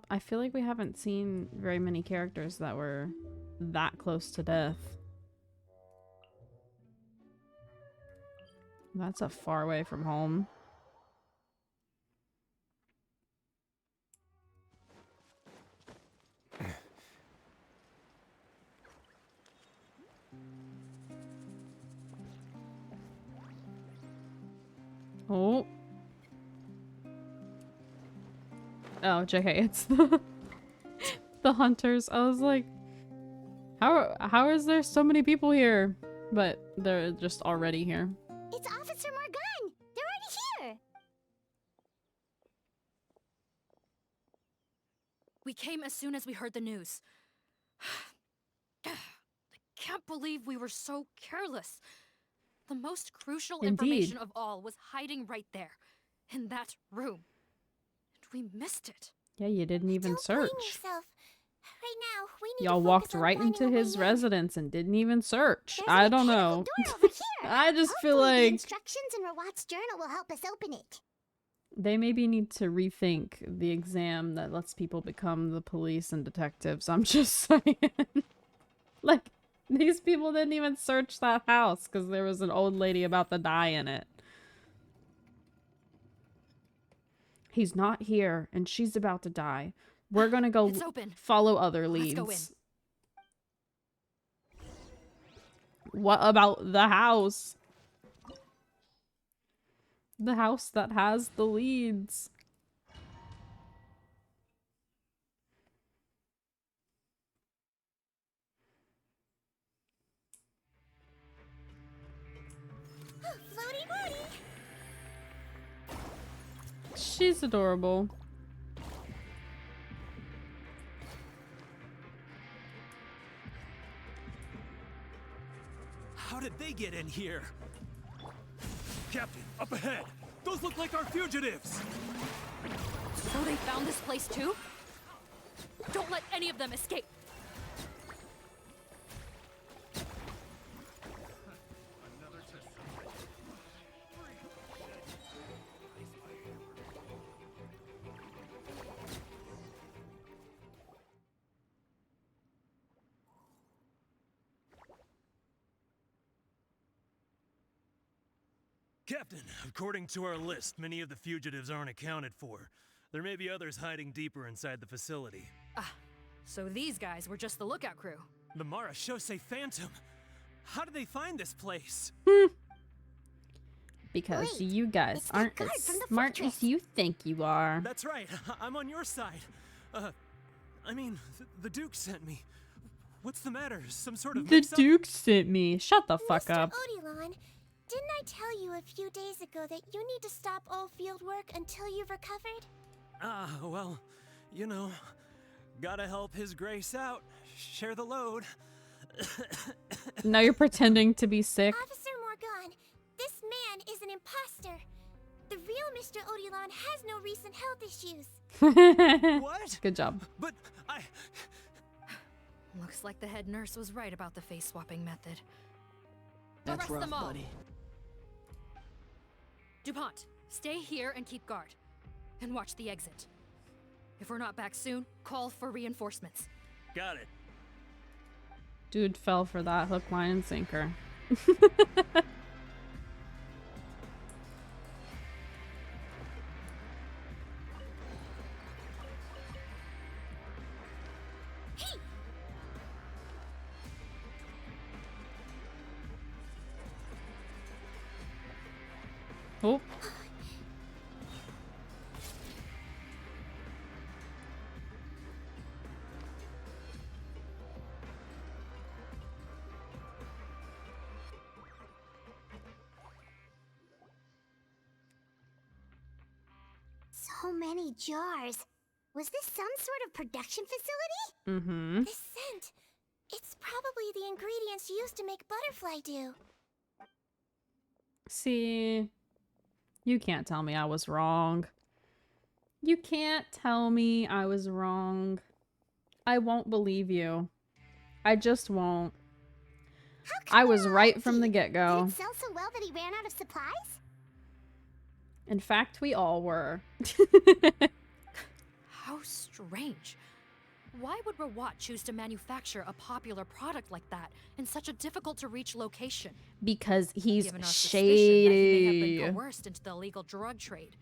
I feel like we haven't seen very many characters that were that close to death. That's a far away from home. Oh. Oh, JK, it's the hunters. I was like, how is there so many people here? But they're just already here.
It's Officer Morgan! They're already here!
We came as soon as we heard the news. I can't believe we were so careless. The most crucial information of all was hiding right there, in that room. And we missed it.
Yeah, you didn't even search.
Yourself. Right now, we need
Y'all
to
walked
focus on
right
finding
into
a way
his
in.
residence and didn't even search.
There's
I
a
don't
mechanical
know.
door over here.
I just feel
Hopefully the
like
instructions in Rawat's journal will help us open it.
they maybe need to rethink the exam that lets people become the police and detectives. I'm just saying. Like, these people didn't even search that house because there was an old lady about to die in it. He's not here and she's about to die. We're gonna go follow other leads.
Let's go in.
What about the house? The house that has the leads.
Floaty booty!
She's adorable.
How did they get in here? Captain, up ahead! Those look like our fugitives!
So they found this place too? Don't let any of them escape!
Captain, according to our list, many of the fugitives aren't accounted for. There may be others hiding deeper inside the facility.
Ah, so these guys were just the lookout crew.
The Mara Shosei Phantom! How did they find this place?
Because you guys aren't as smart as you think you are.
That's right, I'm on your side. I mean, the Duke sent me. What's the matter? Some sort of
The
mix-up?
Duke sent me. Shut the fuck
Mr.
up.
Odilon, didn't I tell you a few days ago that you need to stop all field work until you've recovered?
Ah, well, you know, gotta help His Grace out. Share the load.
Now you're pretending to be sick.
Officer Morgan, this man is an imposter. The real Mr. Odilon has no recent health issues.
What?
Good job.
But I...
Looks like the head nurse was right about the face-swapping method.
That's
Arrest
rough,
them all.
buddy.
DuPont, stay here and keep guard. And watch the exit. If we're not back soon, call for reinforcements.
Got it.
Dude fell for that hook, line, and sinker. Oh.
So many jars. Was this some sort of production facility?
Mm-hmm.
This scent. It's probably the ingredients used to make butterfly dew.
See, you can't tell me I was wrong. You can't tell me I was wrong. I won't believe you. I just won't. I was right from the get-go.
Did it sell so well that he ran out of supplies?
In fact, we all were.
How strange. Why would Rawat choose to manufacture a popular product like that in such a difficult-to-reach location?
Because he's
Given our suspicion that he may have
shady.
been coerced into the illegal drug trade,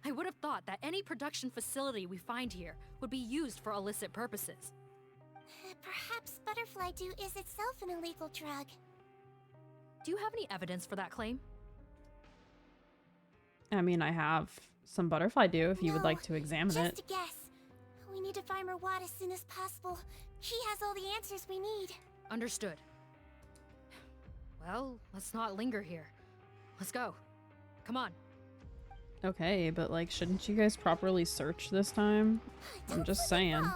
I would have thought that any production facility we find here would be used for illicit purposes.
Perhaps butterfly dew is itself an illegal drug.
Do you have any evidence for that claim?
I mean, I have some butterfly dew if you would like to examine it.
Just a guess. We need to find Rawat as soon as possible. He has all the answers we need.
Understood. Well, let's not linger here. Let's go. Come on.
Okay, but like, shouldn't you guys properly search this time? I'm just saying.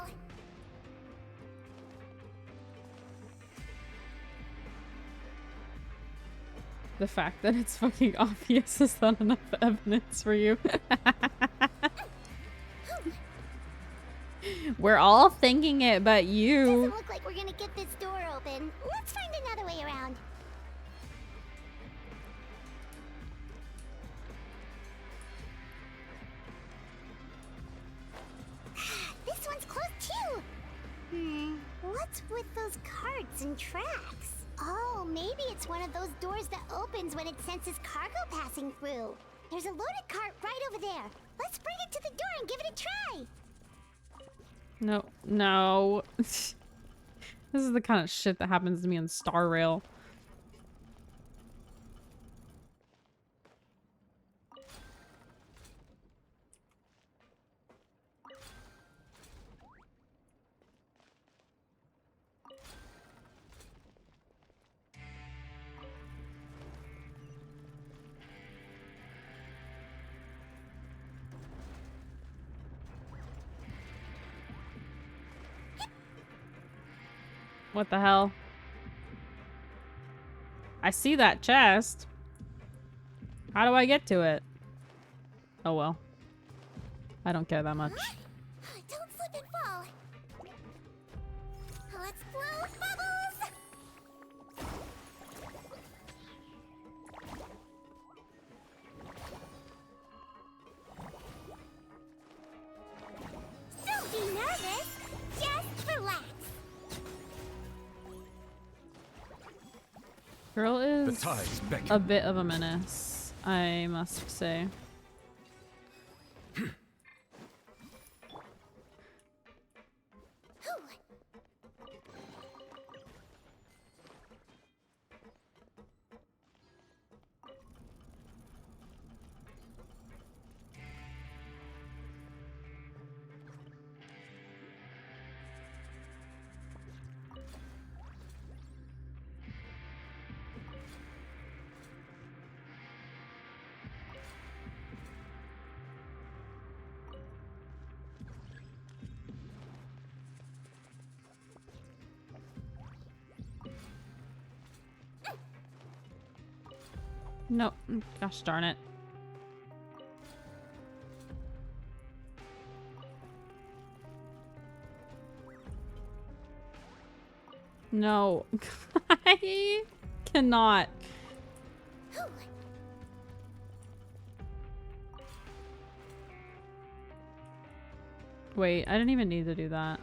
The fact that it's fucking obvious is not enough evidence for you. We're all thinking it, but you.
Doesn't look like we're gonna get this door open. Let's find another way around. This one's closed too. What's with those carts and tracks? Oh, maybe it's one of those doors that opens when it senses cargo passing through. There's a loaded cart right over there. Let's bring it to the door and give it a try.
No, no. This is the kind of shit that happens to me on Star Rail. What the hell? I see that chest. How do I get to it? Oh well. I don't care that much.
Don't slip and fall. Let's blow bubbles. Don't be nervous. Just relax.
Girl is
The tides beckon.
a bit of a menace, I must say. Nope. Gosh darn it. No. I cannot. Wait, I didn't even need to do that.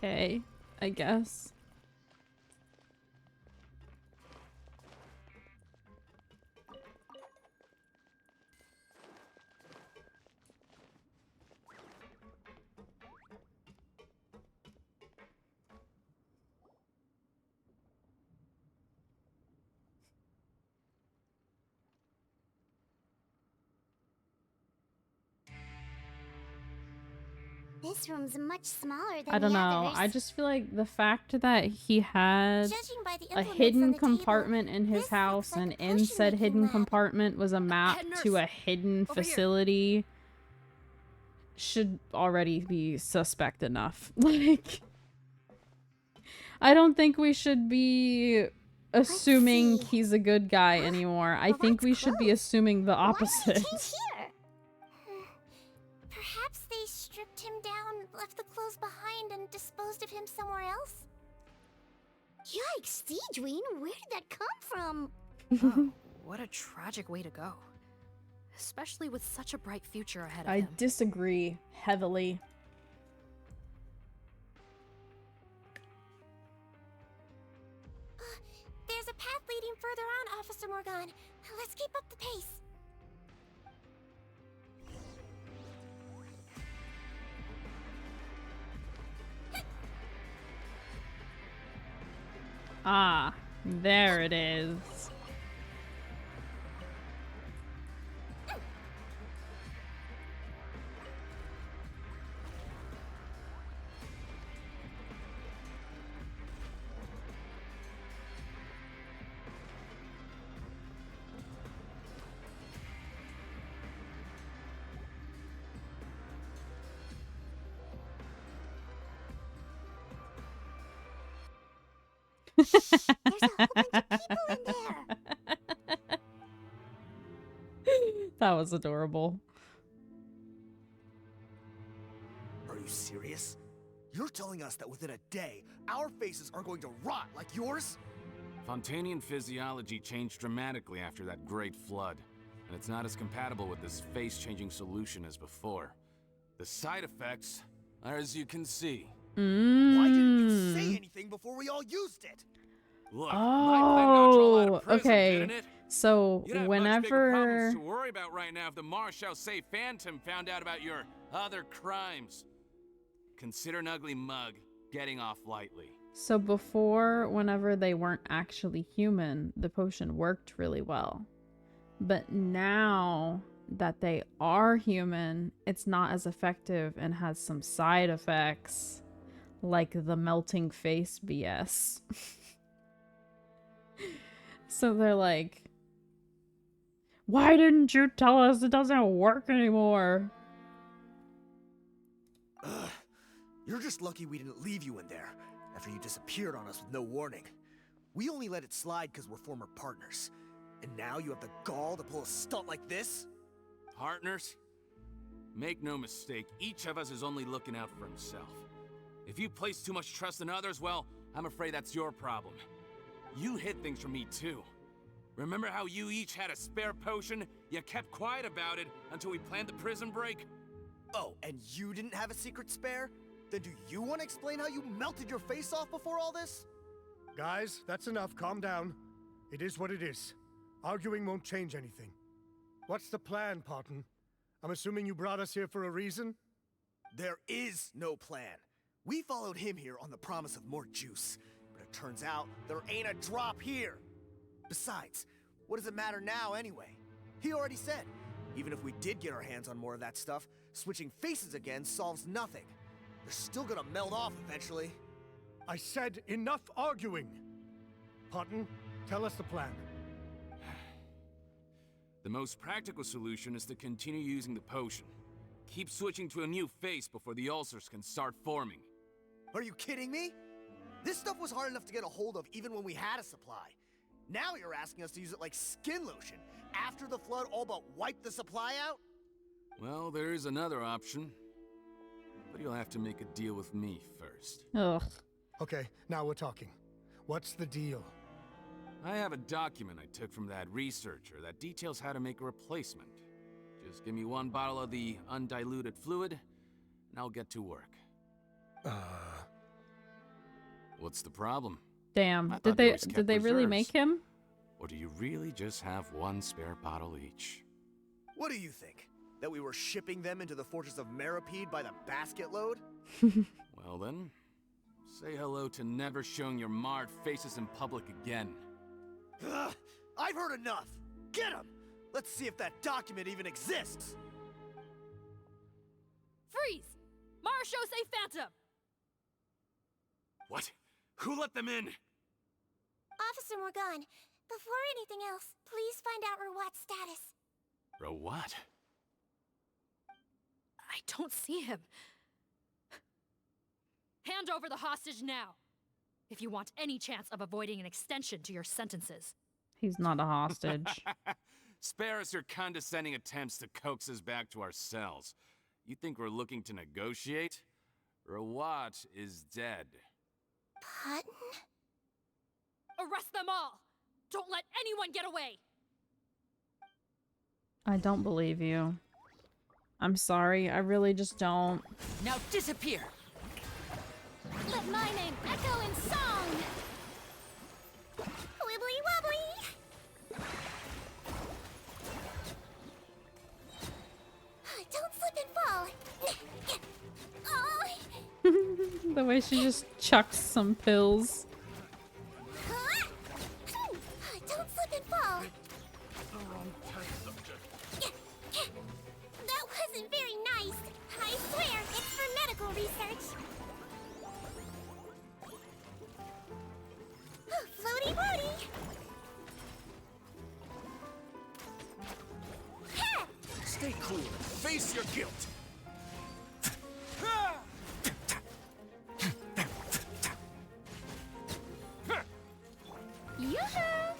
Okay, I guess.
This room's much smaller than
I don't
the
know.
others.
I just feel like the fact that he had
Judging by the
a
implements on
hidden
the
compartment in his house, and in said hidden compartment was a map to a hidden facility, should already be suspect enough. Like, I don't think we should be assuming he's a good guy anymore. I think we should be assuming the opposite.
Here. Perhaps they stripped him down, left the clothes behind, and disposed of him somewhere else? Yikes, Sigewinne, where did that come from?
Oh, what a tragic way to go. Especially with such a bright future ahead of
I
him.
disagree heavily.
There's a path leading further on, Officer Morgan. Let's keep up the pace.
Ah, there it is.
There's a whole bunch of people in there.
That was adorable.
Are you serious? You're telling us that within a day, our faces are going to rot like yours?
Fontanian physiology changed dramatically after that great flood, and it's not as compatible with this face-changing solution as before. The side effects are as you can see.
Why didn't you say anything before we all used it?
Look, my plan got you all out of prison,
okay.
didn't it?
So
You'd have much bigger
whenever
problems to worry about right now if the Marshal say Phantom found out about your other crimes. Consider an ugly mug getting off lightly.
So before, whenever they weren't actually human, the potion worked really well. But now that they are human, it's not as effective and has some side effects, like the melting face BS. So they're like, why didn't you tell us it doesn't work anymore?
Ugh. You're just lucky we didn't leave you in there after you disappeared on us with no warning. We only let it slide because we're former partners. And now you have the gall to pull a stunt like this?
Partners? Make no mistake, each of us is only looking out for himself. If you place too much trust in others, well, I'm afraid that's your problem. You hid things from me too. Remember how you each had a spare potion? You kept quiet about it until we planned the prison break?
Oh, and you didn't have a secret spare? Then do you want to explain how you melted your face off before all this?
Guys, that's enough. Calm down. It is what it is. Arguing won't change anything. What's the plan, Parton? I'm assuming you brought us here for a reason?
There is no plan. We followed him here on the promise of more juice. But it turns out there ain't a drop here. Besides, what does it matter now anyway? He already said, even if we did get our hands on more of that stuff, switching faces again solves nothing. They're still gonna melt off eventually.
I said enough arguing! Parton, tell us the plan.
The most practical solution is to continue using the potion. Keep switching to a new face before the ulcers can start forming.
Are you kidding me? This stuff was hard enough to get a hold of even when we had a supply. Now you're asking us to use it like skin lotion after the flood all but wiped the supply out?
Well, there is another option. But you'll have to make a deal with me first.
Ugh.
Okay, now we're talking. What's the deal?
I have a document I took from that researcher that details how to make a replacement. Just give me one bottle of the undiluted fluid, and I'll get to work. What's the problem?
Damn.
Did
they really make him?
Or do you really just have one spare bottle each?
What do you think? That we were shipping them into the fortress of Meripede by the basket load?
Well then, say hello to never showing your marred faces in public again.
Ugh, I've heard enough! Get him! Let's see if that document even exists!
Freeze! Marechaussee Phantom!
What? Who let them in?
Officer Morgan, before anything else, please find out Rawat's status.
Rawat?
I don't see him. Hand over the hostage now, if you want any chance of avoiding an extension to your sentences.
He's not a hostage.
Spare us your condescending attempts to coax us back to our cells. You think we're looking to negotiate? Rawat is dead.
Putton?
Arrest them all! Don't let anyone get away!
I don't believe you. I'm sorry, I really just don't.
Now disappear!
Let my name echo in song!
Wibbly wobbly! Don't slip and fall! Oh.
The way she just chucks some pills.
Don't slip and fall! That wasn't very nice. I swear, it's for medical research. Floaty Woody!
Stay cool and face your guilt.
Yoo-hoo!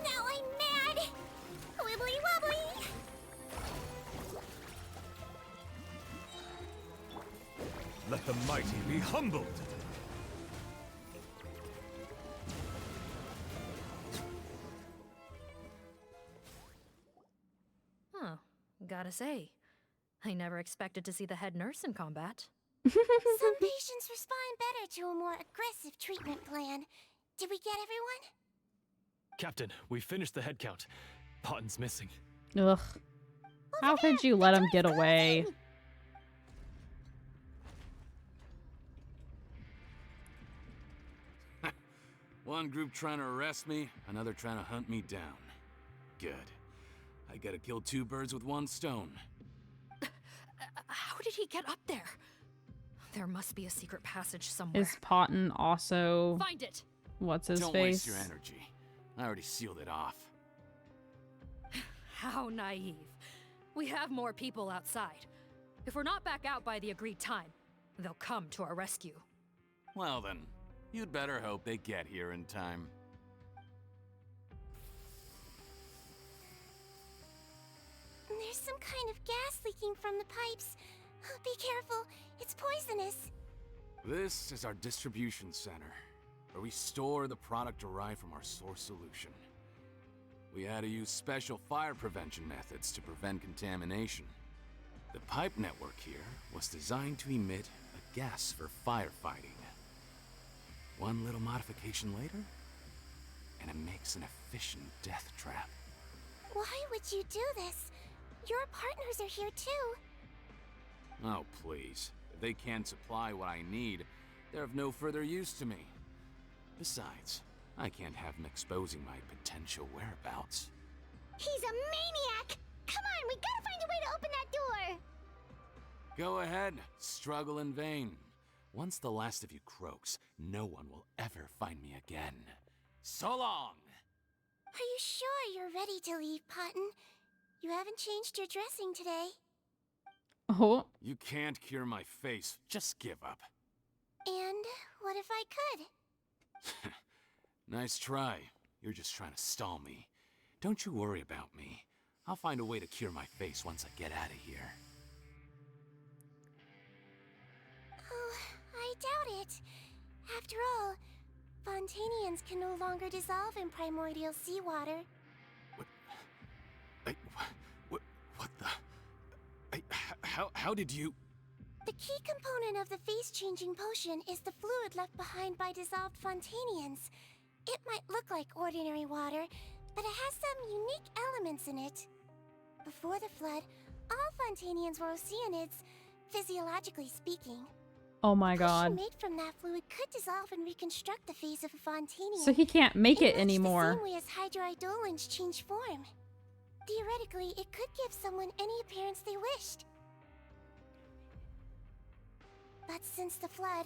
Now I'm mad! Wibbly wobbly!
Let the mighty be humbled.
Huh. Gotta say, I never expected to see the head nurse in combat.
Some patients respond better to a more aggressive treatment plan. Did we get everyone?
Captain, we finished the head count. Potten's missing.
Ugh. How could you let him get away?
One group trying to arrest me, another trying to hunt me down. Good. I gotta kill two birds with one stone.
How did he get up there? There must be a secret passage somewhere.
Is Potten also...
Find it!
What's his
Don't
face?
waste your energy. I already sealed it off.
How naive. We have more people outside. If we're not back out by the agreed time, they'll come to our rescue.
Well then, you'd better hope they get here in time.
There's some kind of gas leaking from the pipes. Be careful, it's poisonous.
This is our distribution center, where we store the product derived from our source solution. We had to use special fire prevention methods to prevent contamination. The pipe network here was designed to emit a gas for firefighting. One little modification later, and it makes an efficient death trap.
Why would you do this? Your partners are here too.
Oh, please. If they can't supply what I need, they're of no further use to me. Besides, I can't have them exposing my potential whereabouts.
He's a maniac! Come on, we gotta find a way to open that door!
Go ahead, struggle in vain. Once the last of you croaks, no one will ever find me again. So long!
Are you sure you're ready to leave, Potten? You haven't changed your dressing today.
Oh.
You can't cure my face, just give up.
And what if I could?
Nice try. You're just trying to stall me. Don't you worry about me. I'll find a way to cure my face once I get out of here.
Oh, I doubt it. After all, Fontanians can no longer dissolve in primordial seawater.
What the... How did you...
The key component of the face-changing potion is the fluid left behind by dissolved Fontanians. It might look like ordinary water, but it has some unique elements in it. Before the flood, all Fontanians were oceanids, physiologically speaking.
Oh my god.
Potion made from that fluid could dissolve and reconstruct the face of a Fontanian.
So he can't make it anymore.
The same way as hydroidolins change form. Theoretically, it could give someone any appearance they wished. But since the flood,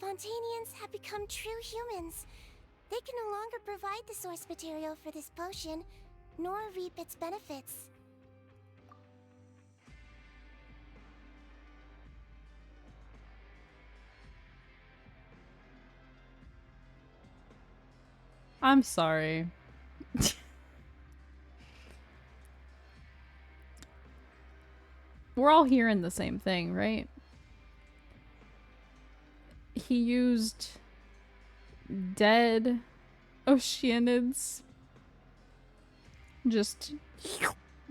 Fontanians have become true humans. They can no longer provide the source material for this potion, nor reap its benefits.
I'm sorry. We're all hearing the same thing, right? He used dead oceanids. Just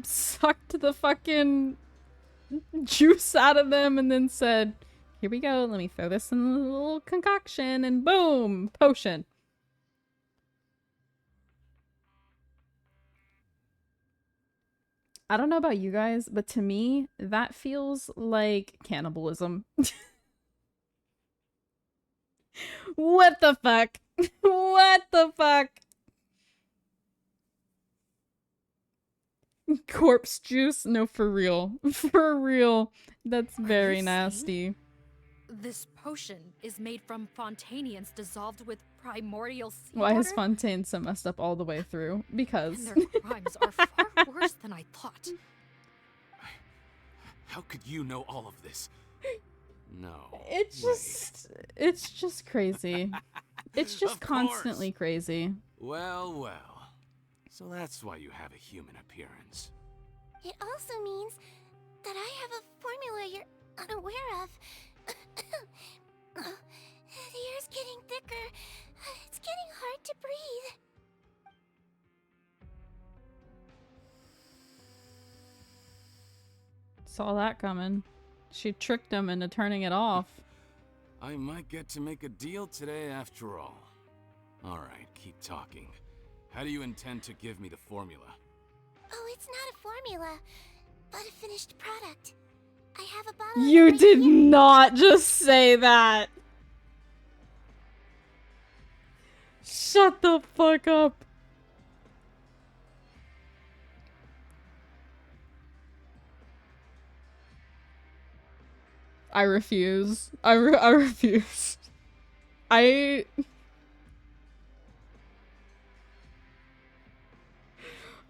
sucked the fucking juice out of them and then said, here we go, let me throw this in a little concoction and boom, potion. I don't know about you guys, but to me, that feels like cannibalism. What the fuck? What the fuck? Corpse juice? No, for real. For real. That's very nasty.
This potion is made from Fontanians dissolved with primordial sea
Why is
water?
Fontaine so messed up all the way through? Because.
And their crimes are far worse than I thought.
How could you know all of this? No.
It's just crazy. It's just
Of course.
constantly crazy.
Well, well. So that's why you have a human appearance.
It also means that I have a formula you're unaware of. The air's getting thicker. It's getting hard to breathe.
Saw that coming. She tricked him into turning it off.
I might get to make a deal today after all. Alright, keep talking. How do you intend to give me the formula?
Oh, it's not a formula, but a finished product. I have a bottle.
You did not just say that. Shut the fuck up. I refuse. I refuse.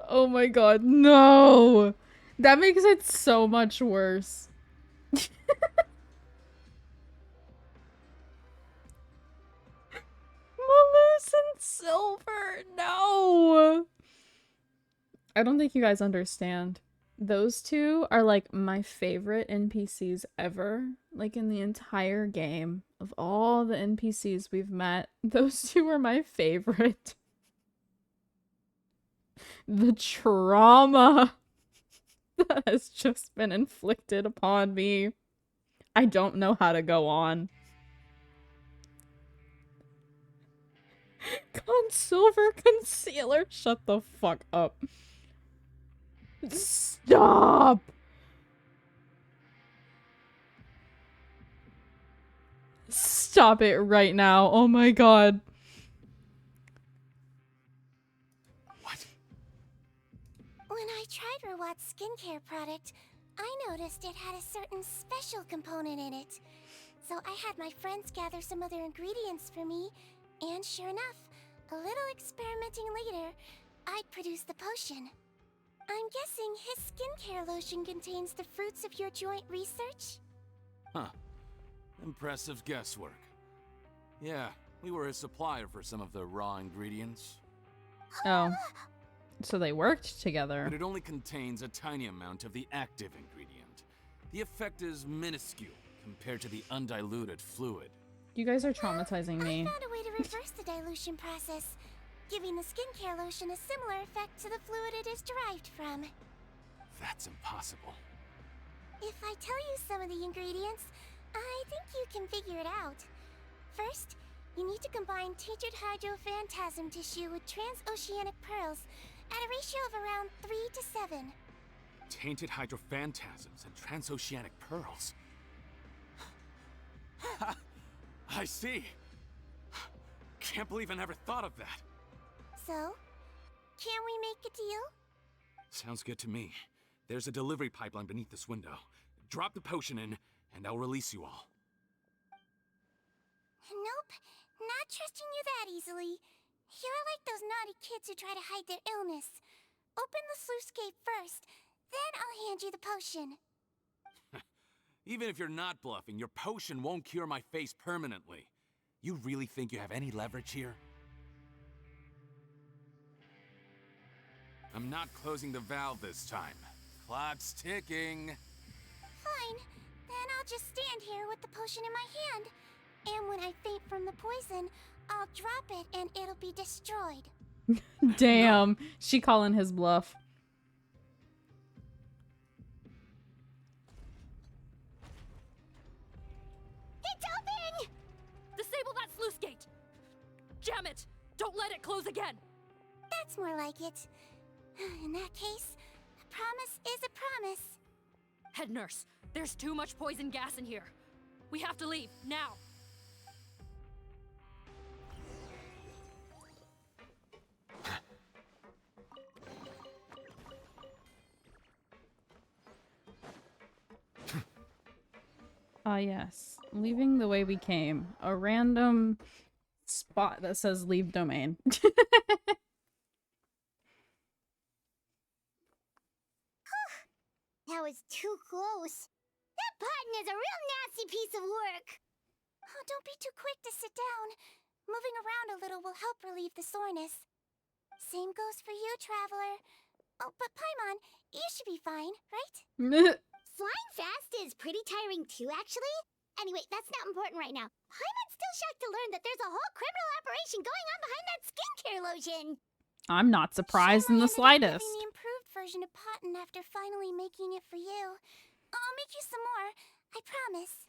Oh my god, no! That makes it so much worse. Mallucent Silver, no! I don't think you guys understand. Those two are like my favorite NPCs ever. Like in the entire game. Of all the NPCs we've met, those two are my favorite. The trauma that has just been inflicted upon me. I don't know how to go on. Silver concealer? Shut the fuck up. Stop! Stop it right now. Oh my god.
When I tried Rawat's skincare product, I noticed it had a certain special component in it. So I had my friends gather some other ingredients for me, and sure enough, a little experimenting later, I'd produced the potion. I'm guessing his skincare lotion contains the fruits of your joint research?
Huh. Impressive guesswork. Yeah, we were his supplier for some of the raw ingredients.
Oh. So they worked together.
But it only contains a tiny amount of the active ingredient. The effect is minuscule compared to the undiluted fluid.
You guys are traumatizing me.
I found a way to reverse the dilution process, giving the skincare lotion a similar effect to the fluid it is derived from.
That's impossible.
If I tell you some of the ingredients, I think you can figure it out. First, you need to combine tinted hydrophantasm tissue with transoceanic pearls at a ratio of around 3 to 7.
Tainted hydrophantasms and transoceanic pearls. I see. Can't believe I never thought of that.
So, can we make a deal?
Sounds good to me. There's a delivery pipeline beneath this window. Drop the potion in, and I'll release you all.
Nope, not trusting you that easily. You're like those naughty kids who try to hide their illness. Open the sluice gate first, then I'll hand you the potion.
Even if you're not bluffing, your potion won't cure my face permanently. You really think you have any leverage here? I'm not closing the valve this time. Clock's ticking.
Fine, then I'll just stand here with the potion in my hand. And when I faint from the poison, I'll drop it and it'll be destroyed.
Damn, she calling his bluff.
It's open! Disable that sluice gate! Jam it! Don't let it close again!
That's more like it. In that case, a promise is a promise.
Head nurse, there's too much poison gas in here. We have to leave, now!
Ah, yes. Leaving the way we came. A random spot that says leave domain.
That was too close. That button is a real nasty piece of work. Oh, don't be too quick to sit down. Moving around a little will help relieve the soreness. Same goes for you, traveler. Oh, but Paimon, you should be fine, right?
Flying fast is pretty tiring too, actually. Anyway, that's not important right now. Paimon's still shocked to learn that there's a whole criminal operation going on behind that skincare lotion.
I'm not surprised in the slightest.
Giving the improved version of Potten after finally making it for you. I'll make you some more, I promise.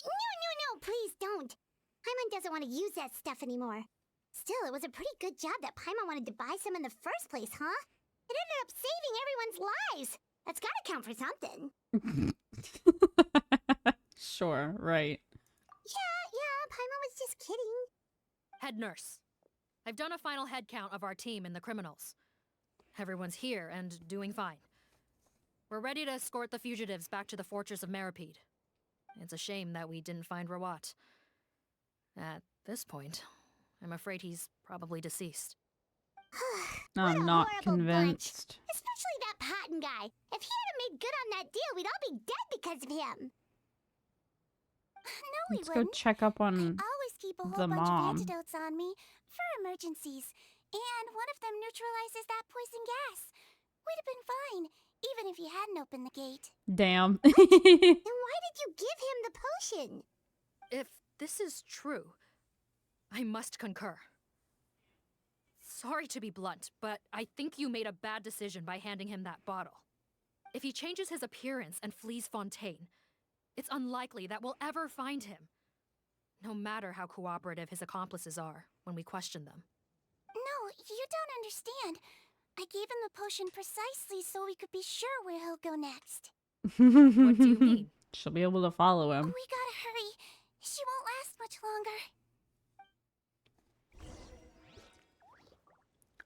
No, please don't. Paimon doesn't want to use that stuff anymore. Still, it was a pretty good job that Paimon wanted to buy some in the first place, huh? It ended up saving everyone's lives. That's gotta count for something.
Sure, right.
Yeah, Paimon was just kidding.
Head nurse, I've done a final head count of our team and the criminals. Everyone's here and doing fine. We're ready to escort the fugitives back to the fortress of Meripede. It's a shame that we didn't find Rawat. At this point, I'm afraid he's probably deceased.
I'm not convinced.
Especially that Potten guy. If he hadn't made good on that deal, we'd all be dead because of him.
No, we
Let's go
wouldn't.
check up on
I always keep a whole
the
bunch
mom.
of antidotes on me for emergencies. And one of them neutralizes that poison gas. We'd have been fine, even if you hadn't opened the gate.
Damn.
Then why did you give him the potion?
If this is true, I must concur. Sorry to be blunt, but I think you made a bad decision by handing him that bottle. If he changes his appearance and flees Fontaine, it's unlikely that we'll ever find him. No matter how cooperative his accomplices are when we question them.
No, you don't understand. I gave him the potion precisely so we could be sure where he'll go next.
What do you mean?
She'll be able to follow him.
We gotta hurry. She won't last much longer.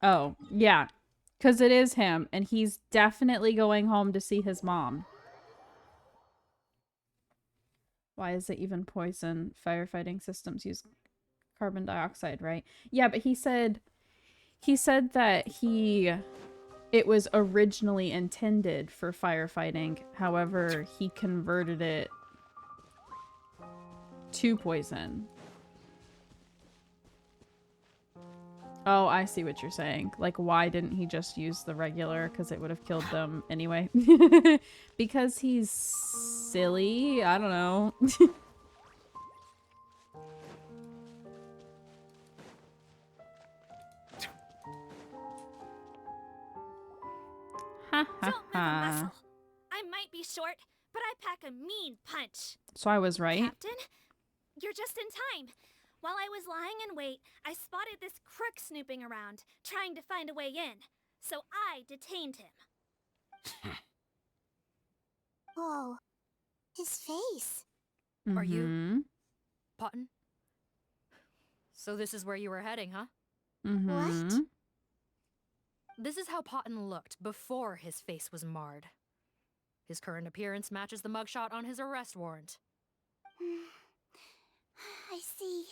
Oh, yeah. Because it is him, and he's definitely going home to see his mom. Why is it even poison? Firefighting systems use carbon dioxide, right? Yeah, but he said that it was originally intended for firefighting. However, he converted it to poison. Oh, I see what you're saying. Like, why didn't he just use the regular? Because it would have killed them anyway. Because he's silly? I don't know. Ha ha ha.
I might be short, but I pack a mean punch.
So I was right.
Captain, you're just in time. While I was lying in wait, I spotted this crook snooping around, trying to find a way in. So I detained him.
Oh, his face.
Are you Potten? So this is where you were heading, huh?
What?
This is how Potten looked before his face was marred. His current appearance matches the mugshot on his arrest warrant.
I see.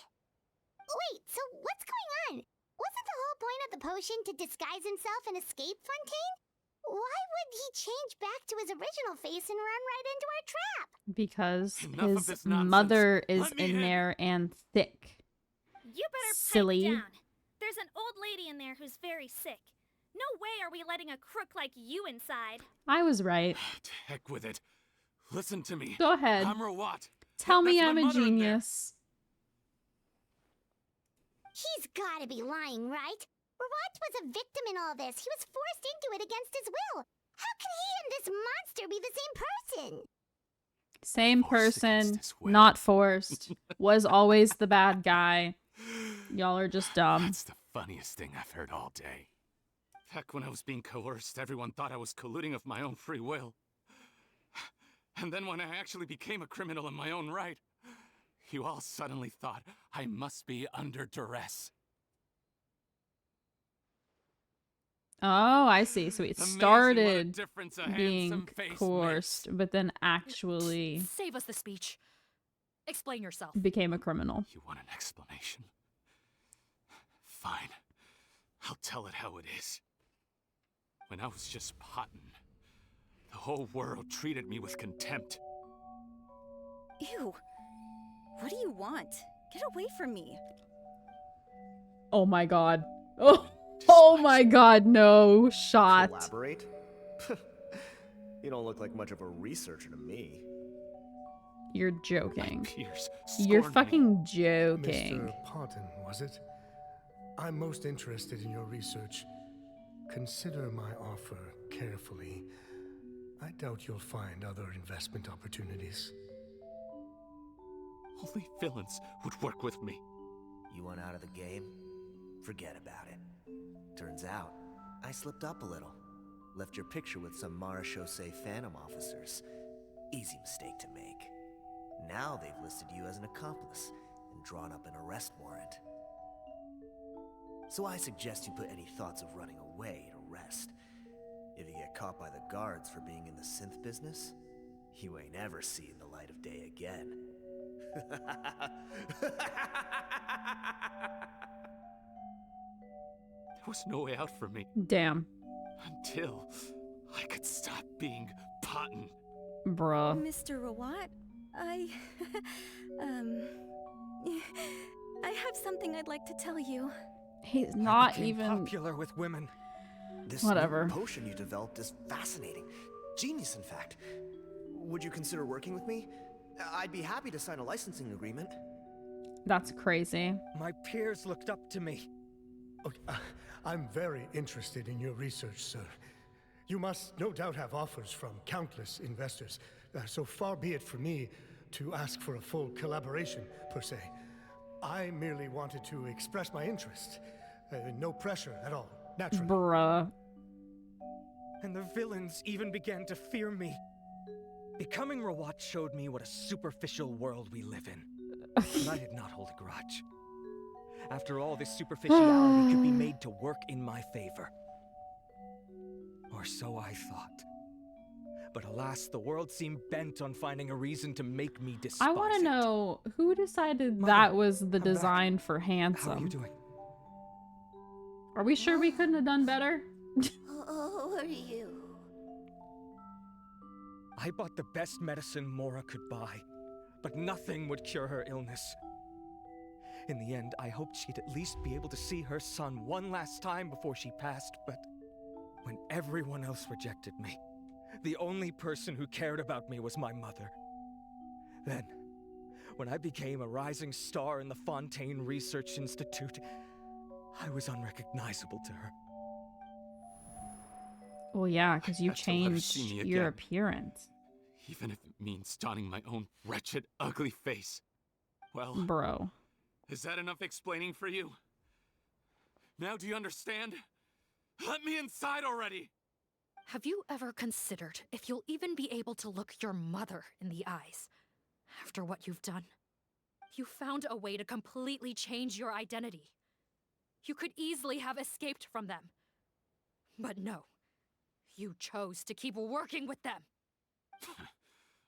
Wait, so what's going on? Wasn't the whole point of the potion to disguise himself and escape Fontaine? Why would he change back to his original face and run right into our trap?
Because
Enough of
his
this nonsense.
mother is
Let me
in
in.
there and thick.
You better
Silly.
pipe down. There's an old lady in there who's very sick. No way are we letting a crook like you inside.
I was right.
To heck with it. Listen to me.
Go ahead.
I'm Rawat.
Tell me
That's
I'm
my
a
mother in there.
genius.
He's gotta be lying, right? Rawat was a victim in all this. He was forced into it against his will. How can he and this monster be the same person?
Same person, not forced, was always the bad guy. Y'all are just dumb.
That's the funniest thing I've heard all day. Heck, when I was being coerced, everyone thought I was colluding of my own free will. And then when I actually became a criminal in my own right, you all suddenly thought I must be under duress.
Oh, I see. So it
Amazing
started
what a difference a
being
handsome face
coerced, but then actually
Save us the speech. Explain yourself.
became a criminal.
You want an explanation? Fine. I'll tell it how it is. When I was just pottin', the whole world treated me with contempt.
Ew. What do you want? Get away from me.
Oh my god. Oh my god, no shot.
Collaborate? You don't look like much of a researcher to me.
You're joking.
Peers
You're
scorn me.
fucking joking.
Mr. Parton, was it? I'm most interested in your research. Consider my offer carefully. I doubt you'll find other investment opportunities.
Only villains would work with me.
You want out of the game? Forget about it. Turns out, I slipped up a little. Left your picture with some Marechaussee Phantom officers. Easy mistake to make. Now they've listed you as an accomplice and drawn up an arrest warrant. So I suggest you put any thoughts of running away to rest. If you get caught by the guards for being in the synth business, you ain't ever seeing the light of day again.
There was no way out for me.
Damn.
Until I could stop being pottin'.
Bruh.
Mr. Rawat, I have something I'd like to tell you.
He's
I
not
became
even
popular with women.
This
Whatever.
new potion you developed is fascinating. Genius, in fact. Would you consider working with me? I'd be happy to sign a licensing agreement.
That's crazy.
My peers looked up to me.
Okay, I'm very interested in your research, sir. You must no doubt have offers from countless investors. So far be it for me to ask for a full collaboration, per se. I merely wanted to express my interest. No pressure at all, naturally.
Bruh.
And the villains even began to fear me. Becoming Rawat showed me what a superficial world we live in. But I did not hold a grudge. After all, this superficiality could be made to work in my favor. Or so I thought. But alas, the world seemed bent on finding a reason to make me despise
I want to
it.
know who decided
Mother,
that was the
I'm back.
design for
How are you
handsome.
doing?
Are we sure we couldn't have done better?
Who are you?
I bought the best medicine Mora could buy, but nothing would cure her illness. In the end, I hoped she'd at least be able to see her son one last time before she passed, but when everyone else rejected me, the only person who cared about me was my mother. Then, when I became a rising star in the Fontaine Research Institute, I was unrecognizable to her.
Well, yeah, because you
Had to let her
changed
see me
your
again.
appearance.
Even if it means donning my own wretched, ugly face. Well,
Bro.
is that enough explaining for you? Now do you understand? Let me inside already!
Have you ever considered if you'll even be able to look your mother in the eyes after what you've done? You found a way to completely change your identity. You could easily have escaped from them. But no, you chose to keep working with them.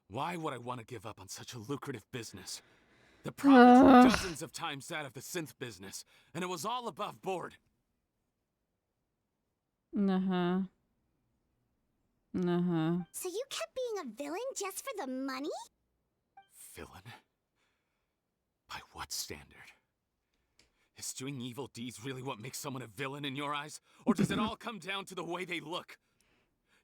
Why would I want to give up on such a lucrative business? The profits were dozens of times that of the synth business, and it was all above board.
Uh-huh. Uh-huh.
So you kept being a villain just for the money?
Villain? By what standard? Is doing evil deeds really what makes someone a villain in your eyes? Or does it all come down to the way they look?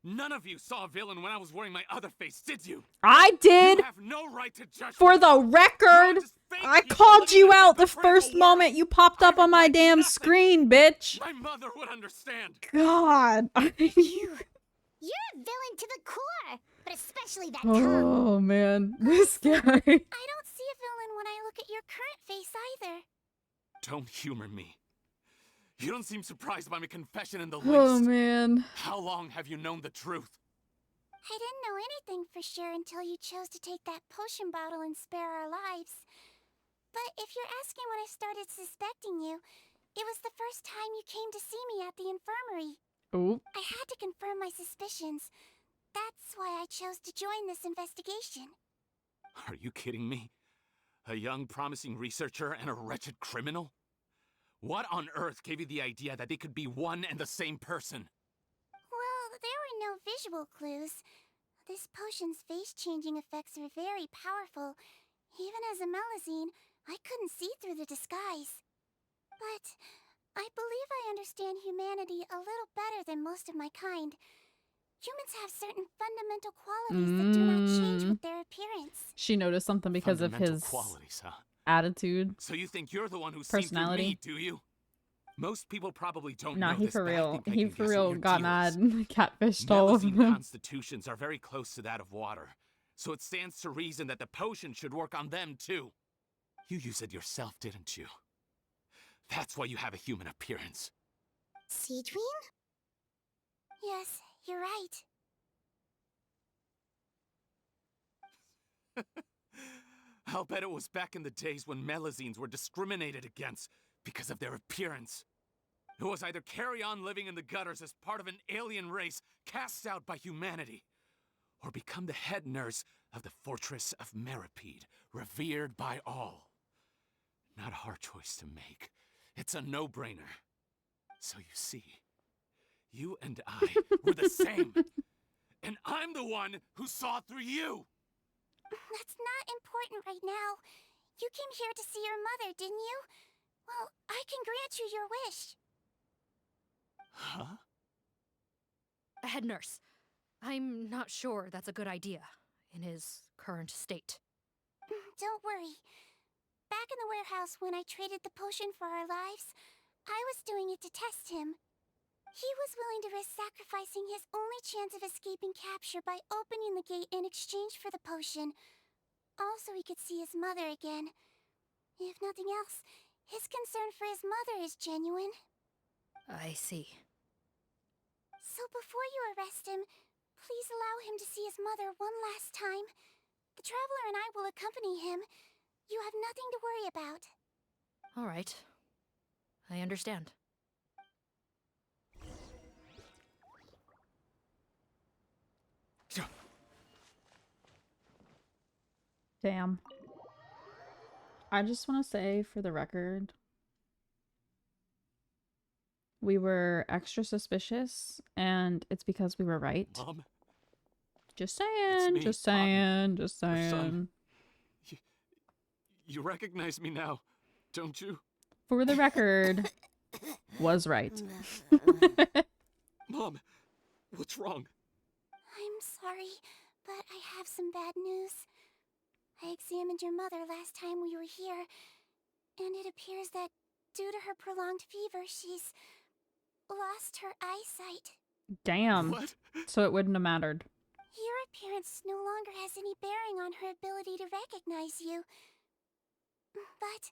None of you saw a villain when I was wearing my other face, did you?
I did!
You have no right to judge
For
me.
the record, I called you out the first moment you popped up on my damn screen, bitch.
My mother would understand.
God.
You're a villain to the core, but especially that tongue.
Oh, man. This guy.
I don't see a villain when I look at your current face either.
Don't humor me. You don't seem surprised by my confession in the least.
Oh, man.
How long have you known the truth?
I didn't know anything for sure until you chose to take that potion bottle and spare our lives. But if you're asking when I started suspecting you, it was the first time you came to see me at the infirmary.
Oh.
I had to confirm my suspicions. That's why I chose to join this investigation.
Are you kidding me? A young, promising researcher and a wretched criminal? What on earth gave you the idea that they could be one and the same person?
Well, there were no visual clues. This potion's face-changing effects are very powerful. Even as a Melazine, I couldn't see through the disguise. But I believe I understand humanity a little better than most of my kind. Humans have certain fundamental qualities that do not change with their appearance.
She noticed something because of his
qualities, huh?
attitude.
So you think you're the one who's
personality.
seen through me, do you? Most people probably don't
Nah,
know
he
this,
for
but I
real.
think I
he
can
for
guess what
real
your
got
deal
mad
is.
and catfished all of
Melazine
them.
constitutions are very close to that of water, so it stands to reason that the potion should work on them too. You used it yourself, didn't you? That's why you have a human appearance.
Sigewinne?
Yes, you're right.
I'll bet it was back in the days when Melazines were discriminated against because of their appearance. It was either carry on living in the gutters as part of an alien race cast out by humanity, or become the head nurse of the Fortress of Meripede, revered by all. Not a hard choice to make. It's a no-brainer. So you see, you and I were the same. And I'm the one who saw through you!
That's not important right now. You came here to see your mother, didn't you? Well, I can grant you your wish.
Huh?
Head nurse, I'm not sure that's a good idea in his current state.
Don't worry. Back in the warehouse when I traded the potion for our lives, I was doing it to test him. He was willing to risk sacrificing his only chance of escaping capture by opening the gate in exchange for the potion. Also, he could see his mother again. If nothing else, his concern for his mother is genuine.
I see.
So before you arrest him, please allow him to see his mother one last time. The Traveler and I will accompany him. You have nothing to worry about.
All right. I understand.
Damn. I just want to say for the record, we were extra suspicious, and it's because we were right.
Mom?
Just saying,
me,
just
Poppy,
saying, just
your
saying.
son. You recognize me now, don't you?
For the record, was right.
Mom, what's wrong?
I'm sorry, but I have some bad news. I examined your mother last time we were here, and it appears that due to her prolonged fever, she's lost her eyesight.
Damn.
What?
So it wouldn't have mattered.
Your appearance no longer has any bearing on her ability to recognize you. But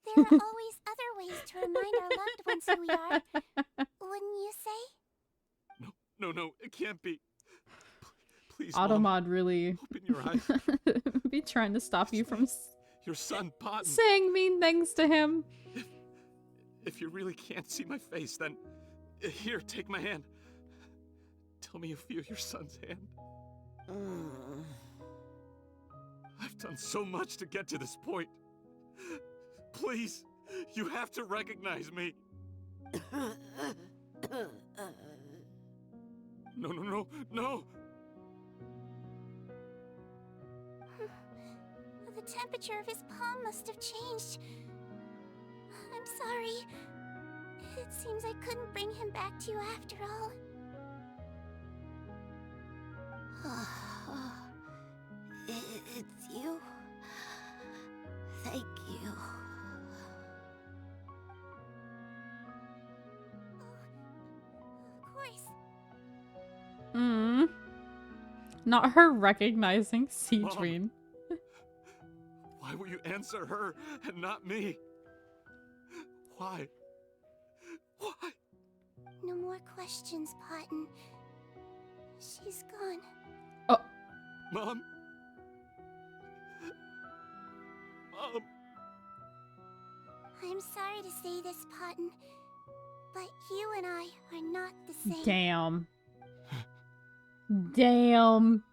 there are always other ways to remind our loved ones who we are. Wouldn't you say?
No, it can't be. Please,
Automod
Mom,
really
open your eyes.
be trying to stop you from
Your son, Potten.
saying mean things to him.
If you really can't see my face, then here, take my hand. Tell me you feel your son's hand. I've done so much to get to this point. Please, you have to recognize me. No, no, no, no!
The temperature of his palm must have changed. I'm sorry. It seems I couldn't bring him back to you after all.
It's you. Thank you.
Of course.
Not her recognizing Sigewinne.
Why will you answer her and not me? Why? Why?
No more questions, Potton. She's gone.
Oh.
Mom? Mom?
I'm sorry to say this, Potton, but you and I are not the same.
Damn. Damn.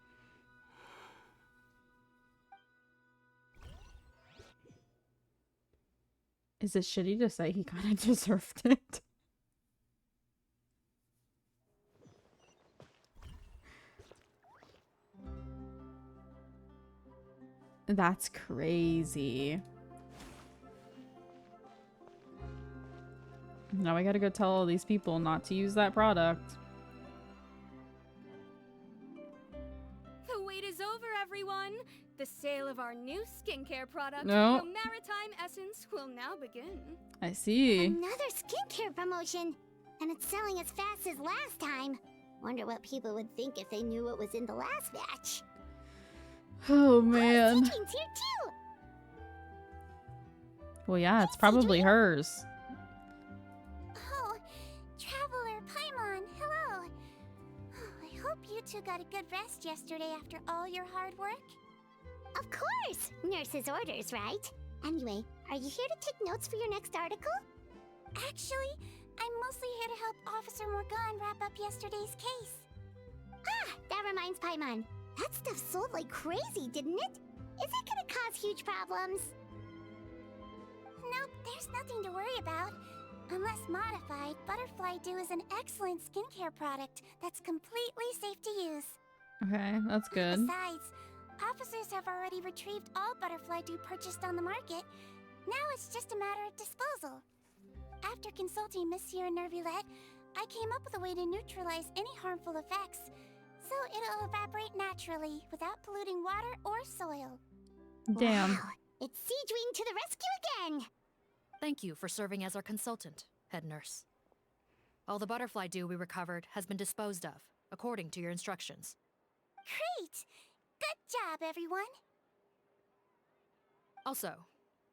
Is it shitty to say he kind of deserved it? That's crazy. Now I gotta go tell all these people not to use that product.
The wait is over, everyone. The sale of our new skincare product,
No.
the Maritime Essence, will now begin.
I see.
Another skincare promotion! And it's selling as fast as last time. Wonder what people would think if they knew what was in the last batch.
Oh man.
Sigewinne's here too!
Well, yeah, it's probably hers.
Oh, Traveler Paimon, hello. I hope you two got a good rest yesterday after all your hard work.
Of course! Nurse's orders, right? Anyway, are you here to take notes for your next article?
Actually, I'm mostly here to help Officer Morgan wrap up yesterday's case.
Ah, that reminds Paimon. That stuff sold like crazy, didn't it? Is it gonna cause huge problems?
Nope, there's nothing to worry about. Unless modified, Butterfly Dew is an excellent skincare product that's completely safe to use.
Okay, that's good.
Besides, officers have already retrieved all Butterfly Dew purchased on the market. Now it's just a matter of disposal. After consulting Monsieur Nervulette, I came up with a way to neutralize any harmful effects, so it'll evaporate naturally without polluting water or soil.
Damn.
Wow, it's Sigewinne to the rescue again!
Thank you for serving as our consultant, head nurse. All the butterfly dew we recovered has been disposed of, according to your instructions.
Great! Good job, everyone!
Also,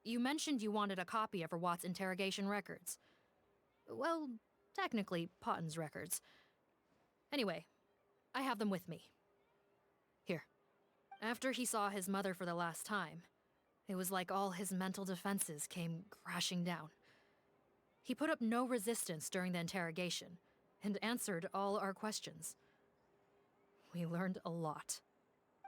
you mentioned you wanted a copy of Rawat's interrogation records. Well, technically, Potton's records. Anyway, I have them with me. Here. After he saw his mother for the last time, it was like all his mental defenses came crashing down. He put up no resistance during the interrogation, and answered all our questions. We learned a lot.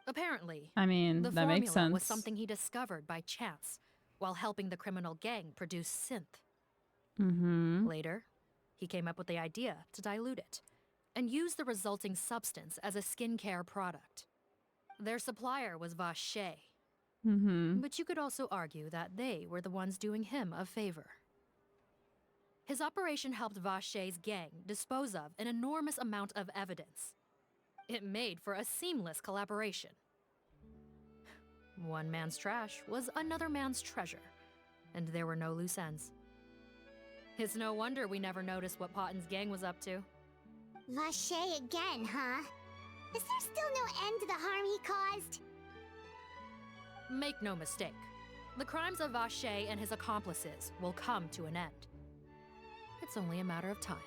Apparently,
I mean,
the
that makes
formula was
sense.
something he discovered by chance, while helping the criminal gang produce synth.
Mm-hmm.
Later, he came up with the idea to dilute it, and use the resulting substance as a skincare product. Their supplier was Vache,
Mm-hmm.
but you could also argue that they were the ones doing him a favor. His operation helped Vache's gang dispose of an enormous amount of evidence. It made for a seamless collaboration. One man's trash was another man's treasure, and there were no loose ends. It's no wonder we never noticed what Potton's gang was up to.
Vache again, huh? Is there still no end to the harm he caused?
Make no mistake, the crimes of Vache and his accomplices will come to an end. It's only a matter of time.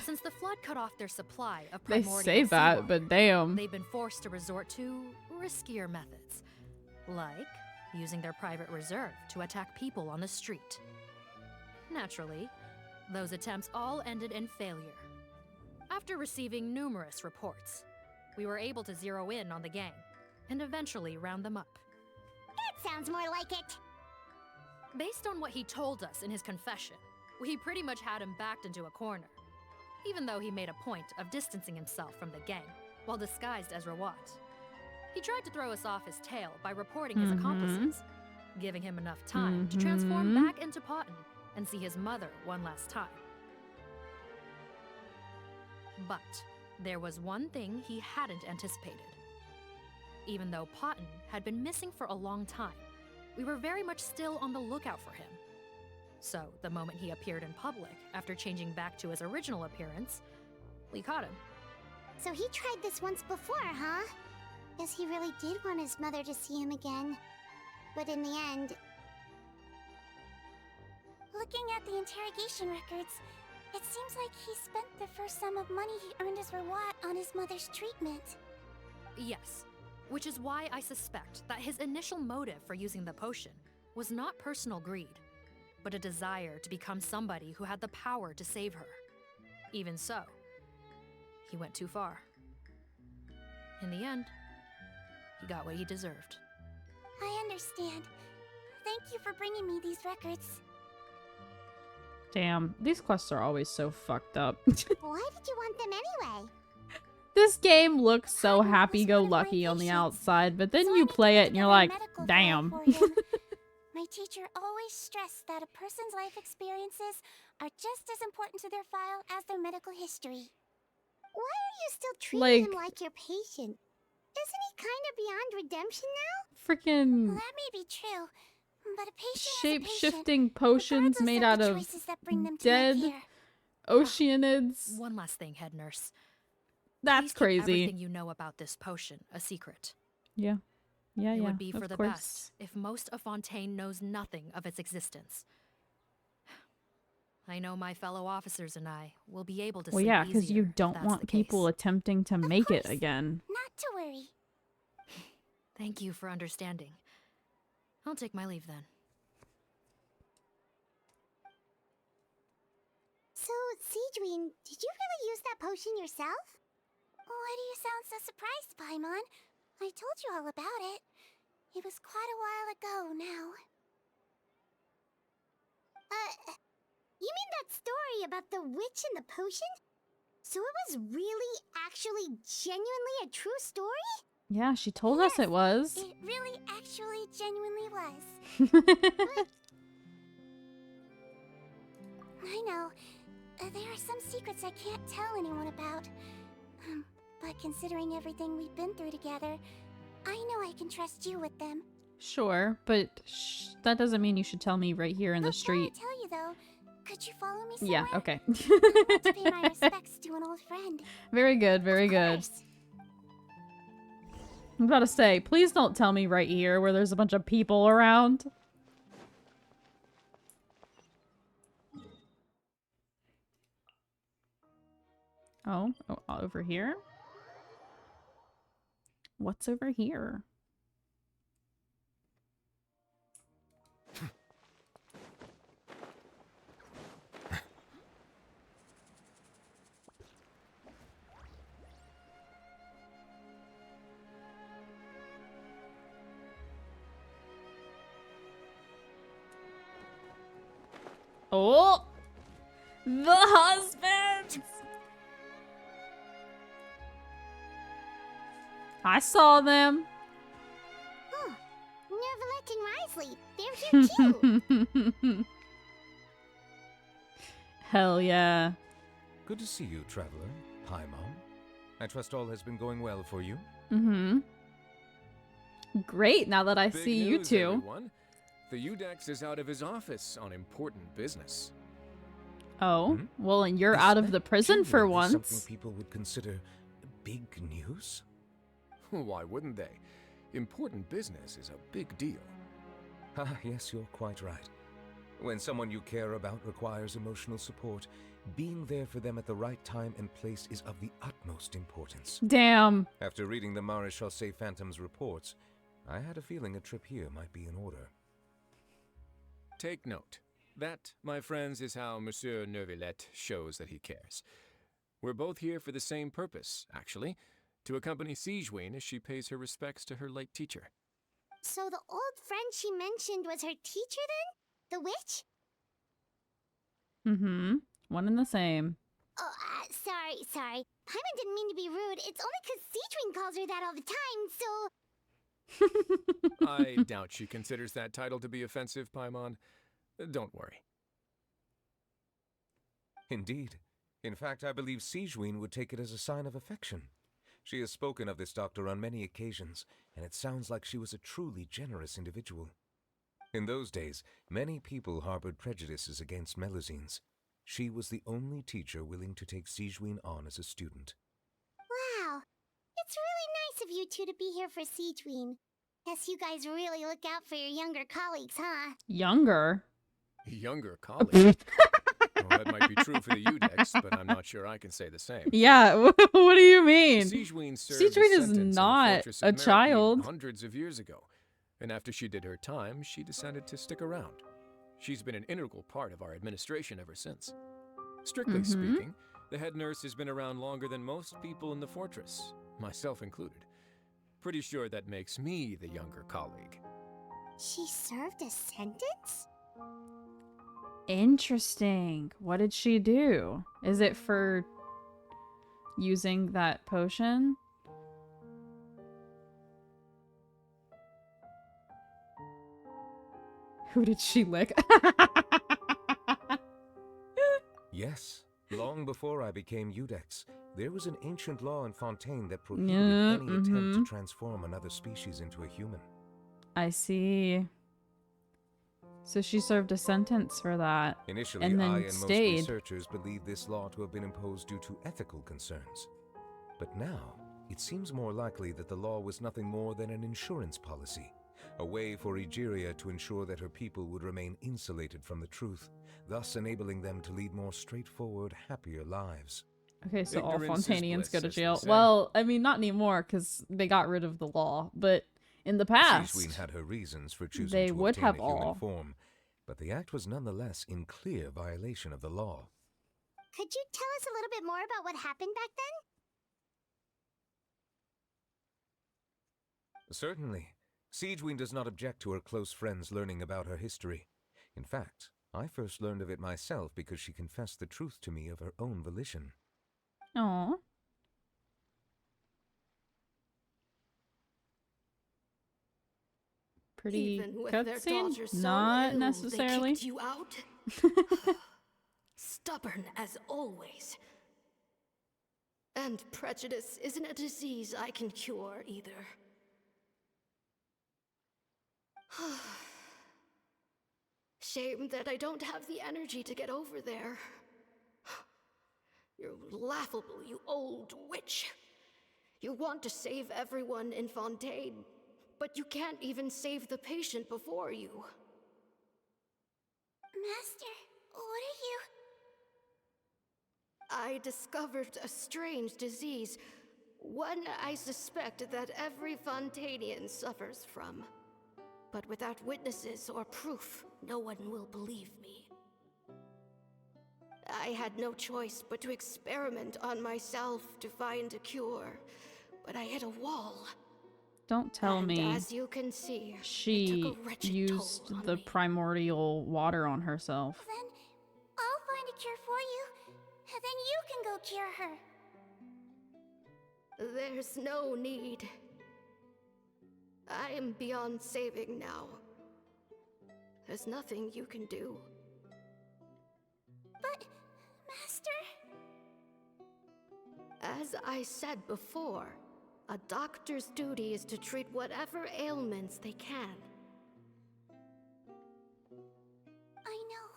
Since the flood cut off their supply of
They
primordial
say that,
seawater,
but damn.
they've been forced to resort to riskier methods, like using their private reserve to attack people on the street. Naturally, those attempts all ended in failure. After receiving numerous reports, we were able to zero in on the gang and eventually round them up.
That sounds more like it.
Based on what he told us in his confession, we pretty much had him backed into a corner, even though he made a point of distancing himself from the gang while disguised as Rawat. He tried to throw us off his tail by reporting his accomplices, giving him enough time to transform back into Potton and see his mother one last time. But there was one thing he hadn't anticipated. Even though Potton had been missing for a long time, we were very much still on the lookout for him. So, the moment he appeared in public, after changing back to his original appearance, we caught him.
So he tried this once before, huh? Guess he really did want his mother to see him again. But in the end...
Looking at the interrogation records, it seems like he spent the first sum of money he earned as Rawat on his mother's treatment.
Yes, which is why I suspect that his initial motive for using the potion was not personal greed, but a desire to become somebody who had the power to save her. Even so, he went too far. In the end, he got what he deserved.
I understand. Thank you for bringing me these records.
Damn, these quests are always so fucked up.
Why did you want them anyway?
This game looks so happy-go-lucky on the outside, but then you play it and you're like, damn.
My teacher always stressed that a person's life experiences are just as important to their file as their medical history.
Why are you still treating him like your patient? Isn't he kind of beyond redemption now?
Freaking
Well, that may be true, but a patient
shape-shifting potions made out of dead oceanids.
One last thing, head nurse.
That's
Please keep
crazy.
Everything you know about this potion a secret.
Yeah. Yeah,
It
yeah,
would be for
of
the
course.
best if most of Fontaine knows nothing of its existence. I know my fellow officers and I will be able to
Well,
sleep
yeah, because
easier
you
if
don't
that's
want
the
people
case.
attempting to make it again.
Not to worry.
Thank you for understanding. I'll take my leave then.
So, Sigewinne, did you really use that potion yourself?
Why do you sound so surprised, Paimon? I told you all about it. It was quite a while ago now.
You mean that story about the witch and the potion? So it was really, actually, genuinely a true story?
Yeah, she told us it was.
It really, actually, genuinely was. I know. There are some secrets I can't tell anyone about. But considering everything we've been through together, I know I can trust you with them.
Sure, but that doesn't mean you should tell me right here in the street.
Before I tell you though, could you follow me somewhere?
Yeah, okay.
I want to pay my respects to an old friend.
Very good, very good. I'm about to say, please don't tell me right here where there's a bunch of people around. Oh, over here? What's over here? Oh! The husbands! I saw them.
Oh, Nervalette and Risley. They're here too.
Hell yeah.
Good to see you, traveler. Paimon. I trust all has been going well for you.
Mm-hmm. Great, now that I
Big
see you
news,
two.
Everyone. The Udex is out of his office on important business.
Oh, well, and you're out of the prison for
Genuinely
once.
Something people would consider big news?
Why wouldn't they? Important business is a big deal.
Ah, yes, you're quite right. When someone you care about requires emotional support, being there for them at the right time and place is of the utmost importance.
Damn.
After reading the Maréchal Phantom's reports, I had a feeling a trip here might be in order.
Take note. That, my friends, is how Monsieur Nervalette shows that he cares. We're both here for the same purpose, actually, to accompany Sigewinne as she pays her respects to her late teacher.
So the old friend she mentioned was her teacher then? The witch?
Mm-hmm. One and the same.
Oh, sorry. Paimon didn't mean to be rude. It's only 'cause Sigewinne calls her that all the time, so...
I doubt she considers that title to be offensive, Paimon. Don't worry.
Indeed. In fact, I believe Sigewinne would take it as a sign of affection. She has spoken of this doctor on many occasions, and it sounds like she was a truly generous individual. In those days, many people harbored prejudices against Melusines. She was the only teacher willing to take Sigewinne on as a student.
Wow. It's really nice of you two to be here for Sigewinne. Guess you guys really look out for your younger colleagues, huh?
Younger?
Younger colleague? Well, that might be true for the Udex, but I'm not sure I can say the same.
Yeah, what do you mean?
Sigewinne served
Sigewinne
a
is
sentence in the
not
Fortress
a
of Meropide
child.
hundreds of years ago, and after she did her time, she decided to stick around. She's been an integral part of our administration ever since. Strictly speaking, the head nurse has been around longer than most people in the fortress, myself included. Pretty sure that makes me the younger colleague.
She served a sentence?
Interesting. What did she do? Is it for using that potion? Who did she lick?
Yes, long before I became Udex, there was an ancient law in Fontaine that prohibited
Yeah,
any attempt to transform another species into a human.
I see. So she served a sentence for that.
Initially,
and then
I and
stayed.
most researchers believed this law to have been imposed due to ethical concerns. But now, it seems more likely that the law was nothing more than an insurance policy, a way for Egeria to ensure that her people would remain insulated from the truth, thus enabling them to lead more straightforward, happier lives.
Okay, so all
Ignorance is
Fontanians go
bliss,
to
as they
jail.
say.
Well, I mean, not anymore, because they got rid of the law. But in the past,
Sigewinne had her reasons for choosing
they
to
would
obtain
have
a human
all.
form, but the act was nonetheless in clear violation of the law.
Could you tell us a little bit more about what happened back then?
Certainly. Sigewinne does not object to her close friends learning about her history. In fact, I first learned of it myself because she confessed the truth to me of her own volition.
Aww. Pretty
Even with their
cutscene?
daughter so
Not
ill,
necessarily.
They kicked you out? Stubborn as always. And prejudice isn't a disease I can cure either. Shame that I don't have the energy to get over there. You're laughable, you old witch. You want to save everyone in Fontaine, but you can't even save the patient before you.
Master, what are you...
I discovered a strange disease, one I suspect that every Fontanian suffers from. But without witnesses or proof, no one will believe me. I had no choice but to experiment on myself to find a cure, but I hit a wall.
Don't tell
And
me
as you can see,
she used the primordial water on herself.
Then I'll find a cure for you, and then you can go cure her.
There's no need. I am beyond saving now. There's nothing you can do.
But, Master...
As I said before, a doctor's duty is to treat whatever ailments they can.
I know,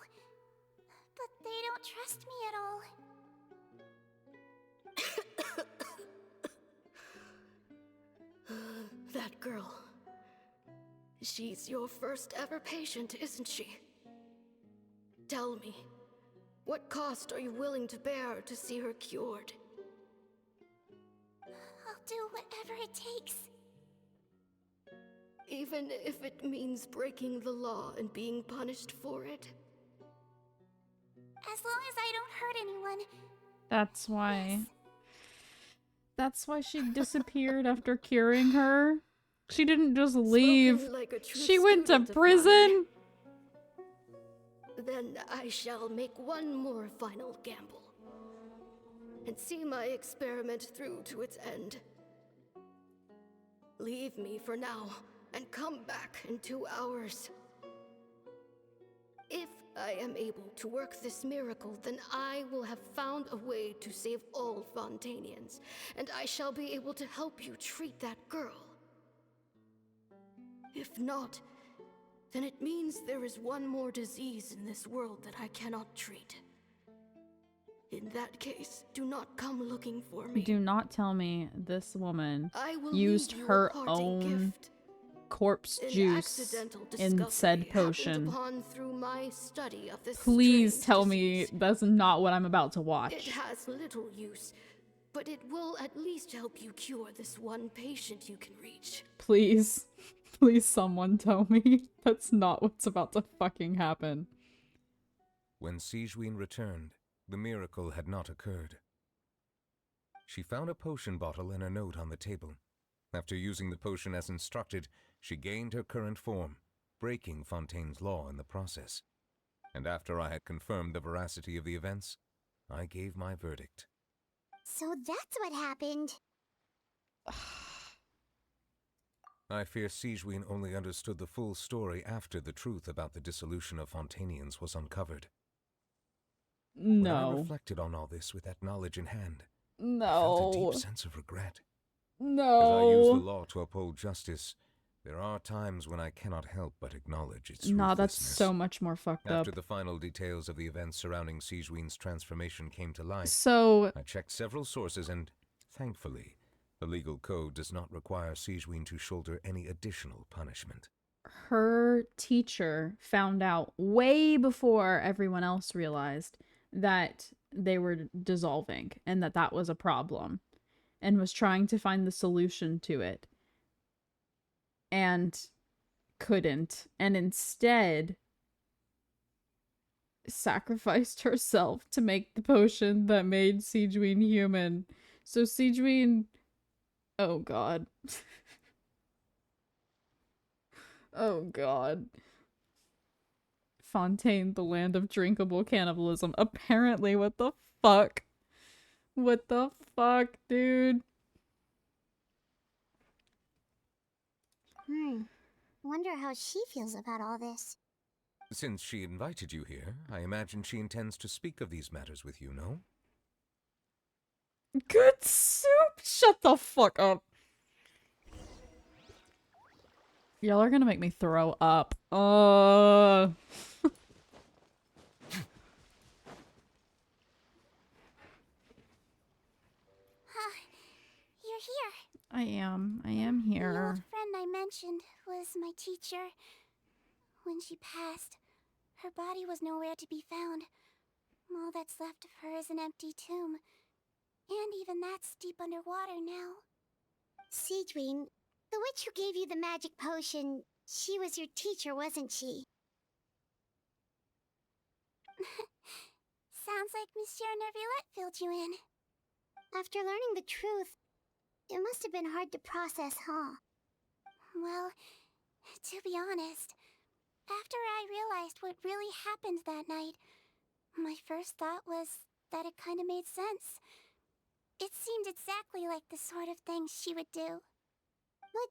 but they don't trust me at all.
That girl. She's your first ever patient, isn't she? Tell me, what cost are you willing to bear to see her cured?
I'll do whatever it takes.
Even if it means breaking the law and being punished for it?
As long as I don't hurt anyone.
That's why. That's why she disappeared after curing her. She didn't just leave.
Like a true
She went to
student of
prison.
Then I shall make one more final gamble and see my experiment through to its end. Leave me for now and come back in 2 hours. If I am able to work this miracle, then I will have found a way to save all Fontanians, and I shall be able to help you treat that girl. If not, then it means there is one more disease in this world that I cannot treat. In that case, do not come looking for me.
Do not tell me this woman
I will
used
leave you a
her
parting
own
gift.
corpse
An
juice
accidental
in
discovery
said
happened
potion.
upon through my study of this
Please
strange
tell
disease.
me that's not what I'm about to
It
watch.
has little use, but it will at least help you cure this one patient you can reach.
Please. Please someone tell me that's not what's about to fucking happen.
When Sigewinne returned, the miracle had not occurred. She found a potion bottle and a note on the table. After using the potion as instructed, she gained her current form, breaking Fontaine's law in the process. And after I had confirmed the veracity of the events, I gave my verdict.
So that's what happened.
I fear Sigewinne only understood the full story after the truth about the dissolution of Fontanians was uncovered. When I
No.
reflected on all this with that knowledge in hand, I
No.
felt a deep sense of regret.
No.
As I use the law to uphold justice, there are times when I cannot help but acknowledge its
Nah, that's
ruthlessness.
so much more fucked up.
After the final details of the events surrounding Sigewinne's transformation came to light,
So-
I checked several sources and, thankfully, the legal code does not require Sigewinne to shoulder any additional punishment.
Her teacher found out way before everyone else realized that they were dissolving and that that was a problem and was trying to find the solution to it and couldn't, and instead sacrificed herself to make the potion that made Sigewinne human. So Sigewinne, oh god. Oh god. Fontaine, the land of drinkable cannibalism. Apparently, what the fuck? What the fuck, dude?
Wonder how she feels about all this.
Since she invited you here, I imagine she intends to speak of these matters with you, no?
Good soup! Shut the fuck up. Y'all are gonna make me throw up.
You're here.
I am
The old
here.
friend I mentioned was my teacher. When she passed, her body was nowhere to be found. All that's left of her is an empty tomb. And even that's deep underwater now.
Sigewinne, the witch who gave you the magic potion, she was your teacher, wasn't she?
Sounds like Monsieur Neuvillette filled you in.
After learning the truth, it must have been hard to process, huh?
Well, to be honest, after I realized what really happened that night, my first thought was that it kind of made sense. It seemed exactly like the sort of thing she would do.
But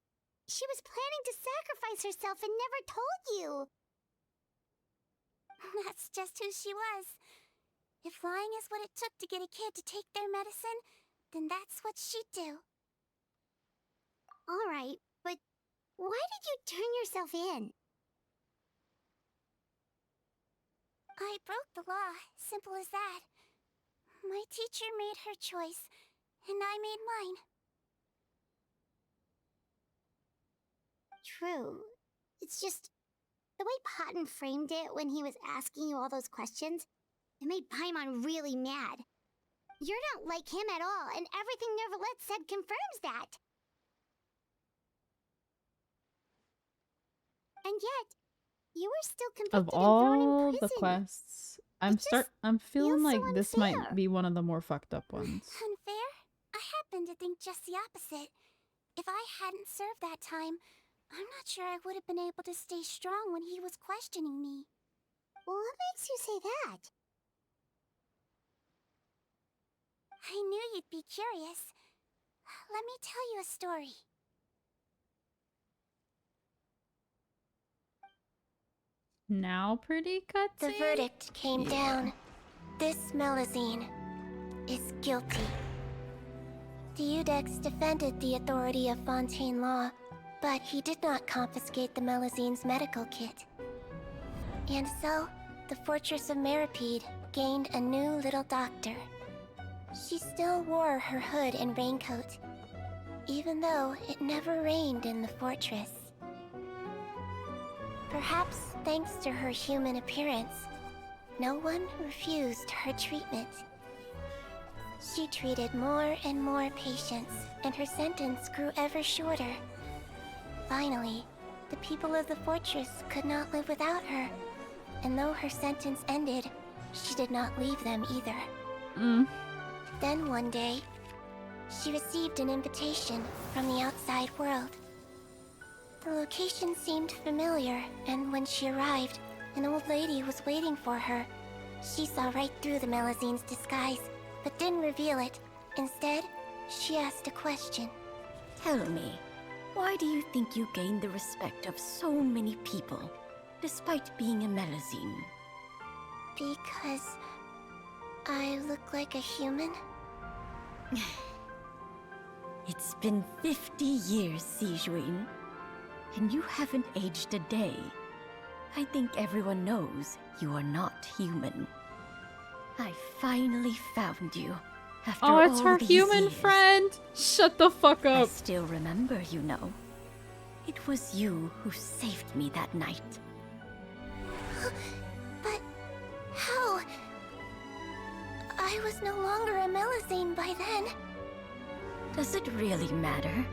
she was planning to sacrifice herself and never told you.
That's just who she was. If lying is what it took to get a kid to take their medicine, then that's what she'd do.
All right, but why did you turn yourself in?
I broke the law, simple as that. My teacher made her choice, and I made mine.
True. It's just the way Potton framed it when he was asking you all those questions, it made Paimon really mad. You're not like him at all, and everything Neuvillette said confirms that. And yet, you were still convicted
Of
and thrown in
all
prison.
the quests, I'm feeling like this might be one of the more fucked up ones.
Unfair? I happen to think just the opposite. If I hadn't served that time, I'm not sure I would have been able to stay strong when he was questioning me.
What makes you say that?
I knew you'd be curious. Let me tell you a story.
Now pretty cutscene?
The verdict came down. This Melazine is guilty. The Eudex defended the authority of Fontaine law, but he did not confiscate the Melazine's medical kit. And so, the Fortress of Meripede gained a new little doctor. She still wore her hood and raincoat, even though it never rained in the fortress. Perhaps thanks to her human appearance, no one refused her treatment. She treated more and more patients, and her sentence grew ever shorter. Finally, the people of the fortress could not live without her, and though her sentence ended, she did not leave them either. Then one day, she received an invitation from the outside world. The location seemed familiar, and when she arrived, an old lady was waiting for her. She saw right through the Melazine's disguise, but didn't reveal it. Instead, she asked a question.
Tell me, why do you think you gained the respect of so many people, despite being a Melazine?
Because I look like a human?
It's been 50 years, Sigewinne, and you haven't aged a day. I think everyone knows you are not human. I finally found you. After
Oh, it's
all
her
these
human
years.
friend! Shut the fuck
I
up!
still remember, you know. It was you who saved me that night.
But how? I was no longer a Melazine by then.
Does it really matter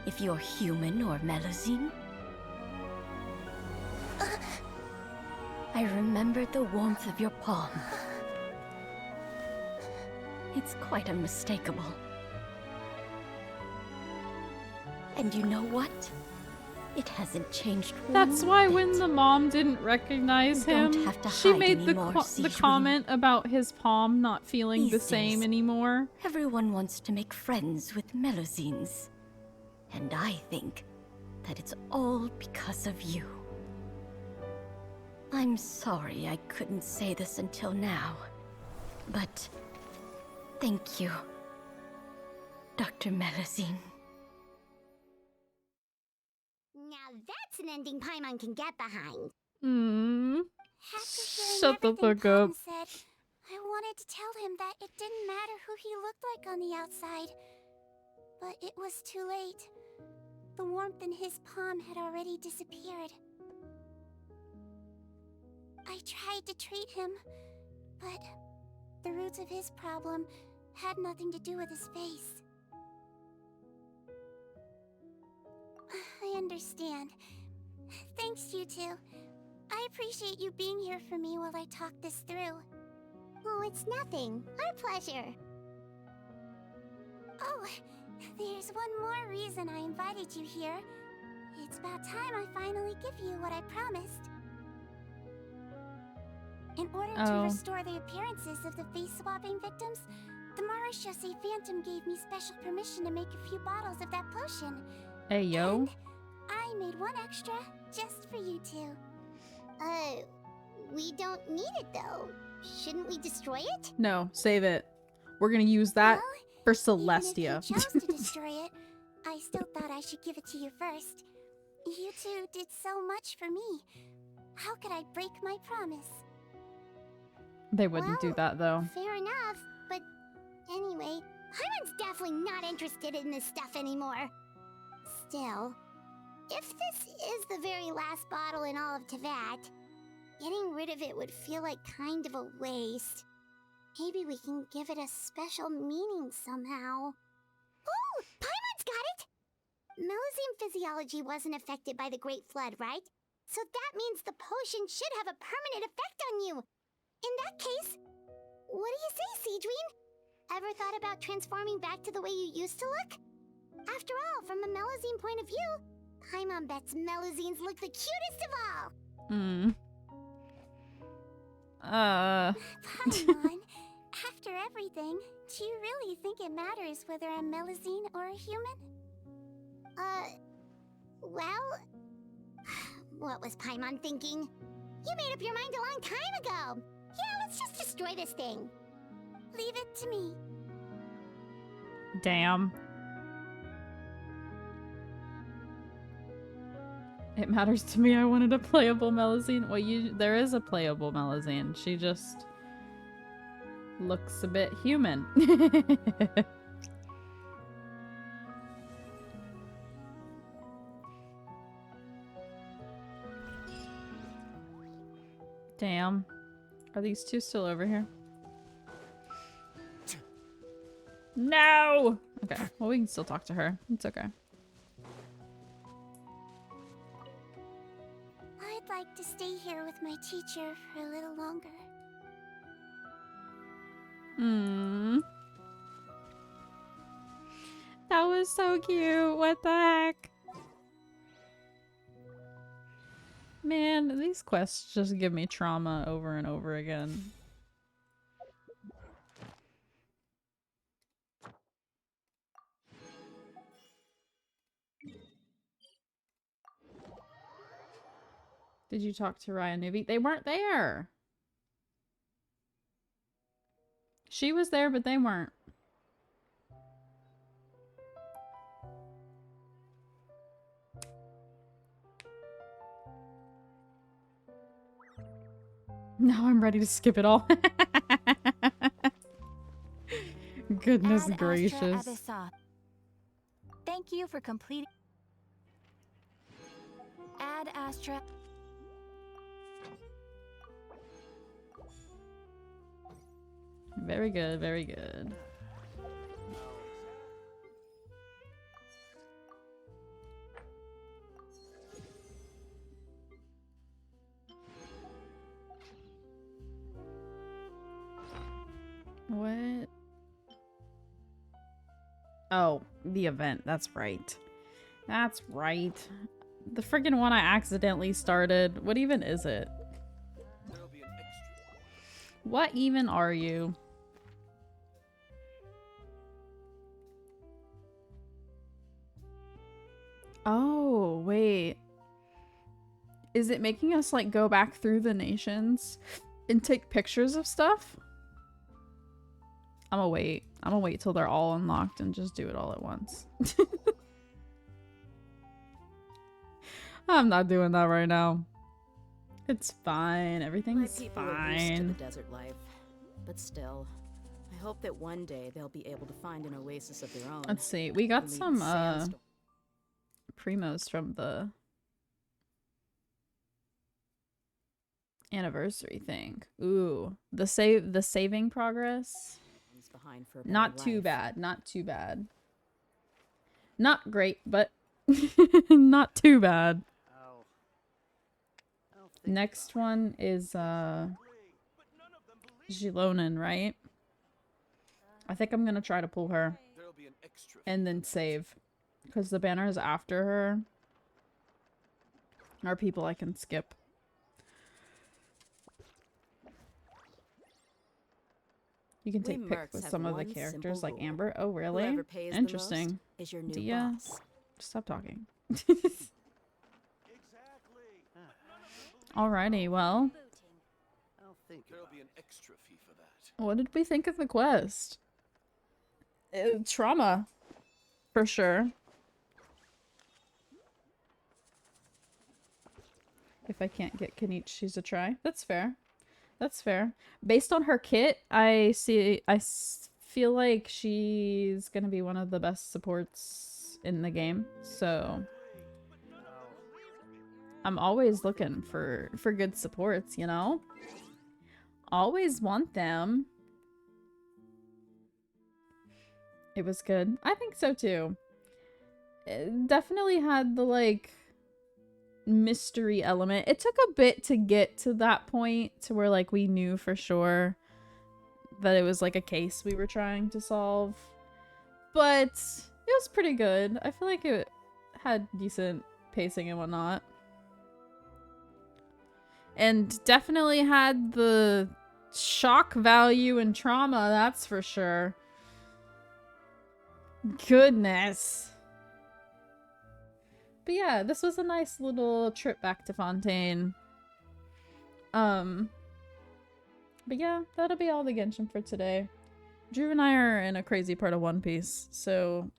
if you're human or Melazine? I remember the warmth of your palm. It's quite unmistakable. And you know what? It hasn't changed one
That's why
bit.
when the mom didn't recognize
You
him,
don't have to
she
hide
made the,
anymore,
the
Sigewinne.
comment about his palm not feeling the
These
same
days,
anymore.
Everyone wants to make friends with Melazines. And I think that it's all because of you. I'm sorry I couldn't say this until now, but thank you, Dr. Melazine.
Now that's an ending Paimon can get behind.
Shut the fuck up.
Said, I wanted to tell him that it didn't matter who he looked like on the outside. But it was too late. The warmth in his palm had already disappeared. I tried to treat him, but the roots of his problem had nothing to do with his face. I understand. Thanks, you two. I appreciate you being here for me while I talk this through.
Oh, it's nothing. Our pleasure.
Oh, there's one more reason I invited you here. It's about time I finally give you what I promised. In order to restore the appearances of the face-swapping victims, the Marechaussee Phantom gave me special permission to make a few bottles of that potion.
Hey, yo.
And I made one extra just for you two.
We don't need it though. Shouldn't we destroy it?
No, save it. We're gonna use that for Celestia.
Even if you chose to destroy it, I still thought I should give it to you first. You two did so much for me. How could I break my promise?
They wouldn't do that, though.
Fair enough, but anyway, Paimon's definitely not interested in this stuff anymore. Still, if this is the very last bottle in all of Teyvat, getting rid of it would feel like kind of a waste. Maybe we can give it a special meaning somehow. Oh, Paimon's got it! Melazine physiology wasn't affected by the Great Flood, right? So that means the potion should have a permanent effect on you. In that case, what do you say, Sigewinne? Ever thought about transforming back to the way you used to look? After all, from a Melazine point of view, Paimon bets Melazines look the cutest of all.
Paimon, after everything, do you really think it matters whether I'm Melusine or a human?
Well... What was Paimon thinking? You made up your mind a long time ago! Yeah, let's just destroy this thing.
Leave it to me.
Damn. It matters to me I wanted a playable Melusine. Well, there is a playable Melusine. She just looks a bit human. Damn. Are these two still over here? No! Okay, well we can still talk to her. It's okay.
I'd like to stay here with my teacher for a little longer.
That was so cute. What the heck? Man, these quests just give me trauma over and over again. Did you talk to Raya Nubi? They weren't there. She was there, but they weren't. Now I'm ready to skip it all. Goodness
Ad
gracious.
Astra Thank you for completing. Ad Astra.
Very good, very good. What? Oh, the event. That's right. That's right. The friggin' one I accidentally started. What even is it? What even are you? Oh, wait. Is it making us, like, go back through the nations and take pictures of stuff? I'm gonna wait. I'm gonna wait till they're all unlocked and just do it all at once. I'm not doing that right now. It's fine. Everything's
My people are used to the
fine.
desert life, but still, I hope that one day they'll be able to find an oasis of their own.
Let's see. We got
Leave
some
sandstorm.
primos from the anniversary thing. Ooh, the saving progress.
Behind for a better
Not too
life.
bad. Not too bad. Not great, but not too bad. Next one is Jilonen, right? I think I'm gonna try to pull her and then save, because the banner is after her. Are people I can skip. You can
We
take pics
mercs
with
have
some of the
one
characters
simple
like
rule.
Amber. Oh, really?
Whoever pays the
Interesting.
most is your new
Dia,
boss.
stop talking. Alrighty, well,
There'll be an extra fee for that.
what did we think of the quest? Trauma, for sure. If I can't get Kenichi's a try, that's fair. That's fair. Based on her kit, I feel like she's gonna be one of the best supports in the game. So I'm always looking for good supports, you know? Always want them. It was good. I think so too. It definitely had the like mystery element. It took a bit to get to that point to where like we knew for sure that it was like a case we were trying to solve. But it was pretty good. I feel like it had decent pacing and whatnot. And definitely had the shock value and trauma, that's for sure. Goodness. But yeah, this was a nice little trip back to Fontaine. But yeah, that'll be all the Genshin for today. Drew and I are in a crazy part of One Piece, so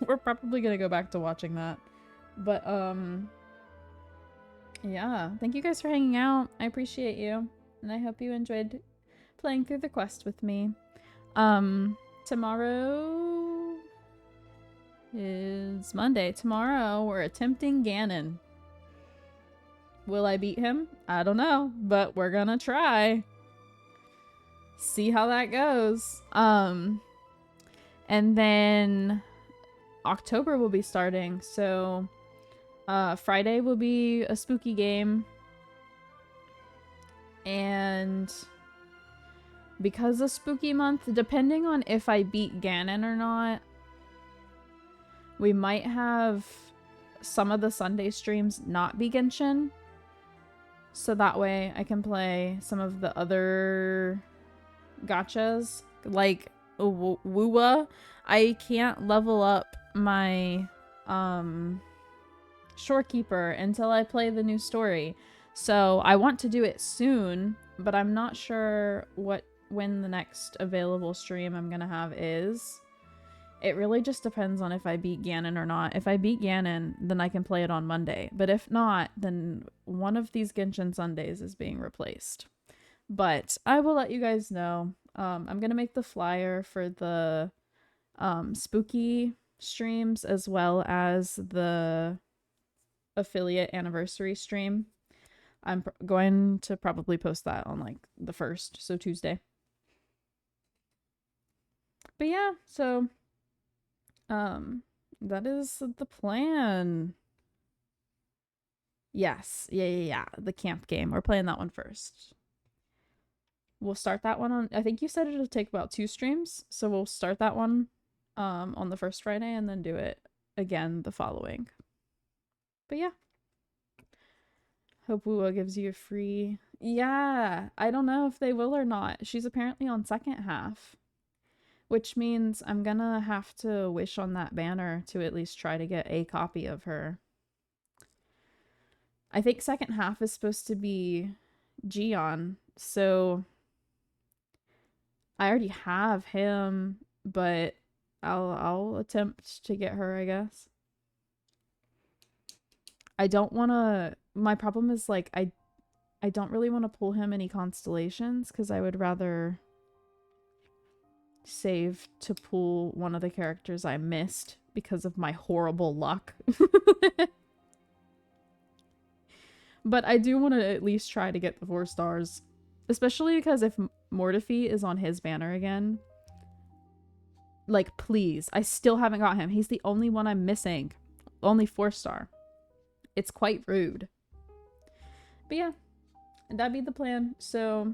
we're probably gonna go back to watching that. But yeah, thank you guys for hanging out. I appreciate you, and I hope you enjoyed playing through the quest with me. Tomorrow is Monday. Tomorrow we're attempting Ganon. Will I beat him? I don't know, but we're gonna try. See how that goes. And then October will be starting, so Friday will be a spooky game. And because of spooky month, depending on if I beat Ganon or not, we might have some of the Sunday streams not be Genshin. So that way I can play some of the other gachas, like Wuwa. I can't level up my Shorekeeper until I play the new story. So I want to do it soon, but I'm not sure when the next available stream I'm gonna have is. It really just depends on if I beat Ganon or not. If I beat Ganon, then I can play it on Monday. But if not, then one of these Genshin Sundays is being replaced. But I will let you guys know. I'm gonna make the flyer for the spooky streams as well as the affiliate anniversary stream. I'm going to probably post that on like the 1st, so Tuesday. But yeah, so that is the plan. Yes, yeah, the camp game. We're playing that one first. We'll start that one on, I think you said it'll take about 2 streams, so we'll start that one on the first Friday and then do it again the following. But yeah. Hope Wuwa gives you a free... Yeah, I don't know if they will or not. She's apparently on second half. Which means I'm gonna have to wish on that banner to at least try to get a copy of her. I think second half is supposed to be Gion, so I already have him, but I'll attempt to get her, I guess. I don't want to... My problem is, like, I don't really want to pull him any constellations, because I would rather save to pull one of the characters I missed because of my horrible luck. But I do want to at least try to get the 4 stars. Especially because if Mortefi is on his banner again, like, please. I still haven't got him. He's the only one I'm missing. Only 4-star. It's quite rude. But yeah, that'd be the plan. So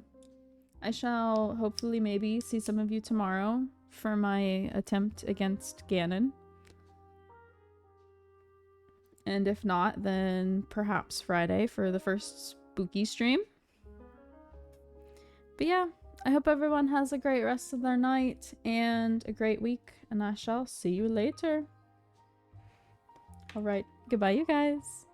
I shall hopefully maybe see some of you tomorrow for my attempt against Ganon. And if not, then perhaps Friday for the first spooky stream. But yeah, I hope everyone has a great rest of their night and a great week, and I shall see you later. Alright, goodbye you guys.